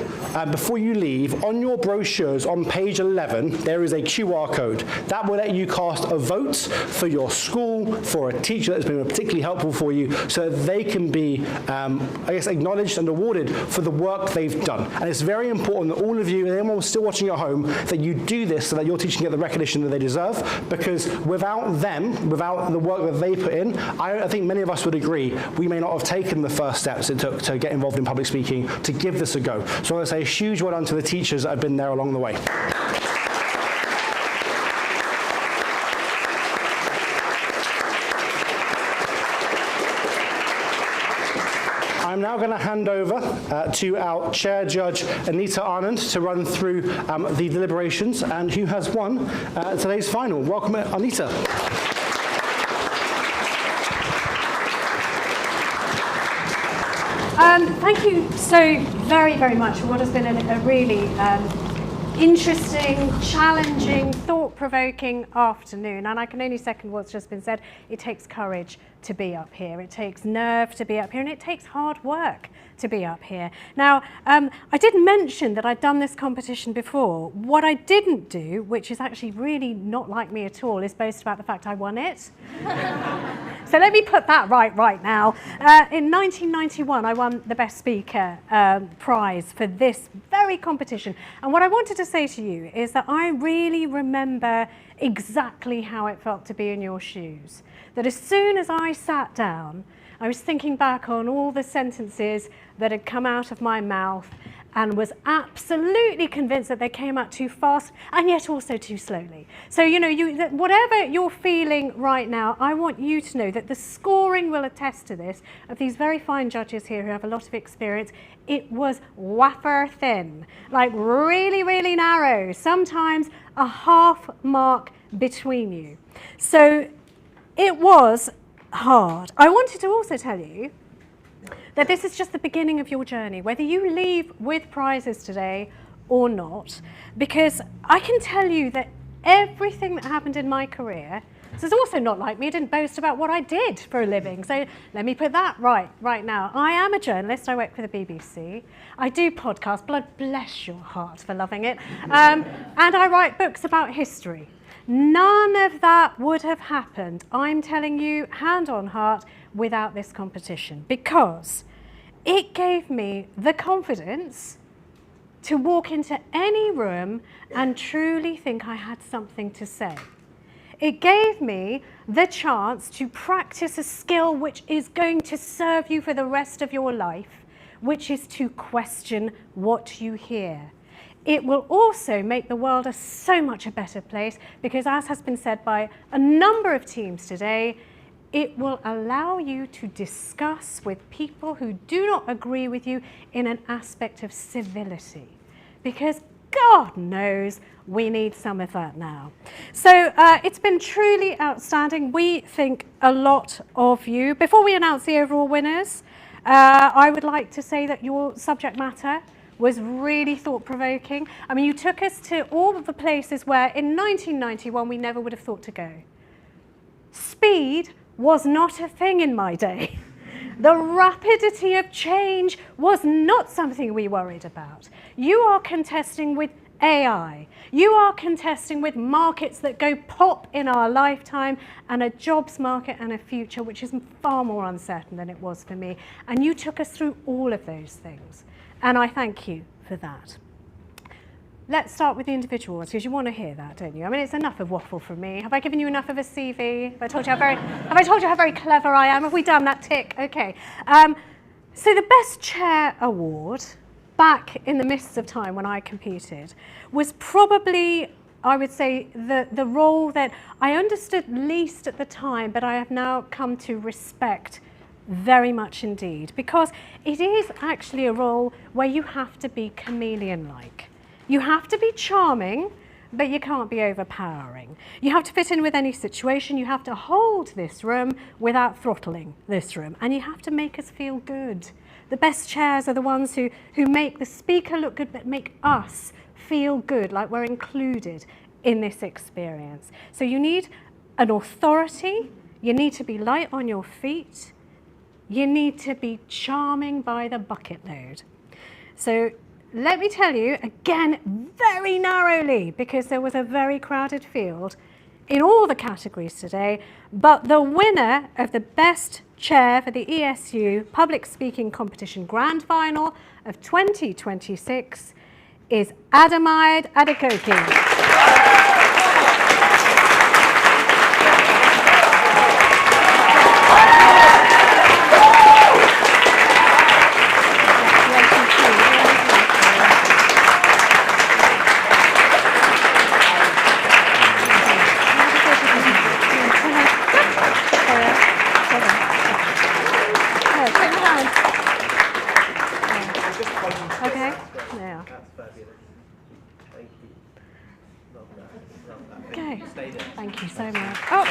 before you leave, on your brochures on page 11, there is a QR code. That will let you cast a vote for your school, for a teacher that's been particularly helpful for you, so that they can be, I guess, acknowledged and awarded for the work they've done. And it's very important that all of you, and anyone who's still watching at home, that you do this so that your teachers get the recognition that they deserve, because without them, without the work that they put in, I think many of us would agree, we may not have taken the first steps it took to get involved in public speaking, to give this a go. So I want to say a huge well done to the teachers that have been there along the way. I'm now going to hand over to our chair judge, Anita Anand, to run through the deliberations and who has won today's final. Welcome, Anita. Thank you so very, very much for what has been a really interesting, challenging, thought-provoking afternoon. And I can only second what's just been said. It takes courage to be up here. It takes nerve to be up here, and it takes hard work to be up here. Now, I did mention that I'd done this competition before. What I didn't do, which is actually really not like me at all, is boast about the fact I won it. So let me put that right now. In 1991, I won the Best Speaker prize for this very competition. And what I wanted to say to you is that I really remember exactly how it felt to be in your shoes. That as soon as I sat down, I was thinking back on all the sentences that had come out of my mouth and was absolutely convinced that they came out too fast and yet also too slowly. So, you know, whatever you're feeling right now, I want you to know that the scoring will attest to this, of these very fine judges here who have a lot of experience. It was wafer thin, like really, really narrow, sometimes a half mark between you. So it was hard. I wanted to also tell you that this is just the beginning of your journey, whether you leave with prizes today or not, because I can tell you that everything that happened in my career, this is also not like me, I didn't boast about what I did for a living, so let me put that right now. I am a journalist, I work for the BBC, I do podcasts, blood bless your heart for loving it, and I write books about history. None of that would have happened, I'm telling you, hand on heart, without this competition, because it gave me the confidence to walk into any room and truly think I had something to say. It gave me the chance to practice a skill which is going to serve you for the rest of your life, which is to question what you hear. It will also make the world so much a better place because, as has been said by a number of teams today, it will allow you to discuss with people who do not agree with you in an aspect of civility. Because God knows we need some of that now. So it's been truly outstanding. We think a lot of you. Before we announce the overall winners, I would like to say that your subject matter was really thought-provoking. I mean, you took us to all of the places where in 1991 we never would have thought to go. Speed was not a thing in my day. The rapidity of change was not something we worried about. You are contesting with AI. You are contesting with markets that go pop in our lifetime and a jobs market and a future which is far more uncertain than it was for me. And you took us through all of those things. And I thank you for that. Let's start with the individuals, because you want to hear that, don't you? I mean, it's enough of waffle from me. Have I given you enough of a CV? Have I told you how very clever I am? Have we done that tick? Okay. So the Best Chair Award, back in the mists of time when I competed, was probably, I would say, the role that I understood least at the time, but I have now come to respect very much indeed, because it is actually a role where you have to be chameleon-like. You have to be charming, but you can't be overpowering. You have to fit in with any situation. You have to hold this room without throttling this room. And you have to make us feel good. The best chairs are the ones who make the speaker look good, but make us feel good, like we're included in this experience. So you need an authority. You need to be light on your feet. You need to be charming by the bucket load. So let me tell you, again, very narrowly, because there was a very crowded field in all the categories today, but the winner of the Best Chair for the ESU Public Speaking Competition Grand Final of 2026 is Ademaide Adekoki. Okay, thank you so much. Oh,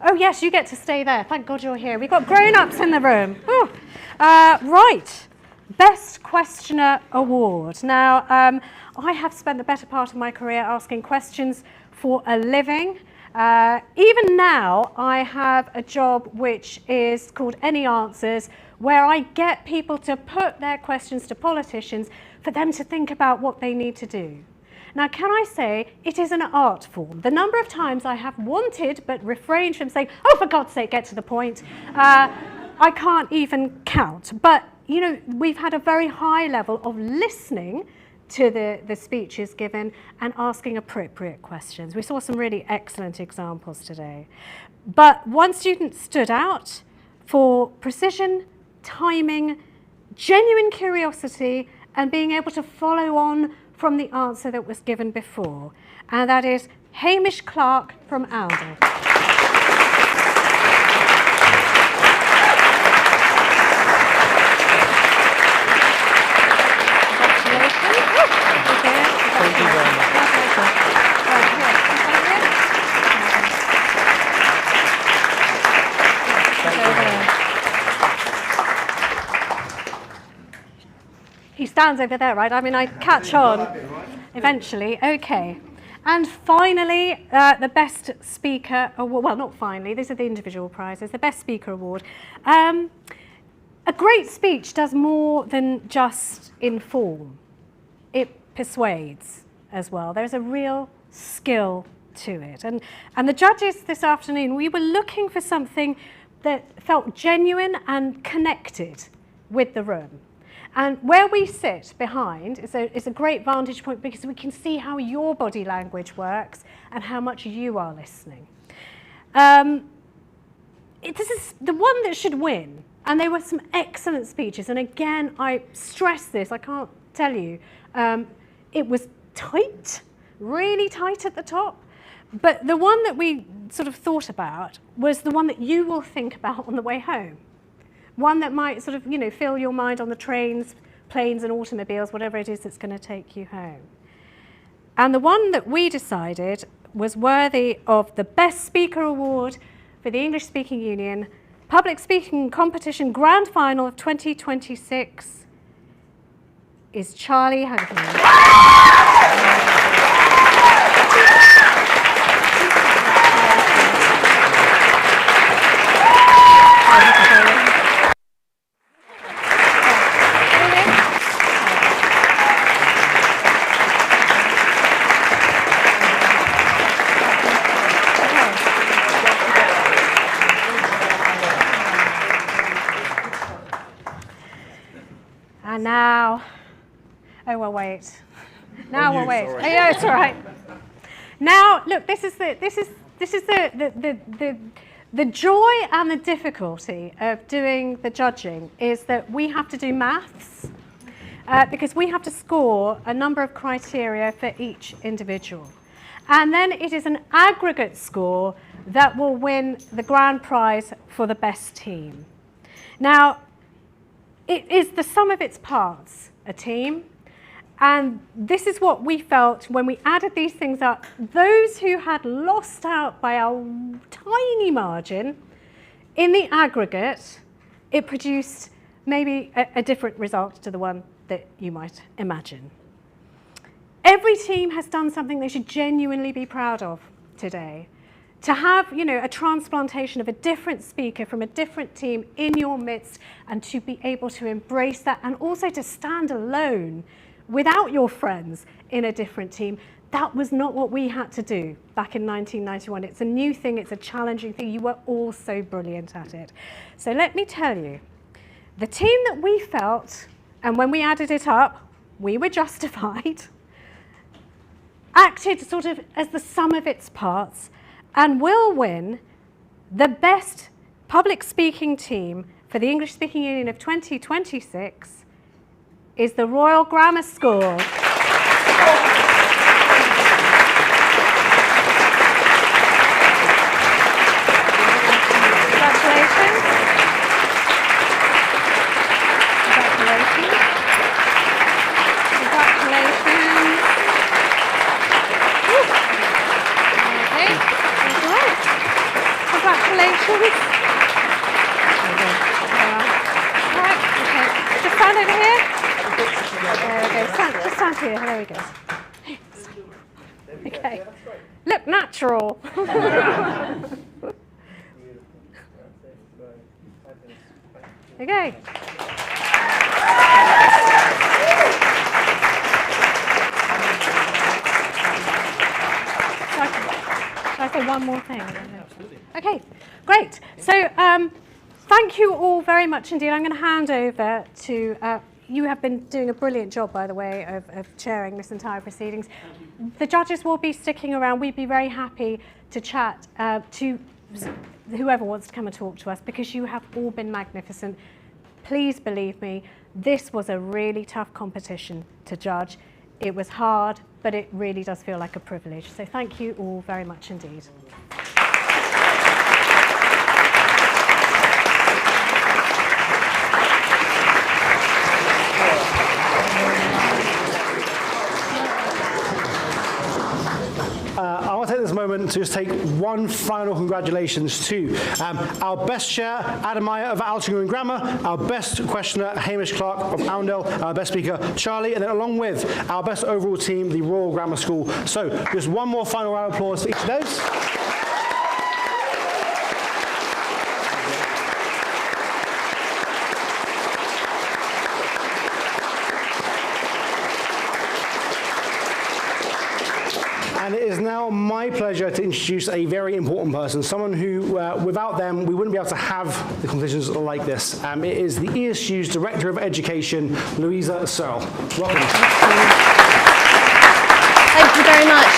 oh yes, you get to stay there. Thank God you're here. We've got grown-ups in the room. Oh. Right, Best Questioner Award. Now, I have spent the better part of my career asking questions for a living. Even now, I have a job which is called Any Answers, where I get people to put their questions to politicians for them to think about what they need to do. Now, can I say it is an art form? The number of times I have wanted but refrained from saying, oh, for God's sake, get to the point, I can't even count. But, you know, we've had a very high level of listening to the speeches given and asking appropriate questions. We saw some really excellent examples today. But one student stood out for precision, timing, genuine curiosity, and being able to follow on from the answer that was given before. And that is Hamish Clark from Oundle. Thank you very much. He stands over there, right? I mean, I catch on eventually. Okay. And finally, the Best Speaker Award. Well, not finally. These are the individual prizes. The Best Speaker Award. A great speech does more than just inform. It persuades as well. There's a real skill to it. And the judges this afternoon, we were looking for something that felt genuine and connected with the room. And where we sit behind is a great vantage point because we can see how your body language works and how much you are listening. This is the one that should win. And there were some excellent speeches. And again, I stress this, I can't tell you. It was tight, really tight at the top. But the one that we sort of thought about was the one that you will think about on the way home. One that might sort of, fill your mind on the trains, planes and automobiles, whatever it is that's going to take you home. And the one that we decided was worthy of the Best Speaker Award for the English Speaking Union Public Speaking Competition Grand Final of 2026 is Charlie Huntley. And now, oh well, wait. Now we'll wait. Oh, yeah, it's all right. Now, look, this is the joy and the difficulty of doing the judging is that we have to do maths because we have to score a number of criteria for each individual. And then it is an aggregate score that will win the grand prize for the best team. Now, it is the sum of its parts, a team. And this is what we felt when we added these things up. Those who had lost out by a tiny margin, in the aggregate, it produced maybe a different result to the one that you might imagine. Every team has done something they should genuinely be proud of today. To have, a transplantation of a different speaker from a different team in your midst and to be able to embrace that and also to stand alone without your friends in a different team, that was not what we had to do back in 1991. It's a new thing, it's a challenging thing. You were all so brilliant at it. So let me tell you, the team that we felt, and when we added it up, we were justified, acted sort of as the sum of its parts, and will win the best public speaking team for the English Speaking Union of 2026 is the Royal Grammar School. Congratulations. Congratulations. Congratulations. Okay. Congratulations. All right, okay. Just stand over here. There we go. Just stand here. There we go. Okay. Look natural. Okay. Shall I say one more thing? Okay, great. So thank you all very much indeed. I'm going to hand over to, you have been doing a brilliant job, by the way, of chairing this entire proceedings. The judges will be sticking around. We'd be very happy to chat to whoever wants to come and talk to us because you have all been magnificent. Please believe me, this was a really tough competition to judge. It was hard, but it really does feel like a privilege. So thank you all very much indeed. I want to take this moment to just take one final congratulations to our best chair, Adam Meyer of Altrincham Grammar, our best questioner, Hamish Clark of Oundle, our best speaker, Charlie, and then along with our best overall team, the Royal Grammar School. So just one more final round of applause for each of those. And it is now my pleasure to introduce a very important person, someone who, without them, we wouldn't be able to have the competitions like this. It is the ESU's Director of Education, Louisa Searle. Welcome. Thank you very much.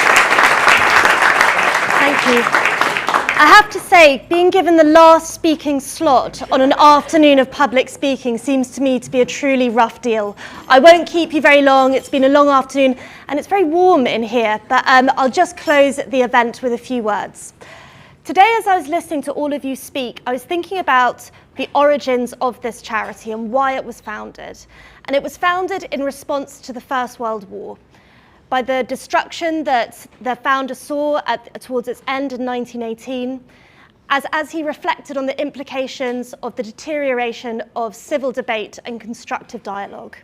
Thank you. I have to say, being given the last speaking slot on an afternoon of public speaking seems to me to be a truly rough deal. I won't keep you very long. It's been a long afternoon and it's very warm in here, but I'll just close the event with a few words. Today, as I was listening to all of you speak, I was thinking about the origins of this charity and why it was founded. And it was founded in response to the First World War, by the destruction that the founder saw towards its end in 1918, as he reflected on the implications of the deterioration of civil debate and constructive dialogue.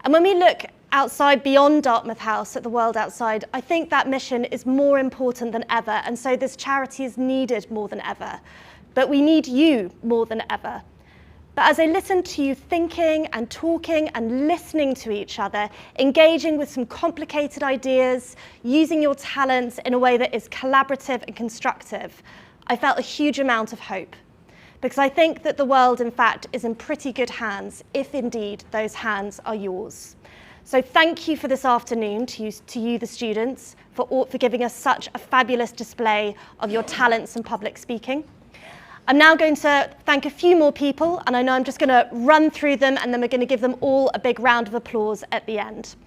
And when we look outside beyond Dartmouth House at the world outside, I think that mission is more important than ever, and so this charity is needed more than ever. But we need you more than ever. But as I listened to you thinking and talking and listening to each other, engaging with some complicated ideas, using your talents in a way that is collaborative and constructive, I felt a huge amount of hope. Because I think that the world, in fact, is in pretty good hands, if indeed those hands are yours. So thank you for this afternoon to you, the students, for giving us such a fabulous display of your talents in public speaking. I'm now going to thank a few more people, and I know I'm just going to run through them, and then we're going to give them all a big round of applause at the end.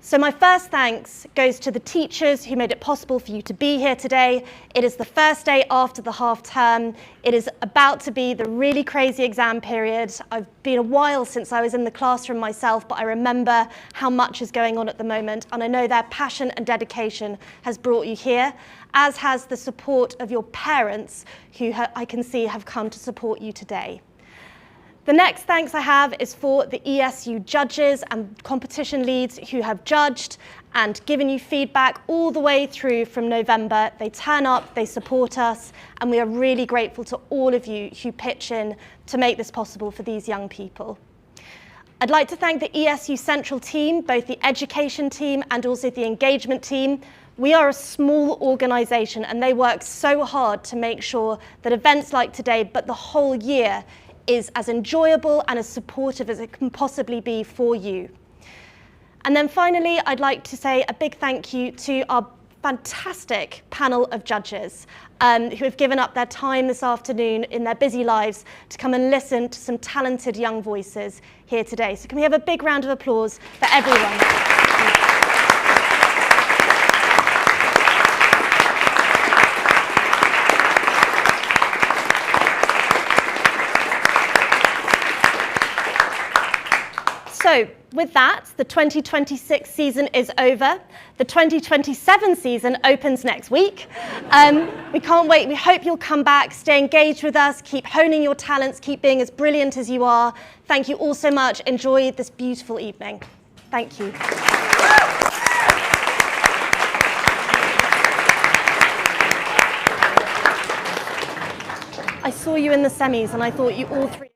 So my first thanks goes to the teachers who made it possible for you to be here today. It is the first day after the half term. It is about to be the really crazy exam period. I've been a while since I was in the classroom myself, but I remember how much is going on at the moment, and I know their passion and dedication has brought you here, as has the support of your parents, who I can see have come to support you today. The next thanks I have is for the ESU judges and competition leads who have judged and given you feedback all the way through from November. They turn up, they support us, and we are really grateful to all of you who pitch in to make this possible for these young people. I'd like to thank the ESU Central team, both the education team and also the engagement team. We are a small organisation and they work so hard to make sure that events like today, but the whole year, is as enjoyable and as supportive as it can possibly be for you. And then finally, I'd like to say a big thank you to our fantastic panel of judges who have given up their time this afternoon in their busy lives to come and listen to some talented young voices here today. So can we have a big round of applause for everyone? So with that, the 2026 season is over. The 2027 season opens next week. We can't wait. We hope you'll come back, stay engaged with us, keep honing your talents, keep being as brilliant as you are. Thank you all so much. Enjoy this beautiful evening. Thank you. I saw you in the semis and I thought you all three